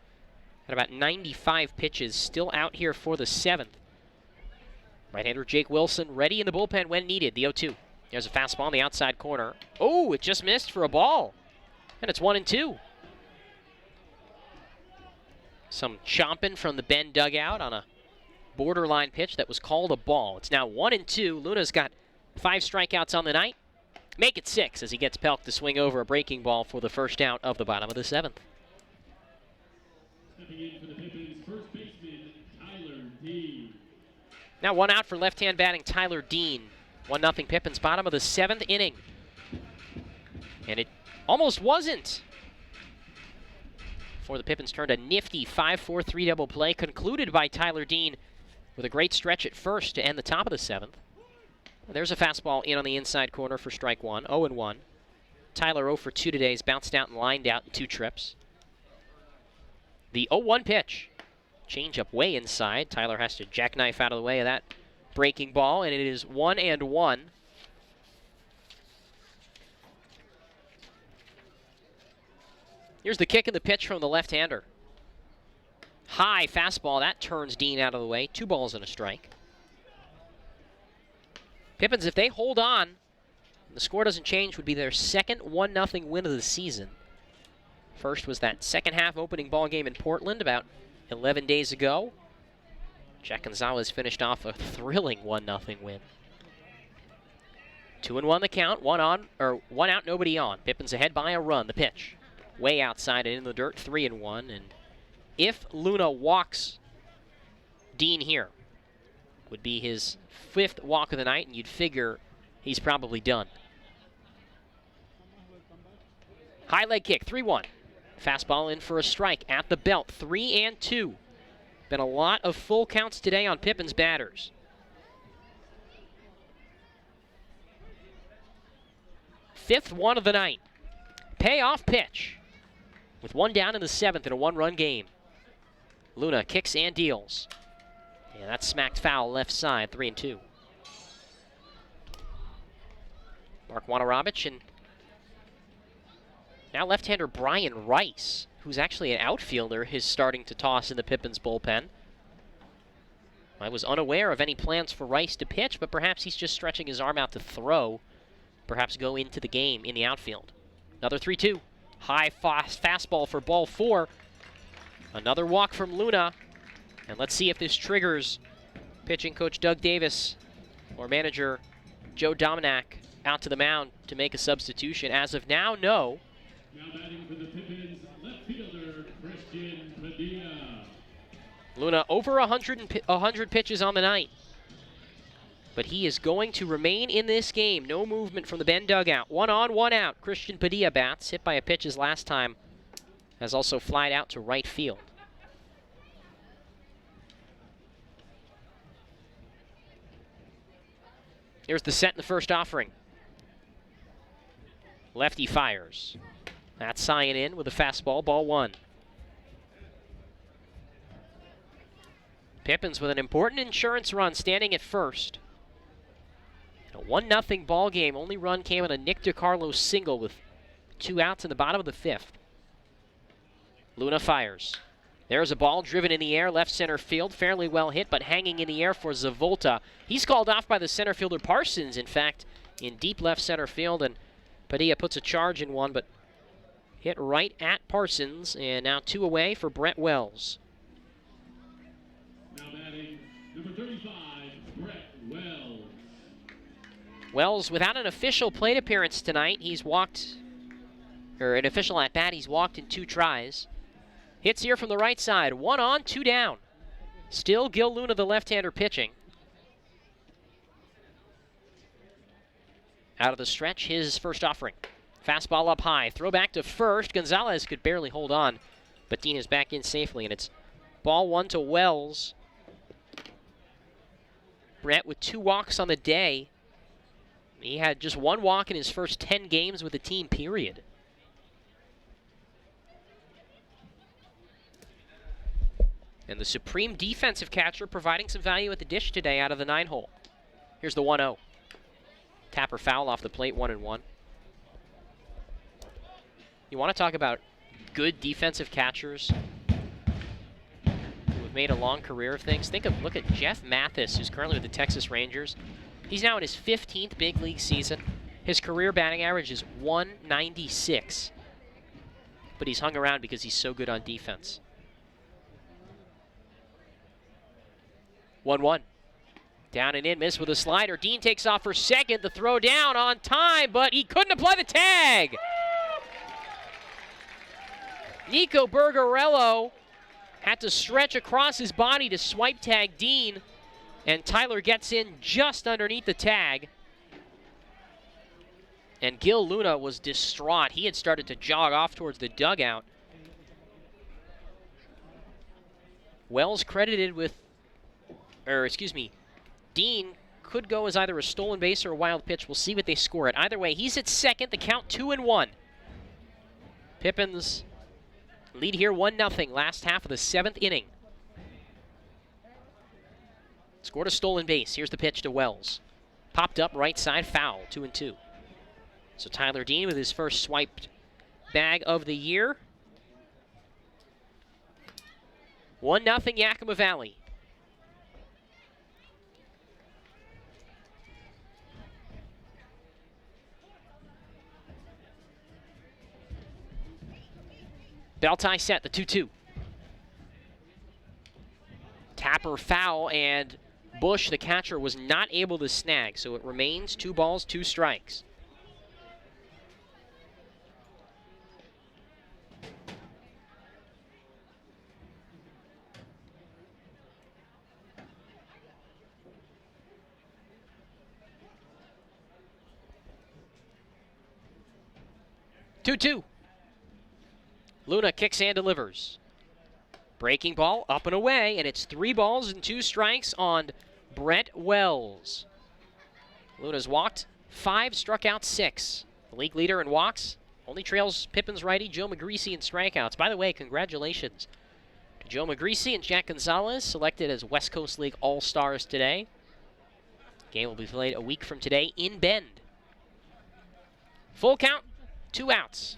at about 95 pitches, still out here for the 7th. Right-hander Jake Wilson ready in the bullpen when needed, the 0-2. There's a fastball on the outside corner. Oh, it just missed for a ball. And it's 1-2. Some chomping from the Bend dugout on a borderline pitch that was called a ball. It's now 1-2. Luna's got 5 strikeouts on the night. Make it 6 as he gets Pelk to swing over a breaking ball for the first out of the bottom of the 7th.
Stepping in for the Pippins, first baseman, Tyler Dean.
Now 1 out for left-hand batting Tyler Dean. 1-0 Pippins, bottom of the 7th inning. And it almost wasn't. Before the Pippins turned a nifty 5-4-3 double play, concluded by Tyler Dean with a great stretch at first to end the top of the 7th. There's a fastball in on the inside corner for strike 1, 0-1. Tyler 0 for 2 today, has bounced out and lined out in 2 trips. The 0-1 pitch. Change up way inside. Tyler has to jackknife out of the way of that breaking ball, and it is 1-1. Here's the kick of the pitch from the left-hander. High fastball, that turns Dean out of the way. 2 balls and a strike. Pippins, if they hold on, the score doesn't change, would be their second 1-0 win of the season. First was that second half opening ball game in Portland about 11 days ago. Jack Gonzales finished off a thrilling 1-0 win. 2-1 the count, 1 out, nobody on. Pippins ahead by a run. The pitch, way outside and in the dirt, 3-1. And if Luna walks Dean here, would be his 5th walk of the night, and you'd figure he's probably done. High leg kick, 3-1. Fastball in for a strike at the belt, 3-2. Been a lot of full counts today on Pippins batters. 5th one of the night. Payoff pitch. With 1 down in the 7th in a 1-run game. Luna kicks and deals. Yeah, that's smacked foul left side, 3-2. Mark Wanarobich and now left-hander Brian Rice, who's actually an outfielder, is starting to toss in the Pippins bullpen. I was unaware of any plans for Rice to pitch, but perhaps he's just stretching his arm out to throw, perhaps go into the game in the outfield. Another 3-2. High fastball for ball 4. Another walk from Luna. And let's see if this triggers pitching coach Doug Davis or manager Joe Dominack out to the mound to make a substitution. As of now, no.
Now batting for the Pippins, left fielder Christian Padilla.
Luna over 100 pitches on the night. But he is going to remain in this game. No movement from the Bend dugout. 1 on, 1 out. Christian Padilla bats, hit by a pitch his last time. Has also flied out to right field. Here's the set in the first offering. Lefty fires. That's Sion in with a fastball, ball 1. Pippins with an important insurance run standing at first. In a 1-0 ball game, only run came on a Nick DiCarlo single with 2 outs in the bottom of the 5th. Luna fires. There's a ball driven in the air, left center field, fairly well hit, but hanging in the air for Zavolta. He's called off by the center fielder Parsons, in fact, in deep left center field, and Padilla puts a charge in one, but hit right at Parsons, and now 2 away for Brett Wells.
Now batting, number 35, Brett Wells.
Wells, without an official plate appearance tonight, he's walked, or an official at bat, he's walked in 2 tries. Hits here from the right side, 1 on, 2 down. Still Gil Luna, the left-hander, pitching. Out of the stretch, his first offering. Fastball up high, throw back to first. Gonzales could barely hold on, but Dean is back in safely, and it's ball 1 to Wells. Brett with 2 walks on the day. He had just 1 walk in his first 10 games with the team, period. And the supreme defensive catcher providing some value at the dish today out of the 9-hole. Here's the 1-0. Tapper foul off the plate, 1-1. You want to talk about good defensive catchers who have made a long career of things? Look at Jeff Mathis, who's currently with the Texas Rangers. He's now in his 15th big league season. His career batting average is 196. But he's hung around because he's so good on defense. 1-1. Down and in, miss with a slider. Dean takes off for second. The throw down on time, but he couldn't apply the tag. Nico Bergarello had to stretch across his body to swipe tag Dean, and Tyler gets in just underneath the tag. And Gil Luna was distraught. He had started to jog off towards the dugout. Wells credited with, Dean could go as either a stolen base or a wild pitch. We'll see what they score at. Either way, he's at second. The count 2-1. Pippins lead here 1-0. Last half of the 7th inning. Scored a stolen base. Here's the pitch to Wells. Popped up right side, foul. 2-2. So Tyler Dean with his first swiped bag of the year. 1-0 Yakima Valley. Bell tie set, the 2-2. Tapper foul, and Bush, the catcher, was not able to snag, so it remains 2 balls, 2 strikes. Luna kicks and delivers. Breaking ball up and away, and it's 3 balls and 2 strikes on Brett Wells. Luna's walked 5, struck out 6. The league leader in walks, only trails Pippins righty Joe McGreasy in strikeouts. By the way, congratulations to Joe McGreasy and Jack Gonzales, selected as West Coast League All-Stars today. Game will be played a week from today in Bend. Full count, 2 outs.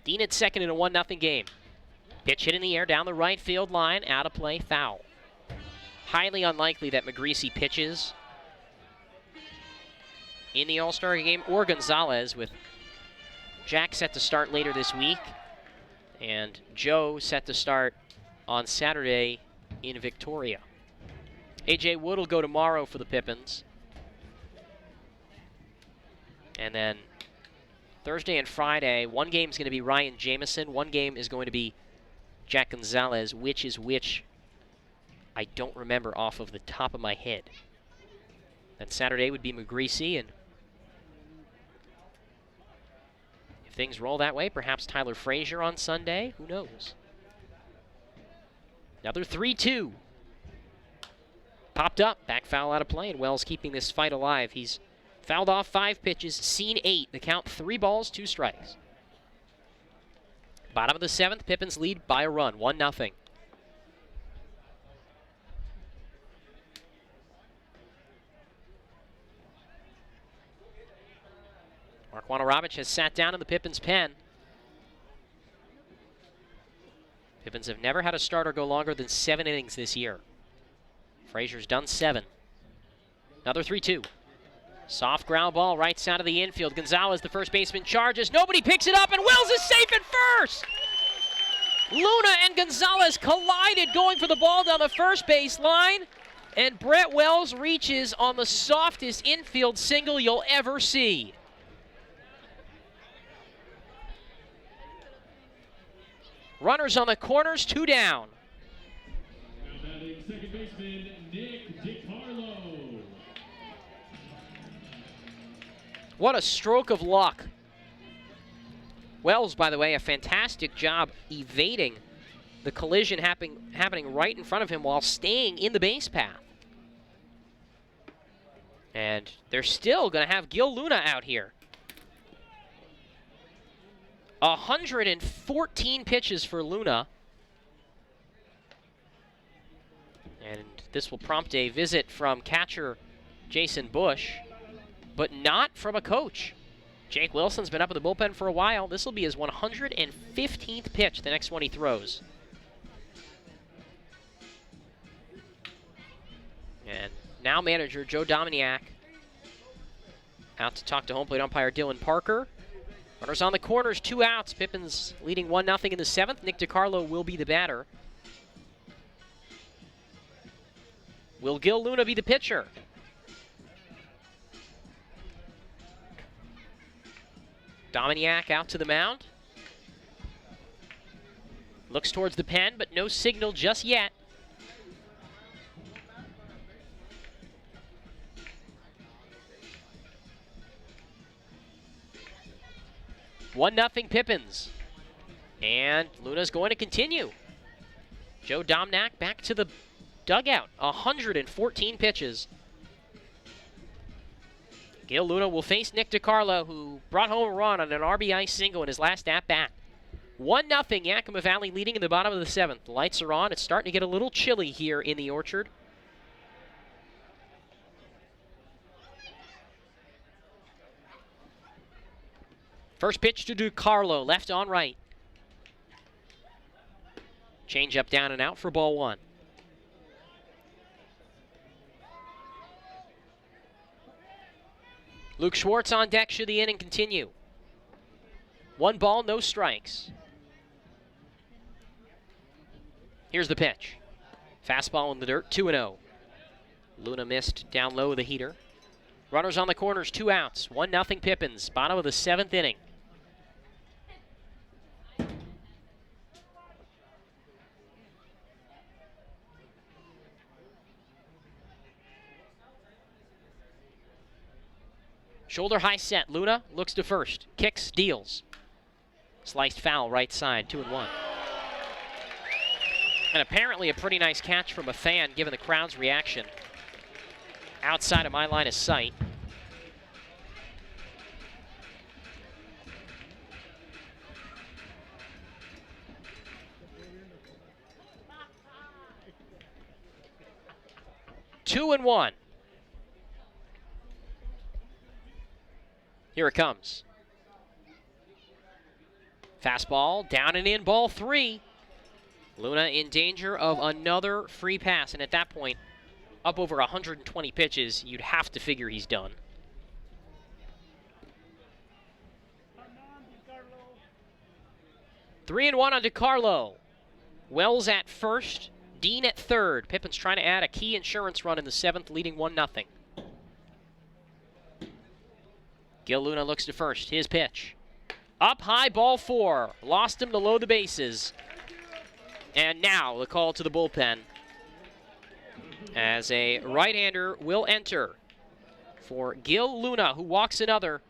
Dean at second in a 1-0 game. Pitch hit in the air down the right field line, out of play, foul. Highly unlikely that McGreasy pitches in the All-Star game, or Gonzales, with Jack set to start later this week, and Joe set to start on Saturday in Victoria. A.J. Wood will go tomorrow for the Pippins. And then Thursday and Friday, one game is going to be Ryan Jamison, one game is going to be Jack Gonzales. Which is which, I don't remember off of the top of my head. Then Saturday would be McGreasy, and if things roll that way, perhaps Tyler Frazier on Sunday. Who knows? Another 3-2. Popped up, back foul out of play, and Wells keeping this fight alive. He's fouled off 5 pitches, seen 8. The count 3 balls, 2 strikes. Bottom of the 7th, Pippins lead by a run, 1-0. Mark Juana has sat down in the Pippins pen. Pippins have never had a starter go longer than 7 innings this year. Frazier's done 7. Another 3-2. Soft ground ball right side of the infield. Gonzales, the first baseman, charges. Nobody picks it up, and Wells is safe at first. Luna and Gonzales collided going for the ball down the first base line, and Brett Wells reaches on the softest infield single you'll ever see. Runners on the corners, 2 down.
Now batting second baseman, Nick DiCarlo.
What a stroke of luck. Wells, by the way, a fantastic job evading the collision happening right in front of him while staying in the base path. And they're still going to have Gil Luna out here. 114 pitches for Luna. And this will prompt a visit from catcher Jason Bush, but not from a coach. Jake Wilson's been up in the bullpen for a while. This will be his 115th pitch, the next one he throws. And now manager Joe Dominiak out to talk to home plate umpire Dylan Parker. Runners on the corners, 2 outs. Pippins leading 1-0 in the 7th. Nick DiCarlo will be the batter. Will Gil Luna be the pitcher? Dominiak out to the mound. Looks towards the pen, but no signal just yet. One nothing Pippins. And Luna's going to continue. Joe Dominiak back to the dugout. 114 pitches. Gil Luna will face Nick DiCarlo, who brought home a run on an RBI single in his last at-bat. 1-0, Yakima Valley leading in the bottom of the 7th. The lights are on. It's starting to get a little chilly here in the Orchard. First pitch to DiCarlo, left on right. Change up, down and out for ball 1. Luke Schwartz on deck should the inning continue. 1 ball, no strikes. Here's the pitch. Fastball in the dirt, 2-0. Luna missed down low with the heater. Runners on the corners, 2 outs. 1-0 Pippins, bottom of the 7th inning. Shoulder high set. Luna looks to first. Kicks, deals. Sliced foul right side, 2-1. And apparently a pretty nice catch from a fan given the crowd's reaction. Outside of my line of sight. Two and one. Here it comes. Fastball, down and in, ball 3. Luna in danger of another free pass, and at that point, up over 120 pitches, you'd have to figure he's done. Three and one on DiCarlo. Wells at first, Dean at third. Pippins trying to add a key insurance run in the 7th, leading 1-0. Gil Luna looks to first. His pitch. Up high, ball 4. Lost him to load the bases. And now the call to the bullpen, as a right-hander will enter for Gil Luna, who walks another.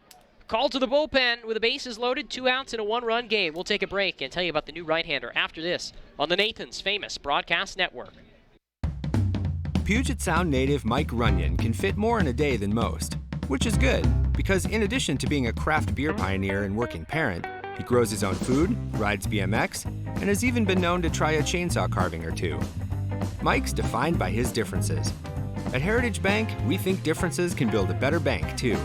Call to the bullpen with the bases loaded, 2 outs in a 1-run game. We'll take a break and tell you about the new right-hander after this on the Nathan's Famous Broadcast Network.
Puget Sound native Mike Runyon can fit more in a day than most, which is good, because in addition to being a craft beer pioneer and working parent, he grows his own food, rides BMX, and has even been known to try a chainsaw carving or 2. Mike's defined by his differences. At Heritage Bank, we think differences can build a better bank, too.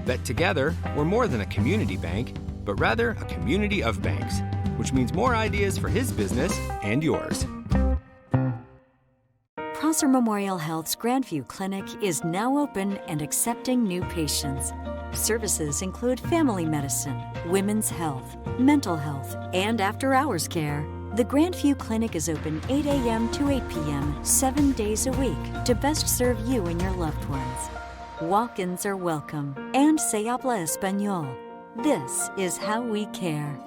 That together, we're more than a community bank, but rather a community of banks, which means more ideas for his business and yours.
Prosser Memorial Health's Grandview Clinic is now open and accepting new patients. Services include family medicine, women's health, mental health, and after-hours care. The Grandview Clinic is open 8 a.m. to 8 p.m. 7 days a week to best serve you and your loved ones. Walk-ins are welcome, and se habla español. This is how we care.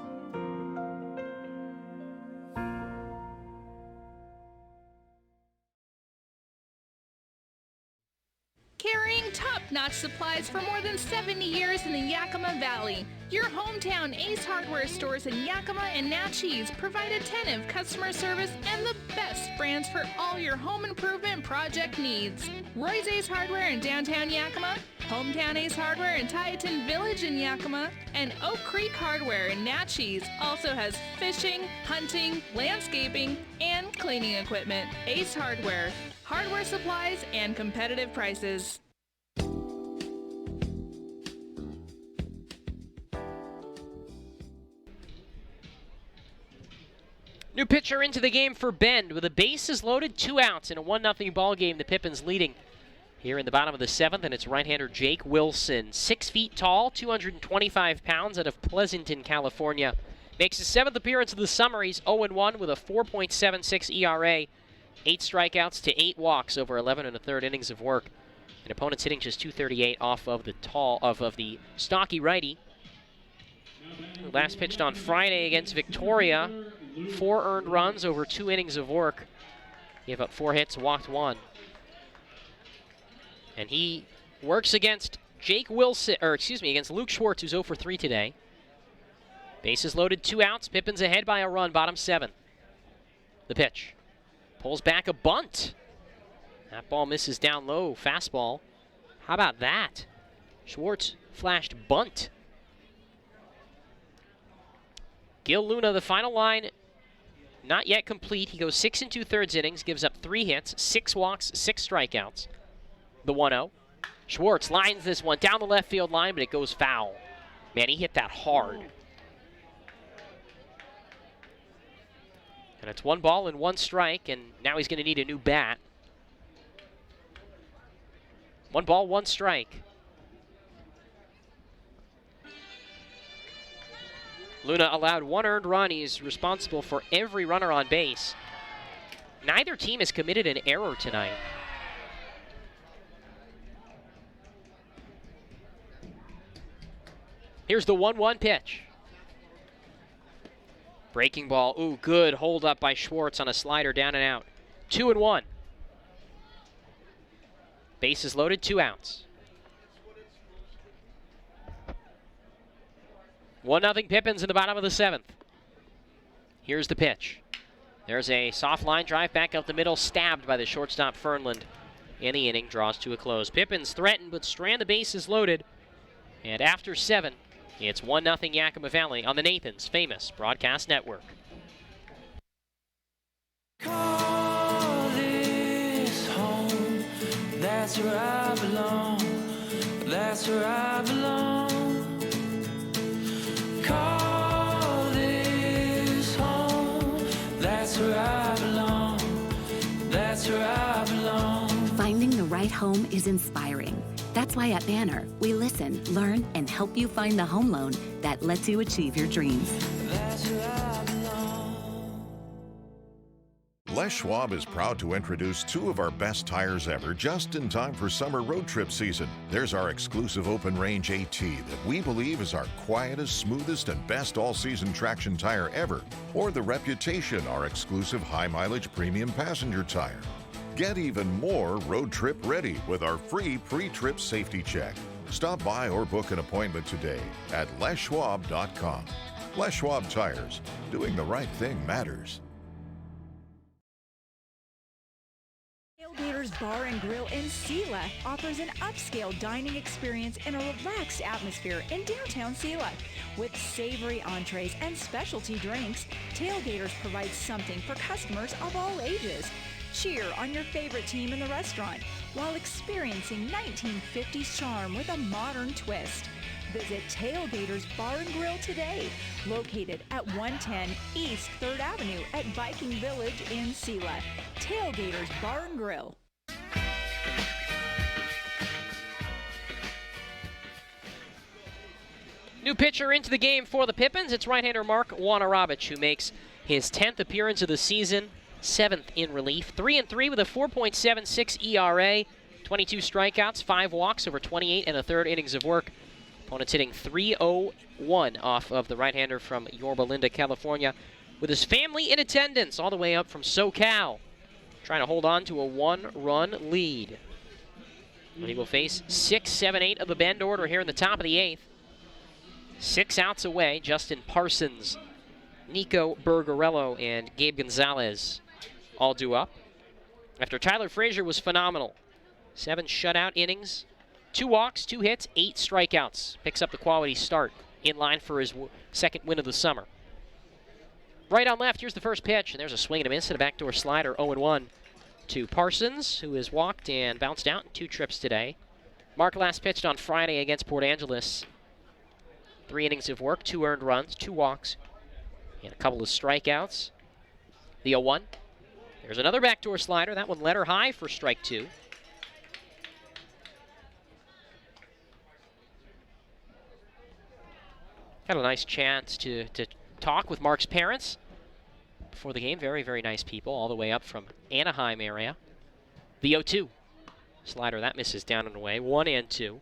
Carrying top-notch supplies for more than 70 years in the Yakima Valley. Your hometown Ace Hardware stores in Yakima and Natchez provide attentive customer service and the best brands for all your home improvement project needs. Roy's Ace Hardware in downtown Yakima, Hometown Ace Hardware in Tieton Village in Yakima, and Oak Creek Hardware in Natchez also has fishing, hunting, landscaping, and cleaning equipment. Ace Hardware. Hardware supplies and competitive prices.
New pitcher into the game for Bend with the bases loaded, 2 outs in a 1-0 ball game. The Pippins leading here in the bottom of the 7th, and it's right-hander Jake Wilson. 6 feet tall, 225 pounds, out of Pleasanton, California. Makes his 7th appearance of the summer. He's 0-1 with a 4.76 ERA. 8 strikeouts to 8 walks over 11 1/3 innings of work. An opponent's hitting just 238 off of the stocky righty. Last pitched on Friday against Victoria. 4 earned runs over 2 innings of work. Gave up 4 hits, walked 1. And he works against against Luke Schwartz, who's 0 for 3 today. Bases loaded, 2 outs. Pippins ahead by a run, bottom 7. The pitch. Pulls back a bunt. That ball misses down low, fastball. How about that? Schwartz flashed bunt. Gil Luna, the final line, not yet complete. He goes 6 2/3 innings, gives up 3 hits, 6 walks, 6 strikeouts. The 1-0. Schwartz lines this one down the left field line, but it goes foul. Man, he hit that hard. And it's 1 ball and 1 strike, and now he's going to need a new bat. 1 ball, 1 strike. Luna allowed 1 earned run. He's responsible for every runner on base. Neither team has committed an error tonight. Here's the 1-1 pitch. Breaking ball. Ooh, good hold up by Schwartz on a slider, down and out. 2-1. Bases loaded, 2 outs. 1-0 Pippins in the bottom of the 7th. Here's the pitch. There's a soft line drive back up the middle, stabbed by the shortstop Fernland. And the inning draws to a close. Pippins threatened, but strand the bases loaded. And after 7, it's 1-0 Yakima Valley on the Nathan's Famous Broadcast Network.
Call this home, that's where I belong, that's where I belong. Call this home, that's where I belong, that's where I belong.
Finding the right home is inspiring. That's why at Banner, we listen, learn, and help you find the home loan that lets you achieve your dreams.
That's where I belong.
Les Schwab is proud to introduce 2 of our best tires ever just in time for summer road trip season. There's our exclusive open range AT that we believe is our quietest, smoothest, and best all-season traction tire ever. Or the Reputation, our exclusive high-mileage premium passenger tire. Get even more road trip ready with our free pre-trip safety check. Stop by or book an appointment today at leschwab.com. Les Schwab Tires. Doing the right thing matters.
Tailgaters Bar and Grill in Selah offers an upscale dining experience in a relaxed atmosphere in downtown Selah. With savory entrees and specialty drinks, Tailgaters provides something for customers of all ages. Cheer on your favorite team in the restaurant while experiencing 1950s charm with a modern twist. Visit Tailgaters Bar and Grill today, located at 110 East 3rd Avenue at Viking Village in Selah. Tailgaters Bar and Grill.
New pitcher into the game for the Pippins. It's right-hander Mark Juana, who makes his 10th appearance of the season. 7th in relief. 3-3 with a 4.76 ERA. 22 strikeouts, 5 walks over 28 1/3 innings of work. Opponent's hitting 301 off of the right-hander from Yorba Linda, California, with his family in attendance all the way up from SoCal, trying to hold on to a 1-run lead. And he will face 6, 7, 8 of the Bend order here in the top of the 8th. 6 outs away, Justin Parsons, Nico Bergarello, and Gabe Gonzales all due up. After Tyler Frazier was phenomenal. 7 shutout innings, 2 walks, 2 hits, 8 strikeouts. Picks up the quality start in line for his 2nd win of the summer. Right on left, here's the first pitch, and there's a swing and a miss and a backdoor slider, 0-1 to Parsons, who has walked and bounced out in 2 trips today. Mark last pitched on Friday against Port Angeles. 3 innings of work, 2 earned runs, 2 walks, and a couple of strikeouts. The 0-1. There's another backdoor slider. That one led her high for strike 2. Had a nice chance to talk with Mark's parents before the game. Very, very nice people, all the way up from Anaheim area. The 0-2. Slider, that misses down and away. 1 and 2.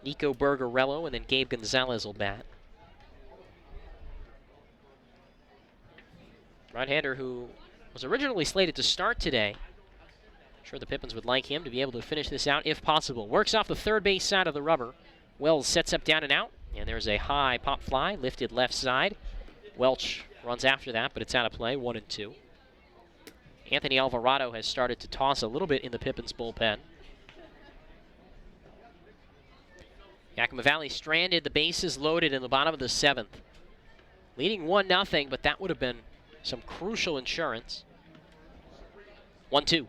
Nico Bergerello and then Gabe Gonzales will bat. Right-hander who was originally slated to start today. I'm sure the Pippins would like him to be able to finish this out if possible. Works off the third base side of the rubber. Wells sets up down and out. And there's a high pop fly, lifted left side. Welch runs after that, but it's out of play, 1 and 2. Anthony Alvarado has started to toss a little bit in the Pippins bullpen. Yakima Valley stranded, the bases loaded in the bottom of the 7th. Leading 1-0, but that would have been some crucial insurance. 1-2.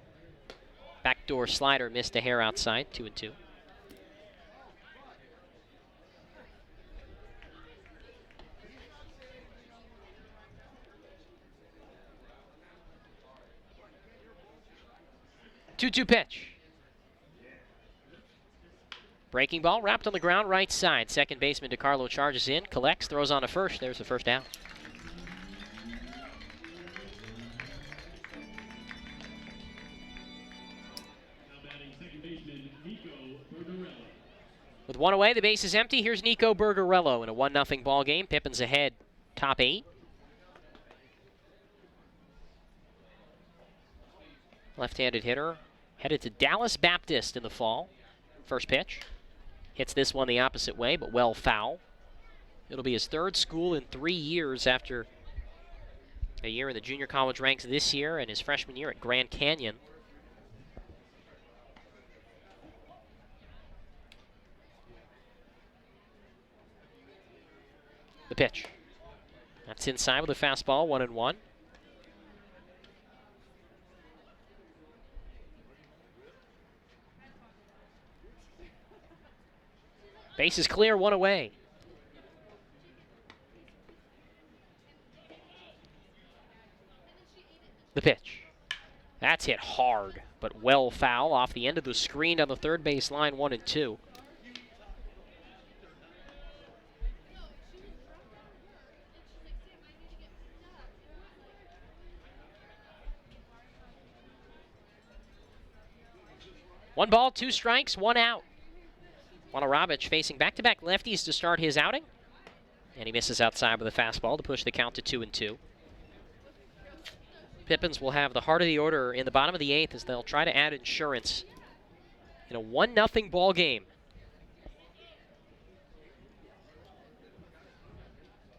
Backdoor slider missed a hair outside, 2 and 2. Two-two pitch. Breaking ball wrapped on the ground right side. Second baseman DeCarlo charges in, collects, throws on to first. There's the first out. With 1 away, the base is empty. Here's Nico Bergerello in a 1-0 ball game. Pippins ahead, top 8. Left-handed hitter headed to Dallas Baptist in the fall. First pitch. Hits this one the opposite way, but well foul. It'll be his 3rd school in 3 years after a year in the junior college ranks this year and his freshman year at Grand Canyon. The pitch. That's inside with a fastball, 1-1. Base is clear, 1 away. The pitch. That's hit hard, but well foul off the end of the screen on the third base line, 1 and 2. One ball, 2 strikes, 1 out. Juana Robic facing back-to-back lefties to start his outing. And he misses outside with a fastball to push the count to 2 and 2. Pippins will have the heart of the order in the bottom of the 8th as they'll try to add insurance in a 1-0 ball game.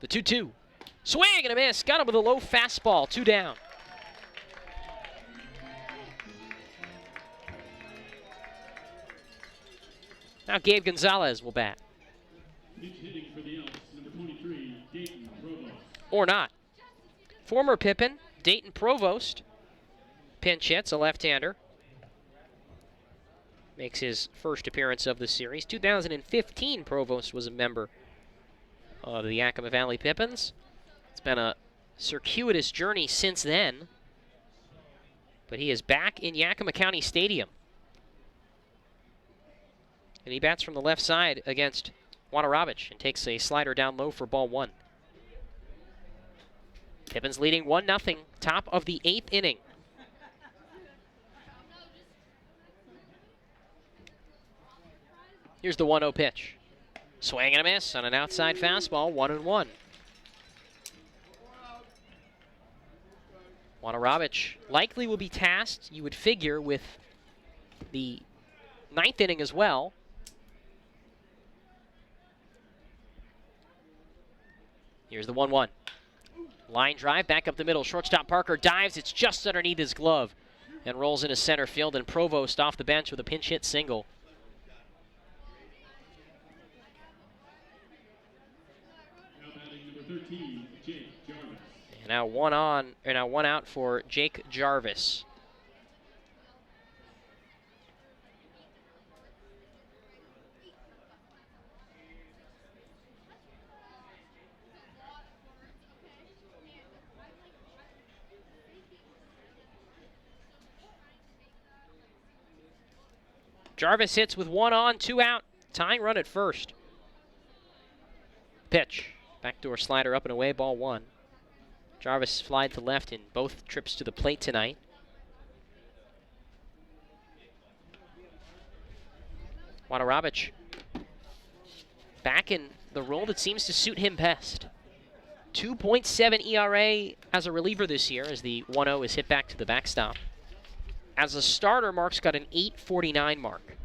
The 2-2. Swing and a miss. Got him with a low fastball. 2 down. Now Gabe Gonzales will bat.
Hitting for the Elks, number 23, Dayton Provost.
Or not. Former Pippin, Dayton Provost, pinch hits, a left-hander. Makes his first appearance of the series. 2015, Provost was a member of the Yakima Valley Pippins. It's been a circuitous journey since then, but he is back in Yakima County Stadium. And he bats from the left side against Juana Robic and takes a slider down low for ball 1. Pippins leading 1-0, top of the 8th inning. Here's the 1-0 pitch. Swing and a miss on an outside fastball, 1-1. Juana Robic likely will be tasked, you would figure, with the 9th inning as well. Here's the 1-1. Line drive, back up the middle. Shortstop Parker dives. It's just underneath his glove and rolls into center field. And Provost off the bench with a pinch hit single.
Now batting number 13, Jake Jarvis.
And now one out for Jake Jarvis. Jarvis hits with 1 on, 2 out. Tying run at first. Pitch. Backdoor slider up and away, ball 1. Jarvis flied to left in both trips to the plate tonight. Juana back in the role that seems to suit him best. 2.7 ERA as a reliever this year as the 1-0 is hit back to the backstop. As a starter, Mark's got an 8.49 mark.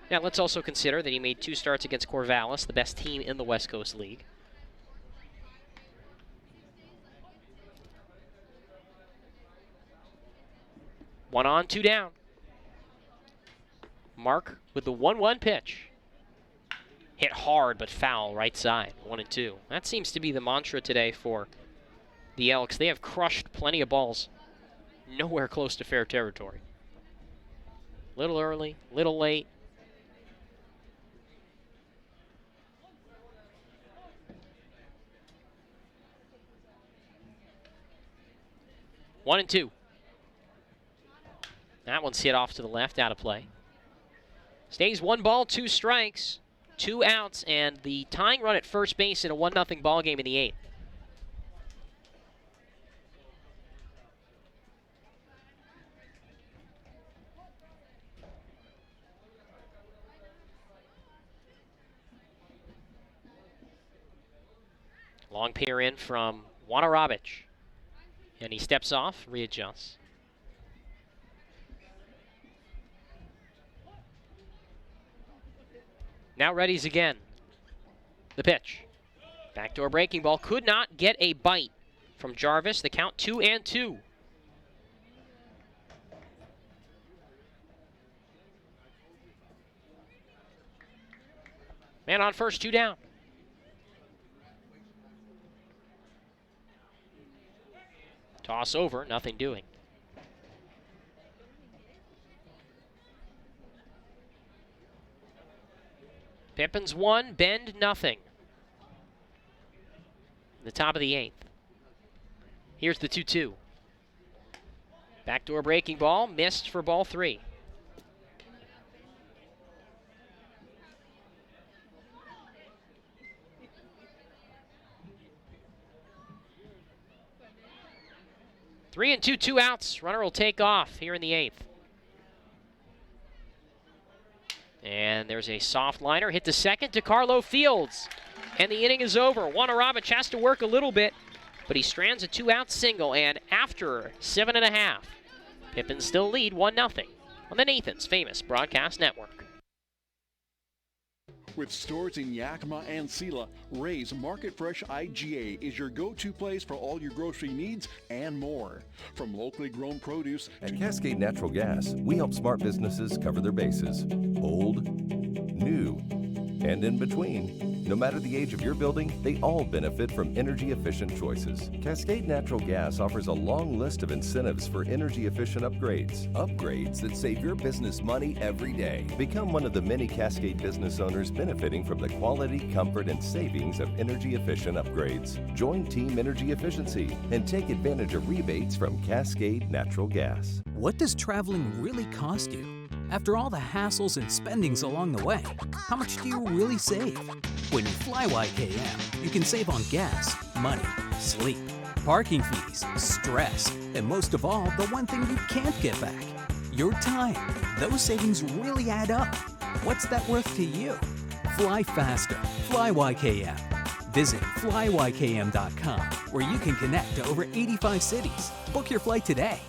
Now, let's also consider that he made 2 starts against Corvallis, the best team in the West Coast League. One on, 2 down. Mark with the 1-1 pitch. Hit hard but foul right side, 1-2. That seems to be the mantra today for the Elks. They have crushed plenty of balls. Nowhere close to fair territory. Little early, little late. One and 2. That one's hit off to the left, out of play. Stays 1 ball, 2 strikes, 2 outs, and the tying run at first base in a 1-0 ball game in the 8th. Long pair in from Juana, and he steps off, readjusts. Now readies again. The pitch. Backdoor breaking ball. Could not get a bite from Jarvis. The count 2-2. Man on first, 2 down. Toss over, nothing doing. Pippins 1, Bend nothing. The top of the 8th. Here's the 2-2. Backdoor breaking ball, missed for ball 3. Three and 2, 2 outs. Runner will take off here in the 8th. And there's a soft liner hit to second to Carlo Fields. And the inning is over. Juana has to work a little bit, but he strands a 2-out single. And after 7.5, Pippins still lead 1-0 on the Nathan's Famous Broadcast Network.
With stores in Yakima and Sela, Ray's Market Fresh IGA is your go-to place for all your grocery needs and more. From locally grown produce
At Cascade Natural Gas, we help smart businesses cover their bases. Old, new, and in between. No matter the age of your building, they all benefit from energy-efficient choices. Cascade Natural Gas offers a long list of incentives for energy-efficient upgrades. Upgrades that save your business money every day. Become one of the many Cascade business owners benefiting from the quality, comfort, and savings of energy-efficient upgrades. Join Team Energy Efficiency and take advantage of rebates from Cascade Natural Gas.
What does traveling really cost you? After all the hassles and spendings along the way, how much do you really save? When you fly YKM, you can save on gas, money, sleep, parking fees, stress, and most of all, the one thing you can't get back, your time. Those savings really add up. What's that worth to you? Fly faster. Fly YKM. Visit flyykm.com, where you can connect to over 85 cities. Book your flight today.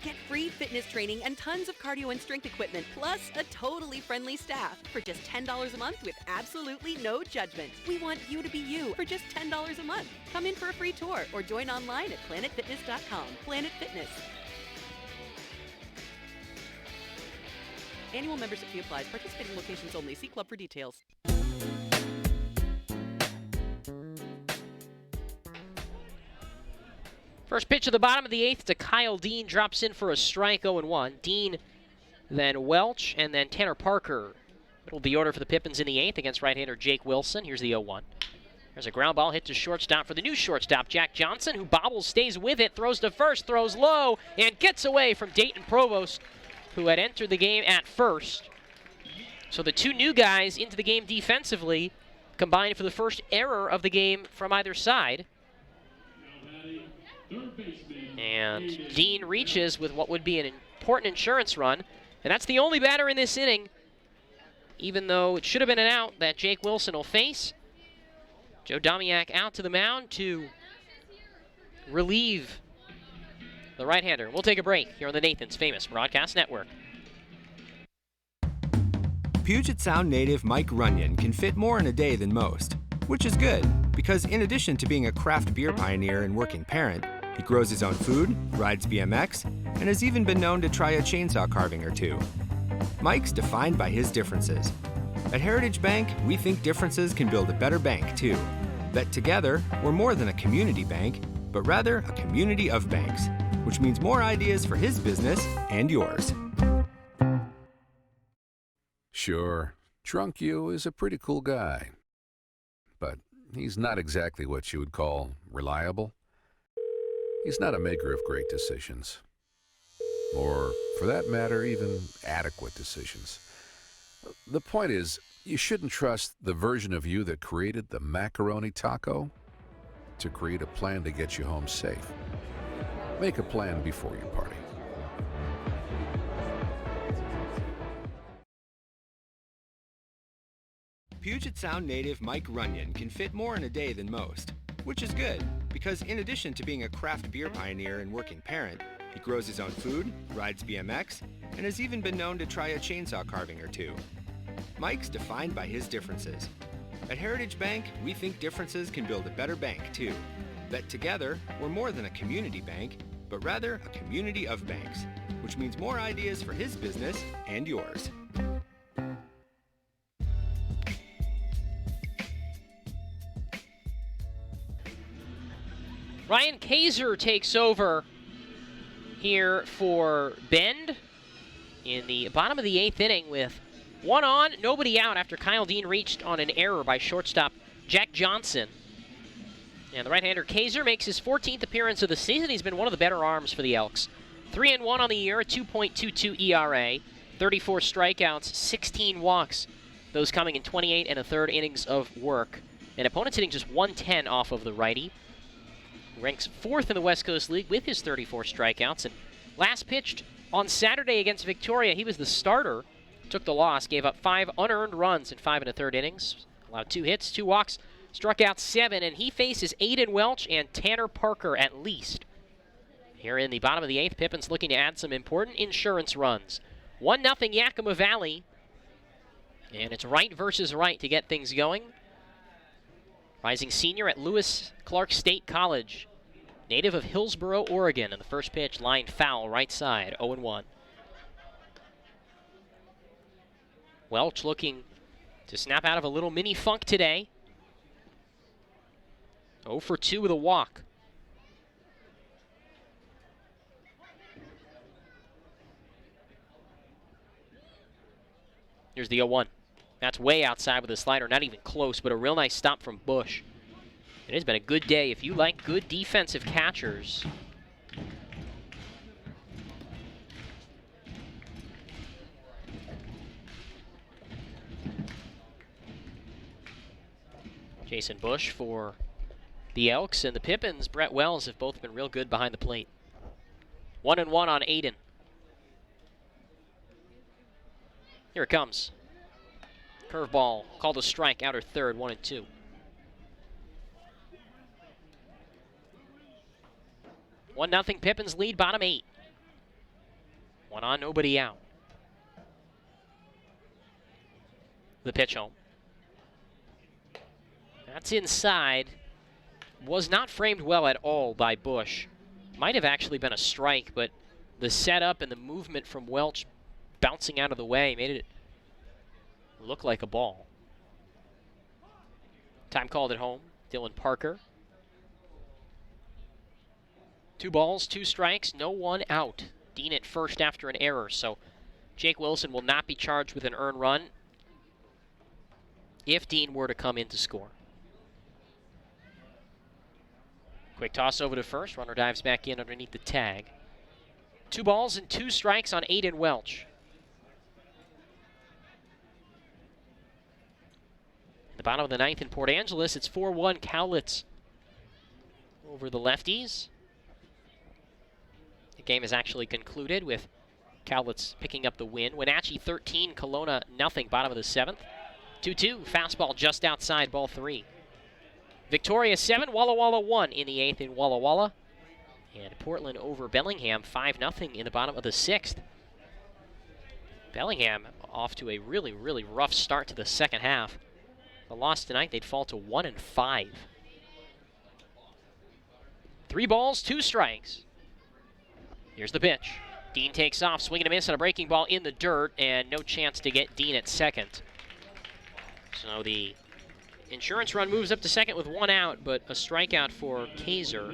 Get free fitness training and tons of cardio and strength equipment, plus a totally friendly staff for just $10 a month with absolutely no judgment. We want you to be you for just $10 a month. Come in for a free tour or join online at planetfitness.com. Planet Fitness. Annual membership fee applies. Participating locations only. See club for details.
First pitch of the bottom of the 8th to Kyle Dean, drops in for a strike, 0-1. Dean, then Welch, and then Tanner Parker. Middle of the order for the Pippins in the 8th against right-hander Jake Wilson. Here's the 0-1. There's a ground ball hit to shortstop for the new shortstop, Jack Johnson, who bobbles, stays with it, throws to first, throws low, and gets away from Dayton Provost, who had entered the game at first. So the two new guys into the game defensively combined for the first error of the game from either side. And Dean reaches with what would be an important insurance run. And that's the only batter in this inning, even though it should have been an out that Jake Wilson will face. Joe Domiak out to the mound to relieve the right-hander. We'll take a break here on the Nathan's Famous Broadcast Network.
Puget Sound native Mike Runyon can fit more in a day than most, which is good, because in addition to being a craft beer pioneer and working parent, he grows his own food, rides BMX, and has even been known to try a chainsaw carving or two. Mike's defined by his differences. At Heritage Bank, we think differences can build a better bank, too. That together, we're more than a community bank, but rather a community of banks, which means more ideas for his business and yours.
Sure, Drunk You is a pretty cool guy, but he's not exactly what you would call reliable. He's not a maker of great decisions, or, for that matter, even adequate decisions. The point is, you shouldn't trust the version of you that created the macaroni taco to create a plan to get you home safe. Make a plan before you party.
Puget Sound native Mike Runyon can fit more in a day than most, which is good, because in addition to being a craft beer pioneer and working parent, he grows his own food, rides BMX, and has even been known to try a chainsaw carving or two. Mike's defined by his differences. At Heritage Bank, we think differences can build a better bank, too. That together, we're more than a community bank, but rather a community of banks, which means more ideas for his business and yours.
Ryan Kaiser takes over here for Bend in the bottom of the 8th inning with one on, nobody out after Kyle Dean reached on an error by shortstop Jack Johnson. And the right-hander Kaiser makes his 14th appearance of the season. He's been one of the better arms for the Elks. 3-1 on the year, a 2.22 ERA, 34 strikeouts, 16 walks. Those coming in 28 and a third innings of work. And opponents hitting just 110 off of the righty. Ranks 4th in the West Coast League with his 34 strikeouts. And last pitched on Saturday against Victoria, he was the starter. Took the loss, gave up 5 unearned runs in 5 1/3 innings. Allowed 2 hits, 2 walks, struck out 7, and he faces Aidan Welch and Tanner Parker at least. Here in the bottom of the 8th, Pippins looking to add some important insurance runs. 1-0 Yakima Valley. And it's right versus right to get things going. Rising senior at Lewis Clark State College. Native of Hillsboro, Oregon. And the first pitch lined foul right side, 0-1. Welch looking to snap out of a little mini funk today. 0 for 2 with a walk. Here's the 0-1. That's way outside with a slider, not even close, but a real nice stop from Bush. It has been a good day if you like good defensive catchers. Jason Bush for the Elks, and the Pippins, Brett Wells, have both been real good behind the plate. 1-1 on Aidan. Here it comes. Curveball called a strike, outer third, 1-2. One nothing Pippins lead, bottom 8. 1 on, nobody out. The pitch home. That's inside. Was not framed well at all by Bush. Might have actually been a strike, but the setup and the movement from Welch bouncing out of the way made it look like a ball. Time called at home. Dylan Parker. 2 balls, 2 strikes, no one out. Dean at first after an error, so Jake Wilson will not be charged with an earned run if Dean were to come in to score. Quick toss over to first. Runner dives back in underneath the tag. 2 balls and 2 strikes on Aidan Welch. bottom of the ninth in Port Angeles. It's 4-1 Cowlitz over the lefties. The game is actually concluded with Cowlitz picking up the win. Wenatchee 13, Kelowna nothing, bottom of the seventh. 2-2, fastball just outside, ball 3. Victoria 7, Walla Walla 1 in the 8th in Walla Walla. And Portland over Bellingham 5-0 in the bottom of the 6th. Bellingham off to a really, really rough start to the second half. The loss tonight, they'd fall to 1-5. 3 balls, 2 strikes. Here's the pitch. Dean takes off, swing and a miss on a breaking ball in the dirt, and no chance to get Dean at second. So the insurance run moves up to second with 1 out, but a strikeout for Kaiser.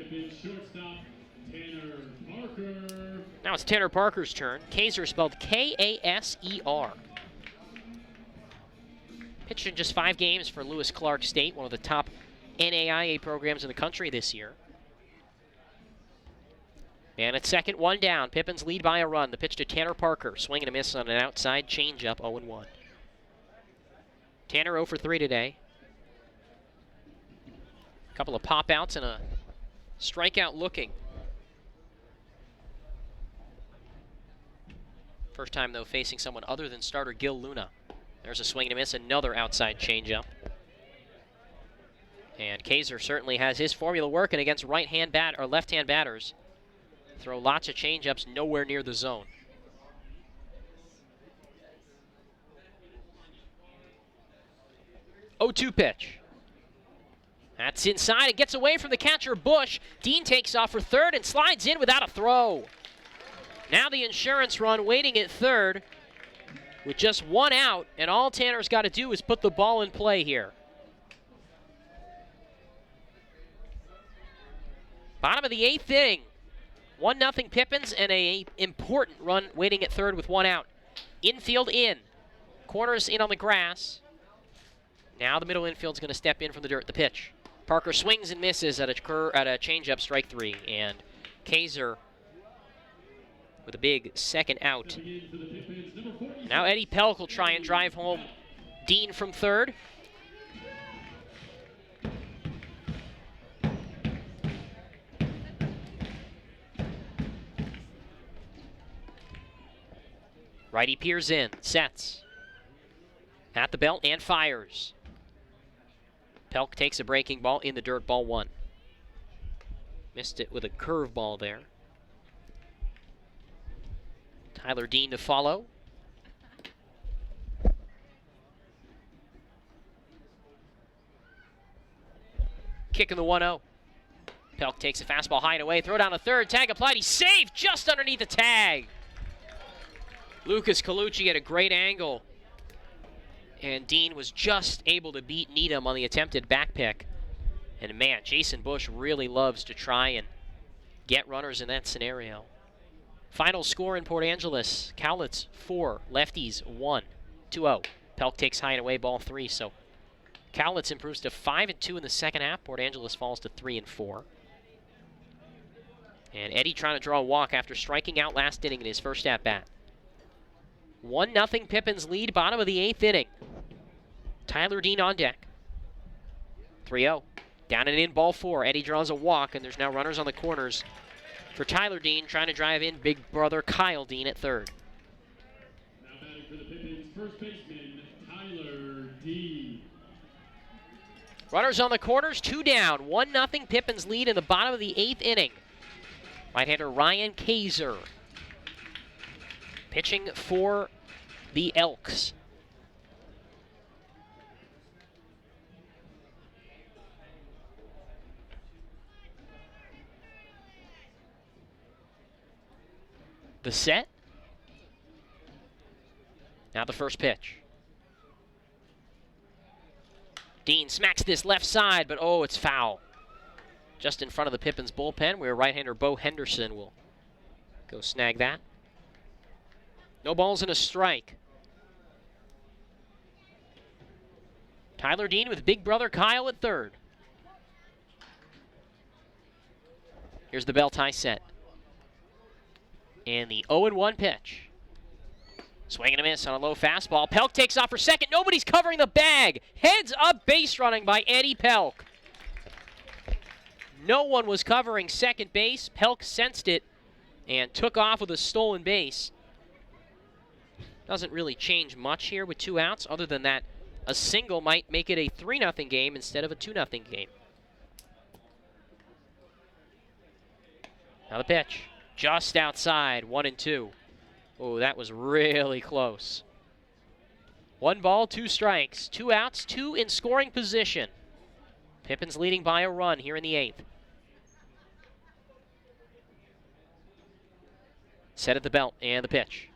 Now it's Tanner Parker's turn. Kaiser spelled K-A-S-E-R. Pitched in just 5 games for Lewis Clark State, one of the top NAIA programs in the country this year. And at second, 1 down. Pippins lead by a run. The pitch to Tanner Parker. Swing and a miss on an outside changeup, 0-1. Tanner 0 for 3 today. A couple of pop-outs and a strikeout looking. First time, though, facing someone other than starter Gil Luna. There's a swing and a miss, another outside changeup. And Kaiser certainly has his formula working against left-hand batters. Throw lots of changeups nowhere near the zone. Oh, 2 pitch. That's inside. It gets away from the catcher, Bush. Dean takes off for third and slides in without a throw. Now the insurance run waiting at third with just 1 out, and all Tanner's got to do is put the ball in play here. Bottom of the 8th inning. 1-0 Pippins and a important run waiting at third with 1 out. Infield in. Corners in on the grass. Now the middle infield's going to step in from the dirt. The pitch. Parker swings and misses at a changeup, strike 3. And Kaiser with a big second out. Now Eddie Pelk will try and drive home Dean from third. Righty peers in, sets. At the belt and fires. Pelk takes a breaking ball in the dirt, ball 1. Missed it with a curveball there. Tyler Dean to follow. Kicking the 1-0. Pelk takes a fastball high and away, throw down to third, tag applied, he's safe just underneath the tag. Lucas Colucci at a great angle. And Dean was just able to beat Needham on the attempted back pick. And man, Jason Bush really loves to try and get runners in that scenario. Final score in Port Angeles, Cowlitz 4, Lefties 1, 2-0. Pelk takes high and away, ball 3. So Cowlitz improves to 5-2 in the second half. Port Angeles falls to 3-4. And Eddie trying to draw a walk after striking out last inning in his first at-bat. 1-0 Pippins lead, bottom of the 8th inning. Tyler Dean on deck. 3-0. Down and in, ball 4. Eddie draws a walk, and there's now runners on the corners for Tyler Dean, trying to drive in big brother Kyle Dean at third.
Now batting for the Pippins, first baseman, Tyler Dean.
Runners on the corners, 2 down. 1-0 Pippins lead in the bottom of the 8th inning. Right-hander Ryan Kaiser pitching for the Elks. The set. Now the first pitch. Dean smacks this left side, but oh, it's foul. Just in front of the Pippins bullpen, where right-hander Bo Henderson will go snag that. No balls and a strike. Tyler Dean with big brother Kyle at third. Here's the bell tie set. And the 0-1 pitch. Swing and a miss on a low fastball. Pelk takes off for second. Nobody's covering the bag. Heads up base running by Eddie Pelk. No one was covering second base. Pelk sensed it and took off with a stolen base. Doesn't really change much here with 2 outs, other than that a single might make it a 3-0 game instead of a 2-0 game. Now the pitch, just outside, 1-2. Oh, that was really close. 1 ball, 2 strikes, 2 outs, 2 in scoring position. Pippins leading by a run here in the 8th. Set at the belt, and the pitch.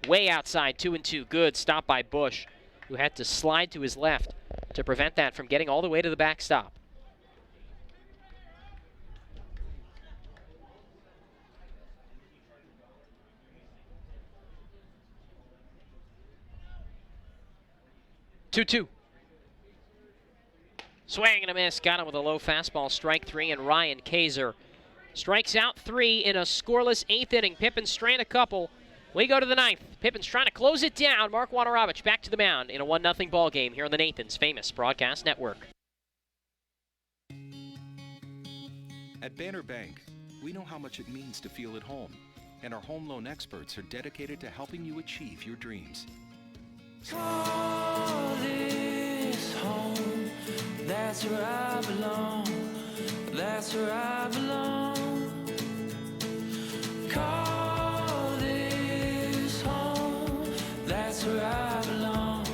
Way outside, 2-2. Good stop by Bush, who had to slide to his left to prevent that from getting all the way to the backstop. Two. Swing and a miss. Got him with a low fastball. Strike 3, and Ryan Kaiser strikes out 3 in a scoreless 8th inning. Pippins strand a couple. We go to the 9th. Pippins trying to close it down. Mark Wojnarowicz back to the mound in a 1-0 ball game here on the Nathan's famous broadcast network.
At Banner Bank, we know how much it means to feel at home, and our home loan experts are dedicated to helping you achieve your dreams.
Call this home, that's where I belong, that's where I belong. Call this home, that's where I belong,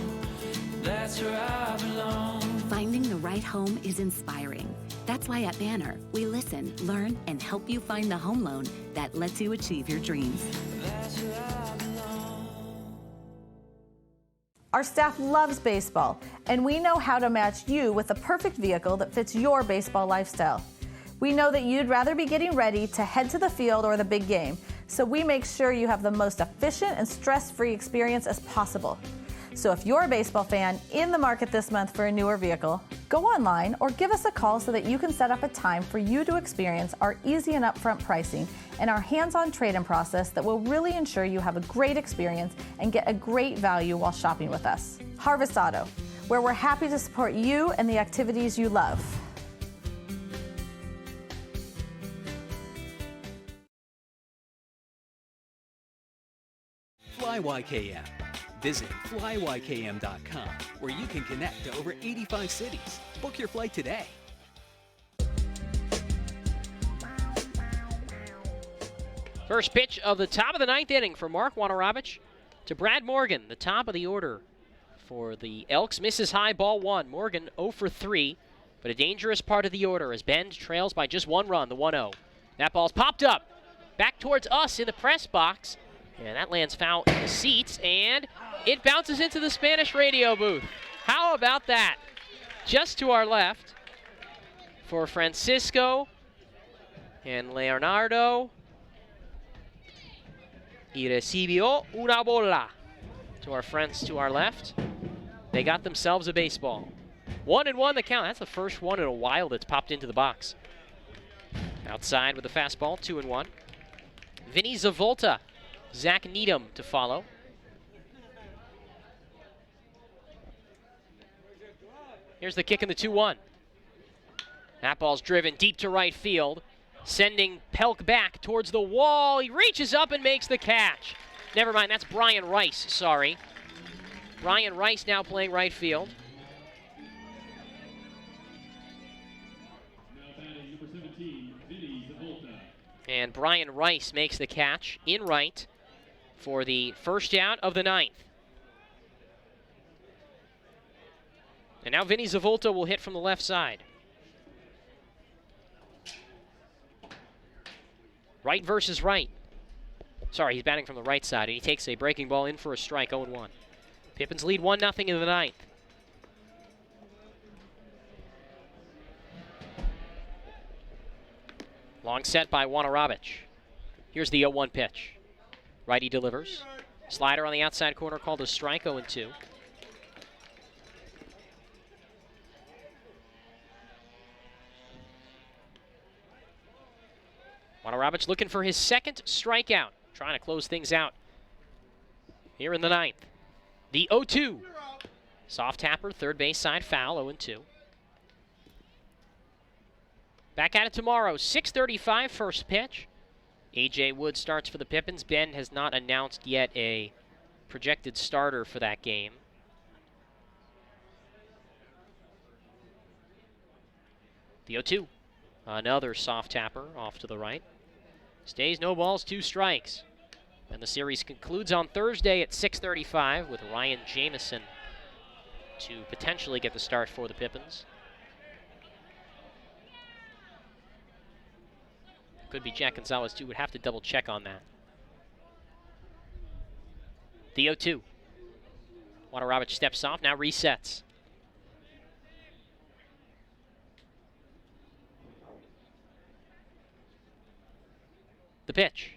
that's where I belong.
Finding the right home is inspiring. That's why at Banner, we listen, learn, and help you find the home loan that lets you achieve your dreams.
That's where I belong.
Our staff loves baseball, and we know how to match you with the perfect vehicle that fits your baseball lifestyle. We know that you'd rather be getting ready to head to the field or the big game, so we make sure you have the most efficient and stress-free experience as possible. So if you're a baseball fan in the market this month for a newer vehicle, go online or give us a call so that you can set up a time for you to experience our easy and upfront pricing and our hands-on trade-in process that will really ensure you have a great experience and get a great value while shopping with us. Harvest Auto, where we're happy to support you and the activities you love.
Fly YKM. Visit flyykm.com, where you can connect to over 85 cities. Book your flight today.
First pitch of the top of the 9th inning for Mark Wojnarowicz to Brad Morgan, the top of the order for the Elks. Misses high, ball 1. Morgan 0 for 3, but a dangerous part of the order as Bend trails by just 1 run, the 1-0. That ball's popped up back towards us in the press box, and that lands foul in the seats, and it bounces into the Spanish radio booth. How about that? Just to our left for Francisco and Leonardo. Y recibió una bola. To our friends to our left. They got themselves a baseball. 1-1 the count. That's the first one in a while that's popped into the box. Outside with the fastball, 2-1. Vinny Zavolta. Zach Needham to follow. Here's the kick in the 2-1. That ball's driven deep to right field, sending Pelk back towards the wall. He reaches up and makes the catch. Never mind, that's Brian Rice, sorry. Brian Rice now playing right field.
Now batting number 17, Vinny Zavolta.
And Brian Rice makes the catch in right for the first out of the 9th. And now Vinny Zavolta will hit from the left side. Right versus right. Sorry, he's batting from the right side, and he takes a breaking ball in for a strike, 0-1. Pippins lead 1-0 in the 9th. Long set by Wojnarowicz. Here's the 0-1 pitch. Righty delivers. Slider on the outside corner called a strike, 0-2. Wojnarowicz looking for his second strikeout, trying to close things out here in the ninth. The 0-2. Soft tapper, third base side foul, 0-2. Back at it tomorrow, 6:35 first pitch. A.J. Wood starts for the Pippins. Bend has not announced yet a projected starter for that game. The 0-2. Another soft tapper off to the right. Stays no balls, 2 strikes. And the series concludes on Thursday at 6:35 with Ryan Jamison to potentially get the start for the Pippins. Could be Jack Gonzales too, would have to double check on that. The 0-2. Waterowicz steps off, now resets. The pitch.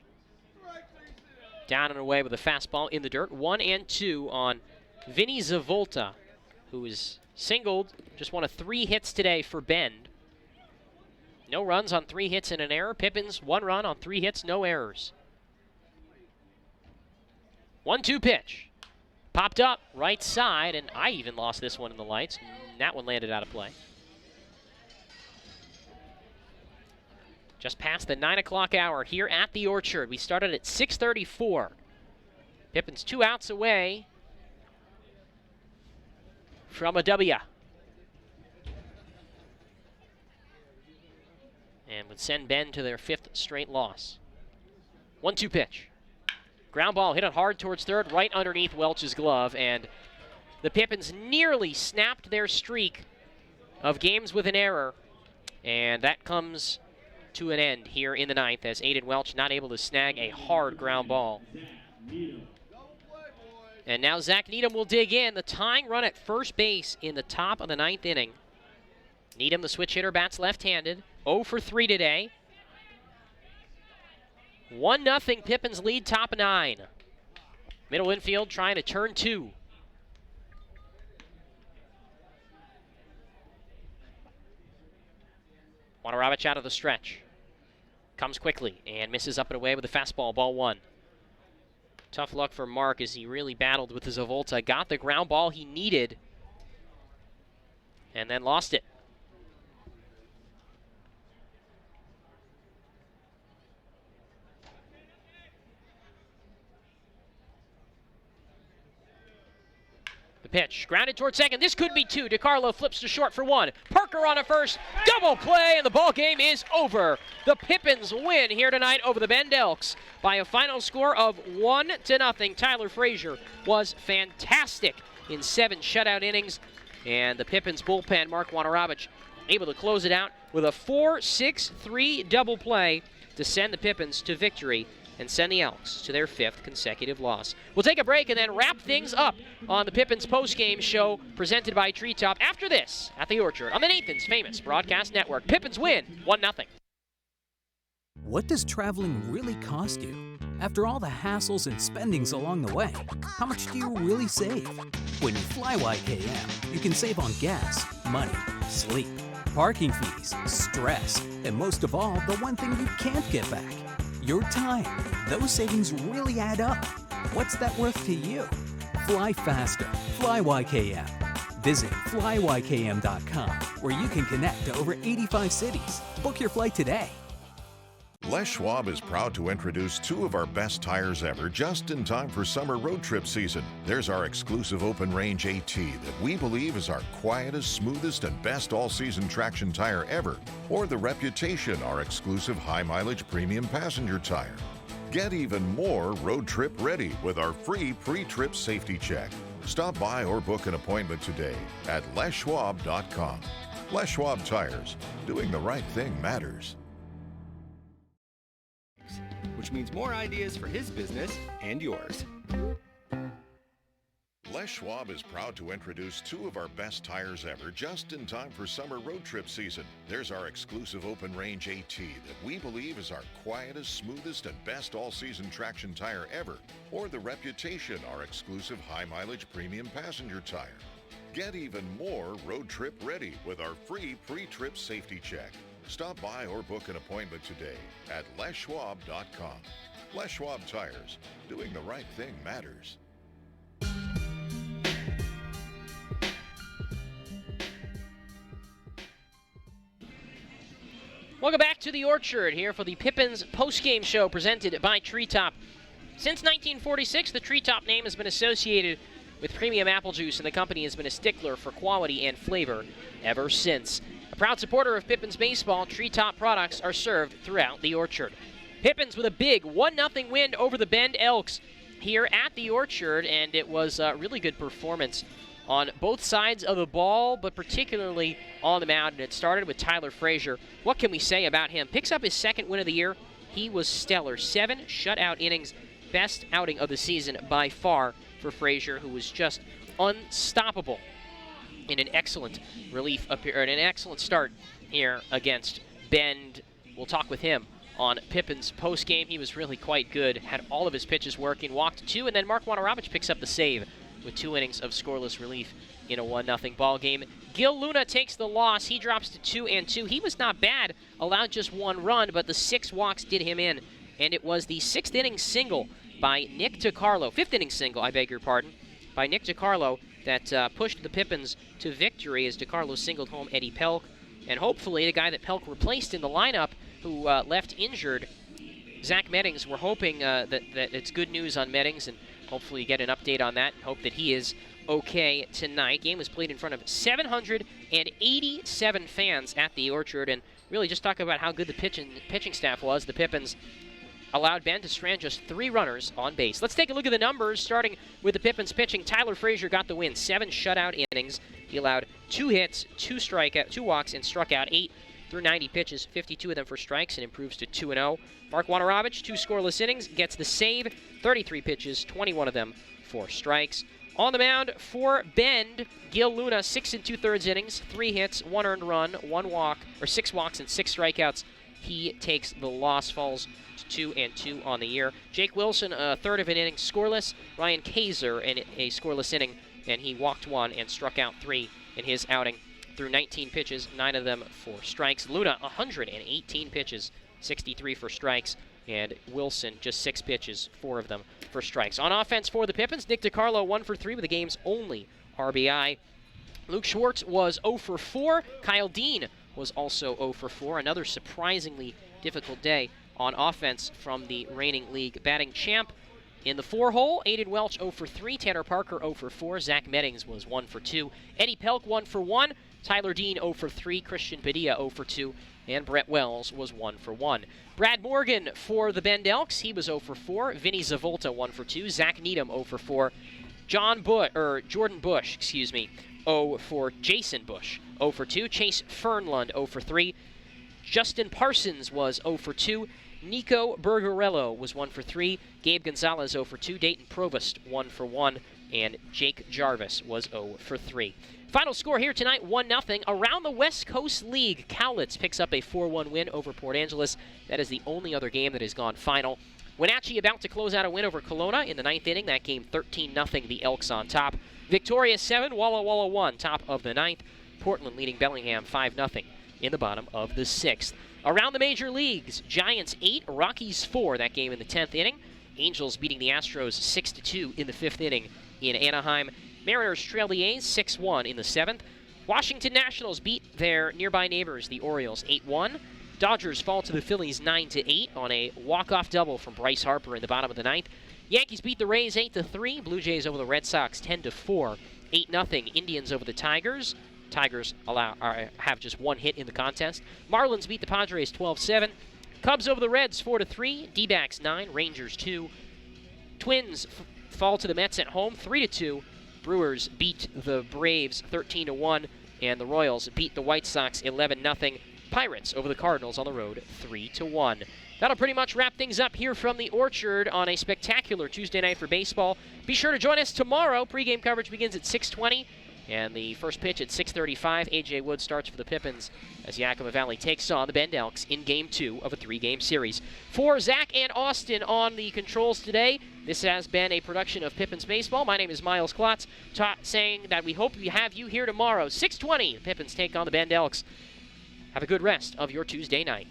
Down and away with a fastball in the dirt. 1-2 on Vinny Zavolta, who is singled, just one of 3 hits today for Bend. No runs on 3 hits and an error. Pippins, 1 run on 3 hits, no errors. 1-2 pitch. Popped up, right side, and I even lost this one in the lights. That one landed out of play. Just past the 9 o'clock hour here at the Orchard. We started at 6:34. Pippins 2 outs away from a W. And would send Bend to their 5th straight loss. 1-2 pitch. Ground ball hit it hard towards third, right underneath Welch's glove, and the Pippins nearly snapped their streak of games with an error, and that comes to an end here in the ninth as Aidan Welch not able to snag a hard ground ball. And now Zach Needham will dig in. The tying run at first base in the top of the 9th inning. Needham, the switch hitter, bats left-handed. 0 for 3 today. 1-0 Pippins lead, top of 9. Middle infield trying to turn 2. Waterowicz out of the stretch. Comes quickly and misses up and away with a fastball, ball 1. Tough luck for Mark as he really battled with his Zavolta. Got the ground ball he needed and then lost it. The pitch, grounded toward second. This could be 2. DiCarlo flips to short for 1. Parker on a first, double play, and the ball game is over. The Pippins win here tonight over the Bend Elks by a final score of 1-0. Tyler Frazier was fantastic in 7 shutout innings, and the Pippins bullpen, Mark Waterowicz, able to close it out with a 4-6-3 double play to send the Pippins to victory and send the Elks to their 5th consecutive loss. We'll take a break and then wrap things up on the Pippins postgame show presented by Treetop after this at the Orchard on the Nathan's Famous Broadcast Network. Pippins win 1-0.
What does traveling really cost you? After all the hassles and spendings along the way, how much do you really save? When you fly YKM, you can save on gas, money, sleep, parking fees, stress, and most of all, the one thing you can't get back. Your time. Those savings really add up. What's that worth to you? Fly faster. Fly YKM. Visit flyykm.com where you can connect to over 85 cities. Book your flight today.
Les Schwab is proud to introduce 2 of our best tires ever just in time for summer road trip season. There's our exclusive open range AT that we believe is our quietest, smoothest, and best all-season traction tire ever, or the Reputation, our exclusive high-mileage premium passenger tire. Get even more road trip ready with our free pre-trip safety check. Stop by or book an appointment today at leschwab.com. Les Schwab Tires. Doing the right thing matters.
Which means more ideas for his business and yours.
Les Schwab is proud to introduce 2 of our best tires ever just in time for summer road trip season. There's our exclusive open range AT that we believe is our quietest, smoothest, and best all-season traction tire ever, or the Reputation, our exclusive high-mileage premium passenger tire. Get even more road trip ready with our free pre-trip safety check. Stop by or book an appointment today at leschwab.com. Les Schwab Tires. Doing the right thing matters.
Welcome back to the Orchard here for the Pippins postgame show presented by Treetop. Since 1946, the Treetop name has been associated with premium apple juice, and the company has been a stickler for quality and flavor ever since. A proud supporter of Pippins baseball, Treetop products are served throughout the Orchard. Pippins with a big 1-0 win over the Bend Elks here at the Orchard, and it was a really good performance on both sides of the ball, but particularly on the mound. And it started with Tyler Frazier. What can we say about him? Picks up his second win of the year. He was stellar. 7 shutout innings. Best outing of the season by far for Frazier, who was just unstoppable in an excellent an excellent start here against Bend. We'll talk with him on Pippins post-game. He was really quite good. Had all of his pitches working. Walked 2, and then Mark Juana picks up the save with 2 innings of scoreless relief in a 1-0 ball game. Gil Luna takes the loss. He drops to 2-2. He was not bad, allowed just 1 run, but the 6 walks did him in. And it was the 6th inning single by Nick DiCarlo, 5th inning single, I beg your pardon, by Nick DiCarlo that pushed the Pippins to victory as DiCarlo singled home Eddie Pelk. And hopefully the guy that Pelk replaced in the lineup, who left injured, Zach Meddings, we're hoping that it's good news on Meddings, and hopefully get an update on that. Hope that he is okay tonight. Game was played in front of 787 fans at the Orchard, and really just talk about how good the pitching staff was. The Pippins allowed Bend to strand just 3 runners on base. Let's take a look at the numbers, starting with the Pippins pitching. Tyler Frazier got the win, 7 shutout innings. He allowed 2 hits, 2 walks, and struck out 8 through 90 pitches, 52 of them for strikes, and improves to 2-0. Mark Juana 2 scoreless innings, gets the save, 33 pitches, 21 of them for strikes. On the mound for Bend, Gil Luna, 6 2/3 innings, 3 hits, 1 earned run, 6 walks, and 6 strikeouts. He takes the loss, falls to 2-2 on the year. Jake Wilson, a third of an inning, scoreless. Ryan Kaiser, in a scoreless inning, and he walked 1 and struck out 3 in his outing. Through 19 pitches, 9 of them for strikes. Luna, 118 pitches, 63 for strikes. And Wilson, just 6 pitches, 4 of them for strikes. On offense for the Pippins, Nick DiCarlo 1 for 3 with the game's only RBI. Luke Schwartz was 0 for 4. Kyle Dean was also 0 for 4. Another surprisingly difficult day on offense from the reigning league batting champ. In the 4-hole, Aidan Welch 0 for 3. Tanner Parker 0 for 4. Zach Meddings was 1 for 2. Eddie Pelk 1 for 1. Tyler Dean 0 for 3. Christian Padilla 0 for 2. And Brett Wells was 1 for 1. Brad Morgan for the Bend Elks, he was 0 for 4. Vinny Zavolta 1 for 2. Zach Needham 0 for 4. Jordan Bush, 0 for Jason Bush, 0 for 2. Chase Fernlund 0 for 3. Justin Parsons was 0 for 2. Nico Bergarello was 1 for 3. Gabe Gonzales 0 for 2. Dayton Provost 1 for 1. And Jake Jarvis was 0 for 3. Final score here tonight, 1-0. Around the West Coast League, Cowlitz picks up a 4-1 win over Port Angeles. That is the only other game that has gone final. Wenatchee about to close out a win over Kelowna in the 9th inning. That game 13-0, the Elks on top. Victoria 7, Walla Walla 1, top of the 9th. Portland leading Bellingham 5-0 in the bottom of the 6th. Around the major leagues, Giants 8, Rockies 4, that game in the 10th inning. Angels beating the Astros 6-2 in the 5th inning in Anaheim. Mariners trail the A's 6-1 in the 7th. Washington Nationals beat their nearby neighbors, the Orioles, 8-1. Dodgers fall to the Phillies 9-8 on a walk-off double from Bryce Harper in the bottom of the 9th. Yankees beat the Rays 8-3. Blue Jays over the Red Sox 10-4. 8-0 Indians over the Tigers. Tigers have just 1 hit in the contest. Marlins beat the Padres 12-7. Cubs over the Reds 4-3. D-backs 9. Rangers 2. Twins fall to the Mets at home 3-2. Brewers beat the Braves 13-1, and the Royals beat the White Sox 11-0. Pirates over the Cardinals on the road 3-1. That'll pretty much wrap things up here from the Orchard on a spectacular Tuesday night for baseball. Be sure to join us tomorrow. Pre-game coverage begins at 6:20, and the first pitch at 6:35. A.J. Wood starts for the Pippins as Yakima Valley takes on the Bend Elks in Game 2 of a 3-game series. For Zach and Austin on the controls today, this has been a production of Pippins Baseball. My name is Miles Klotz, saying that we hope we have you here tomorrow. 6:20, Pippins take on the Bend Elks. Have a good rest of your Tuesday night.